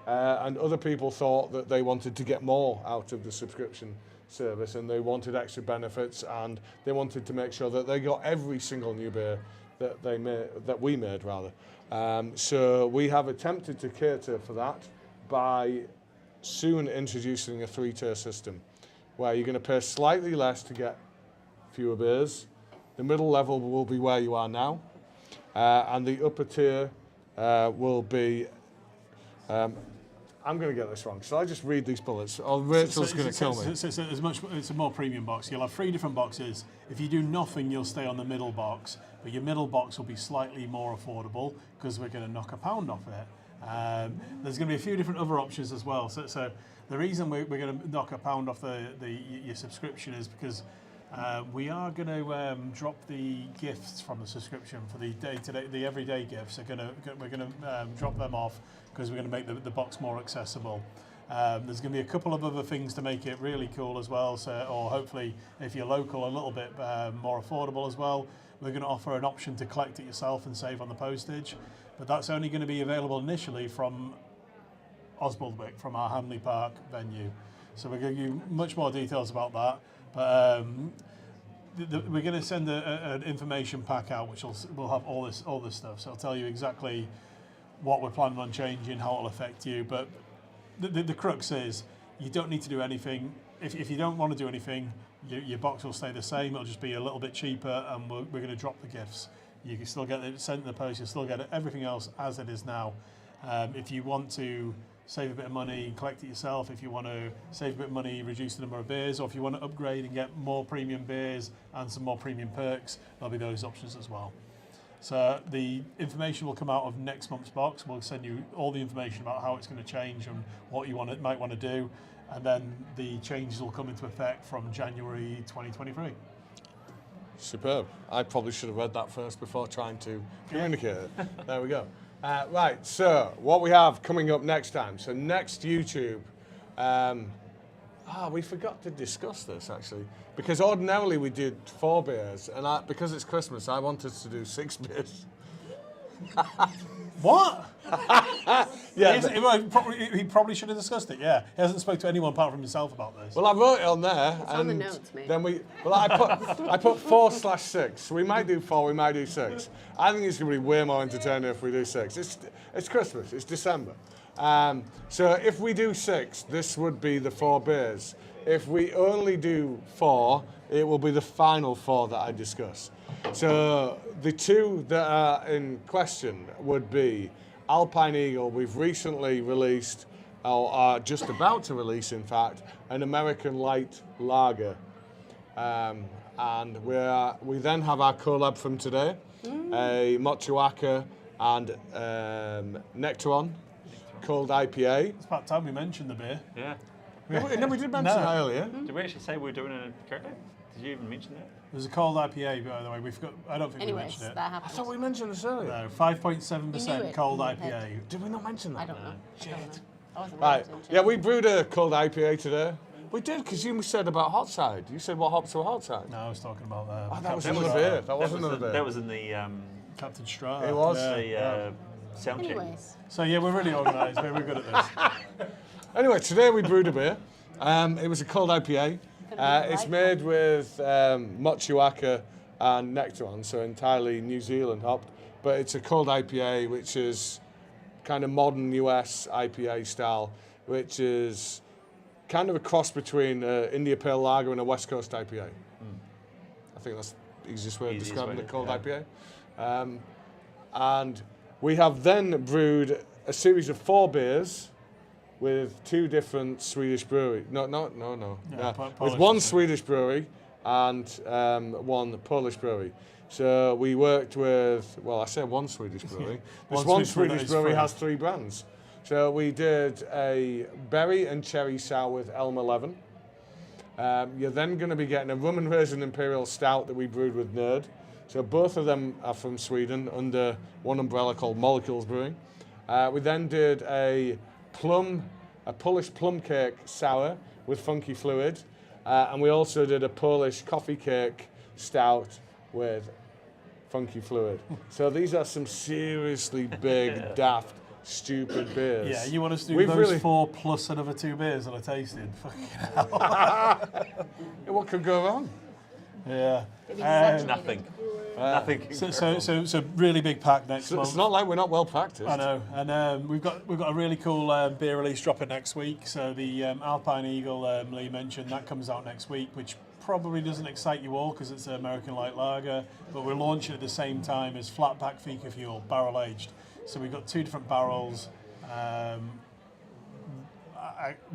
B: And other people thought that they wanted to get more out of the subscription service, and they wanted extra benefits, and they wanted to make sure that they got every single new beer that we made. So we have attempted to cater for that by soon introducing a 3-tier system, where you're going to pay slightly less to get fewer beers. The middle level will be where you are now, and the upper tier will be. I'm going to get this wrong. Shall I just read these bullets? Or Rachel's going to kill me.
A: It's a more premium box. You'll have 3 different boxes. If you do nothing, you'll stay on the middle box, but your middle box will be slightly more affordable because we're going to knock £1 off it. There's going to be a few different other options as well. So the reason we're going to knock £1 off your subscription is because we are going to drop the gifts from the subscription for the day-to-day, the everyday gifts. We're going to drop them off because we're going to make the box more accessible. There's going to be a couple of other things to make it really cool as well. So, or hopefully, if you're local, a little bit more affordable as well. We're going to offer an option to collect it yourself and save on the postage, but that's only going to be available initially from Osbaldwick, from our Hamley Park venue. So we're going to give you much more details about that. But we're going to send an information pack out, which will have all this stuff. So it'll tell you exactly what we're planning on changing, how it'll affect you. But the crux is you don't need to do anything. If you don't want to do anything, your box will stay the same. It'll just be a little bit cheaper, and we're going to drop the gifts. You can still get it sent in the post. You'll still get everything else as it is now. If you want to save a bit of money and collect it yourself, if you want to save a bit of money, reduce the number of beers, or if you want to upgrade and get more premium beers and some more premium perks, there'll be those options as well. So the information will come out of next month's box. We'll send you all the information about how it's going to change and what you might want to do, and then the changes will come into effect from January 2023.
B: Superb. I probably should have read that first before trying to communicate it. There we go. Right, so what we have coming up next time. So next YouTube, we forgot to discuss this actually, because ordinarily we did 4 beers, and because it's Christmas, I wanted to do 6 beers.
A: What?
B: Yeah.
A: He probably should have discussed it. Yeah, he hasn't spoke to anyone apart from himself about this.
B: Well, I wrote it on there,
D: It's on the notes, mate.
B: then I put 4/6. We might do 4, we might do 6. I think it's going to be way more entertaining if we do 6. It's Christmas, it's December. So if we do 6, this would be the 4 beers. If we only do 4, it will be the final 4 that I discuss. So the 2 that are in question would be Alpine Eagle. We've recently released, or are just about to release, in fact, an American light lager. And we then have our collab from today, a Motuaka and Nectaron cold IPA.
A: It's about time we mentioned the beer.
E: Yeah.
B: No, we did mention that earlier.
E: Did we actually say we were doing it correctly? Did you even mention that?
A: There's a cold IPA, by the way. I don't think we
D: Anyways,
A: mentioned it.
D: that
B: I
D: happened.
B: thought we mentioned this earlier.
A: No,
D: You
A: 5.7%
D: knew
A: cold
D: it.
A: IPA.
B: Did we not mention that?
D: I don't know. I don't know. I wasn't
B: Right.
D: paying attention.
B: Yeah, we brewed a cold IPA today. We did, because you said about hot side. You said what hops were hot side.
A: No, I was talking about
B: That was
A: Captain
B: another
A: Strata.
B: beer. That was another beer.
E: That was in the
A: Captain Strata.
B: It was.
A: Yeah.
E: sound check.
D: Anyways,
A: So yeah, we're really organised. We're good at this.
B: Anyway, today we brewed a beer. It was a cold IPA. It's made with Motuaka and Nectaron, so entirely New Zealand hopped. But it's a cold IPA, which is kind of modern US IPA style, which is kind of a cross between India Pale Lager and a West Coast IPA. I think that's the easiest way of
E: Easiest
B: describing
E: way
B: a
E: to-
B: cold
E: yeah.
B: IPA. And we have then brewed a series of 4 beers with 2 different Swedish breweries. No.
A: Yeah,
B: With
A: Polish,
B: one
A: yeah.
B: Swedish brewery and 1 Polish brewery. So we worked with, well, I say 1 Swedish brewery. This one Swedish brewery has 3 brands. So we did a berry and cherry sour with Elm 11. You're then going to be getting a rum and raisin Imperial Stout that we brewed with Nerd. So both of them are from Sweden under one umbrella called Molecules Brewing. We then did a Polish plum cake sour with Funky Fluid. And we also did a Polish coffee cake stout with Funky Fluid. So these are some seriously big, daft, stupid beers.
A: Yeah, you want us to do
B: We've
A: those
B: really-
A: 4 plus another 2 beers on a tasting? Fucking hell.
B: What could go wrong?
A: Yeah.
E: Nothing. Nothing. Can go wrong.
A: So really big pack next
B: So
A: month.
B: it's not like we're not well practiced.
A: I know, and we've got a really cool beer release dropping next week. So the Alpine Eagle Lee mentioned that comes out next week, which probably doesn't excite you all because it's an American light lager, but we're launching at the same time as Flat Pack Fika Fuel, barrel aged. So we've got 2 different barrels,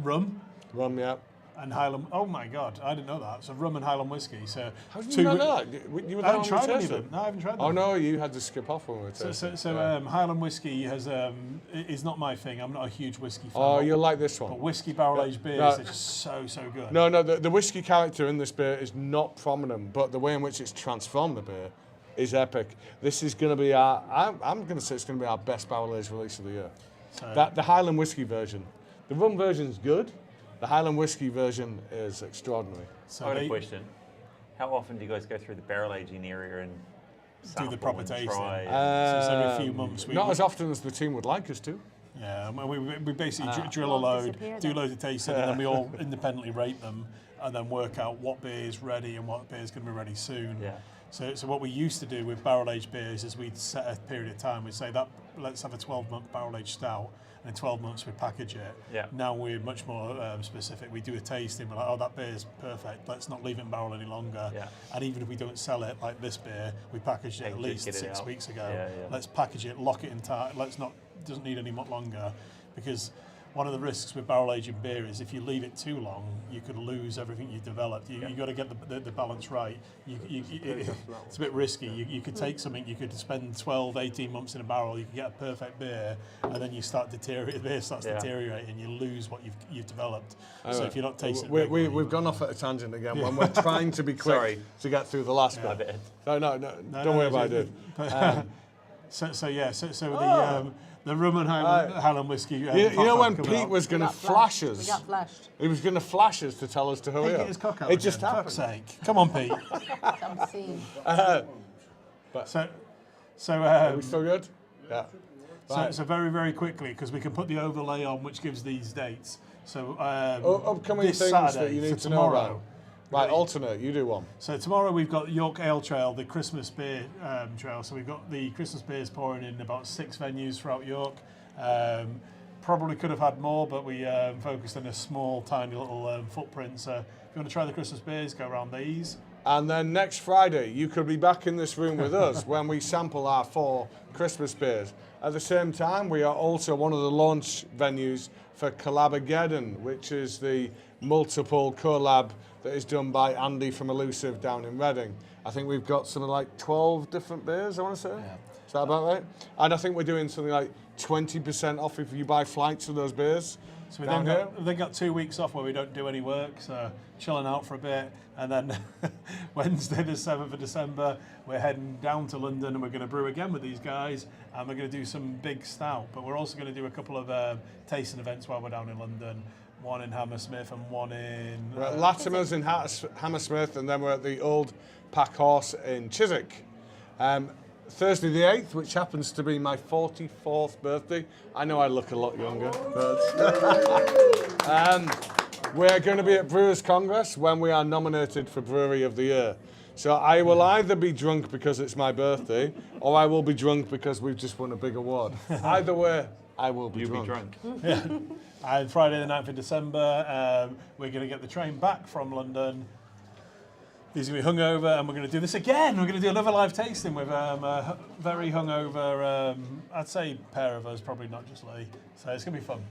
A: rum
B: Rum, yeah.
A: and Highland. Oh my God, I didn't know that. So rum and Highland whiskey. So
B: How did you not know that? You were
A: I haven't
B: the
A: tried
B: one who
A: any of
B: tasted
A: them. No, I haven't tried them.
B: Oh no, you had to skip off when we were tasting.
A: So Highland whiskey has is not my thing. I'm not a huge whiskey fan.
B: Oh, you'll like this
A: But
B: one.
A: whiskey barrel aged beers
B: No.
A: are just so good.
B: No, the whiskey character in this beer is not prominent, but the way in which it's transformed the beer is epic. This is going to be I'm going to say it's going to be our best barrel aged release of the year.
A: So,
B: The Highland whiskey version. The rum version's good. The Highland whiskey version is extraordinary.
A: so
E: I got
A: they
E: a question. How often do you guys go through the barrel aging area and
A: do
E: sample
A: the proper
E: and
A: tasting.
E: try?
A: So it's every few months.
B: Not as often as the team would like us to.
A: Yeah, we basically drill a
D: Won't
A: load,
D: disappear
A: do
D: then.
A: loads of tasting, and then we all independently rate them, and then work out what beer is ready and what beer is going to be ready soon.
E: Yeah.
A: So what we used to do with barrel aged beers is we'd set a period of time. We'd say that let's have a 12-month barrel aged stout, and in 12 months we package it.
E: Yeah.
A: Now we're much more specific. We do a tasting. We're like, oh, that beer's perfect. Let's not leave it in barrel any longer.
E: Yeah.
A: And even if we don't sell it, like this beer, we packaged it at
E: Package it,
A: least
E: get it
A: 6
E: out.
A: weeks ago.
E: Yeah, yeah.
A: Let's package it, lock it in tight. Doesn't need any more longer, because one of the risks with barrel aging beer is if you leave it too long, you could lose everything you developed. You got to get the balance right. It's a bit risky. You could take something, you could spend 12, 18 months in a barrel, you could get a perfect beer, and then you start deteriorating. The beer starts deteriorating, and you lose what you've developed. So if you're not tasting, it regularly-
B: We've gone off at a tangent again when we're trying to be quick
E: Sorry.
B: to get through the last
E: I
B: bit.
E: bet.
B: No, don't worry about it.
A: The rum and Highland whiskey.
B: You know when
A: coming
B: Pete
A: out.
B: was going to
D: We
B: flash
D: We
B: us?
D: got flashed.
B: He was going to flash us to tell us to hurry
A: Get
B: up.
A: his cock out
B: It
A: again,
B: just
A: for
B: happened.
A: fuck's sake. Come on, Pete.
D: Some scene.
A: So
B: Are we still good? Yeah.
A: So very, very quickly, because we can put the overlay on, which gives these dates. So
B: upcoming
A: this
B: things
A: Saturday,
B: that you need
A: so
B: to know about.
A: tomorrow.
B: Right, alternate, you do one.
A: So tomorrow we've got York Ale Trail, the Christmas beer trail. So we've got the Christmas beers pouring in about 6 venues throughout York. Probably could have had more, but we focused on a small, tiny little footprint. So if you want to try the Christmas beers, go around these.
B: And then next Friday, you could be back in this room with us when we sample our 4 Christmas beers. At the same time, we are also one of the launch venues for Collabogeddon, which is the multiple collab that is done by Andy from Elusive down in Reading. I think we've got something like 12 different beers, I want to say. Yeah. Is that about right? And I think we're doing something like 20% off if you buy flights of those beers.
A: So we then got 2 weeks off where we don't do any work, so chilling out for a bit. And then Wednesday the 7th of December, we're heading down to London and we're going to brew again with these guys. And we're going to do some big stout, but we're also going to do a couple of tasting events while we're down in London. One in Hammersmith and one in...
B: We're at Latimer's in Hammersmith, and then we're at the Old Pack Horse in Chiswick. Thursday the 8th, which happens to be my 44th birthday. I know I look a lot younger, but we're going to be at Brewers Congress when we are nominated for Brewery of the Year. So I will either be drunk because it's my birthday, or I will be drunk because we've just won a big award. Either way, I will be drunk.
A: Yeah. And Friday the 9th of December, we're going to get the train back from London. These are going to be hungover, and we're going to do this again. We're going to do another live tasting with a very hungover, I'd say pair of us, probably not just Lee. So it's going to be fun.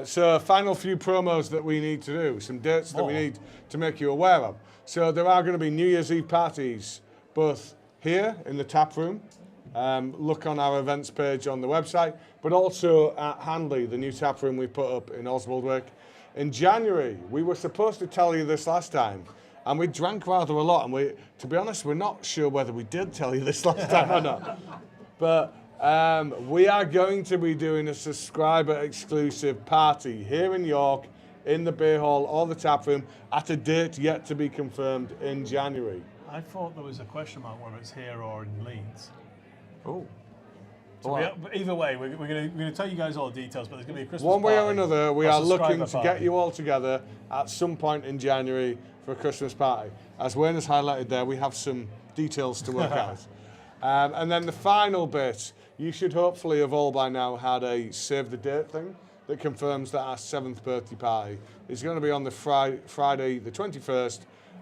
B: So final few promos that we need to do, some dates that we need to make you aware of. So there are going to be New Year's Eve parties, both here in the tap room, look on our events page on the website, but also at Handley, the new tap room we put up in Oswaldwick. In January, we were supposed to tell you this last time, and we drank rather a lot, and to be honest, we're not sure whether we did tell you this last time or not. But we are going to be doing a subscriber exclusive party here in York, in the beer hall or the tap room, at a date yet to be confirmed in January.
A: I thought there was a question mark whether it's here or in Leeds.
B: Oh.
A: So either way, we're going to tell you guys all the details, but there's going to be a Christmas
B: One way
A: party,
B: or another, we are looking to
A: party.
B: get you all together at some point in January for a Christmas party. As Wayne has highlighted there, we have some details to work out. And then the final bit, you should hopefully have all by now had a save the date thing that confirms that our 7th birthday party is going to be on the Friday the 21st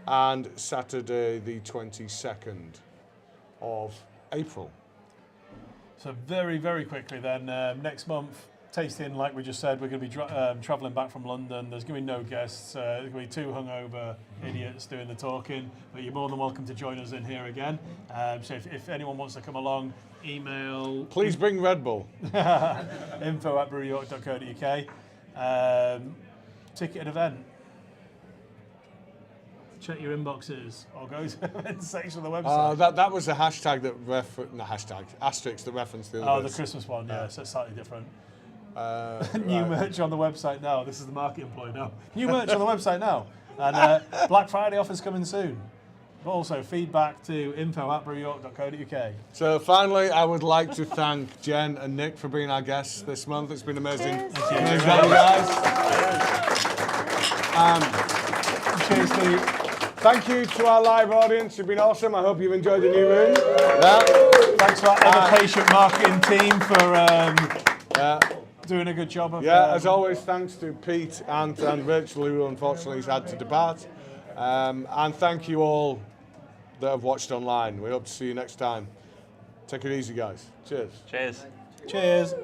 B: and Saturday the 22nd of April.
A: So very, very quickly then, next month, tasting, like we just said, we're going to be travelling back from London. There's going to be no guests. There's going to be 2 hungover idiots doing the talking, but you're more than welcome to join us in here again. So if anyone wants to come along, email...
B: Please bring Red Bull.
A: info@brewyyork.co.uk. Ticket event. Check your inboxes or go to the events section of the website.
B: That was a hashtag that asterisk that referenced the other
A: the
B: bits.
A: Christmas one, yeah, so it's slightly different.
B: New
A: merch on the website now. This is the marketing ploy now. New merch on the website now. And Black Friday offers coming soon. But also feedback to info@brewyyork.co.uk.
B: So finally, I would like to thank Jen and Nick for being our guests this month. It's been amazing.
D: Cheers.
A: Thank you.
B: Amazing, guys.
A: Cheers, Steve.
B: Thank you to our live audience. You've been awesome. I hope you've enjoyed the new room. Yeah.
A: Thanks to our ever-patient marketing team for doing a good job of...
B: as always, thanks to Pete, Ant and Rachel, who unfortunately has had to depart. And thank you all that have watched online. We hope to see you next time. Take it easy, guys. Cheers.
E: Cheers.
A: Cheers.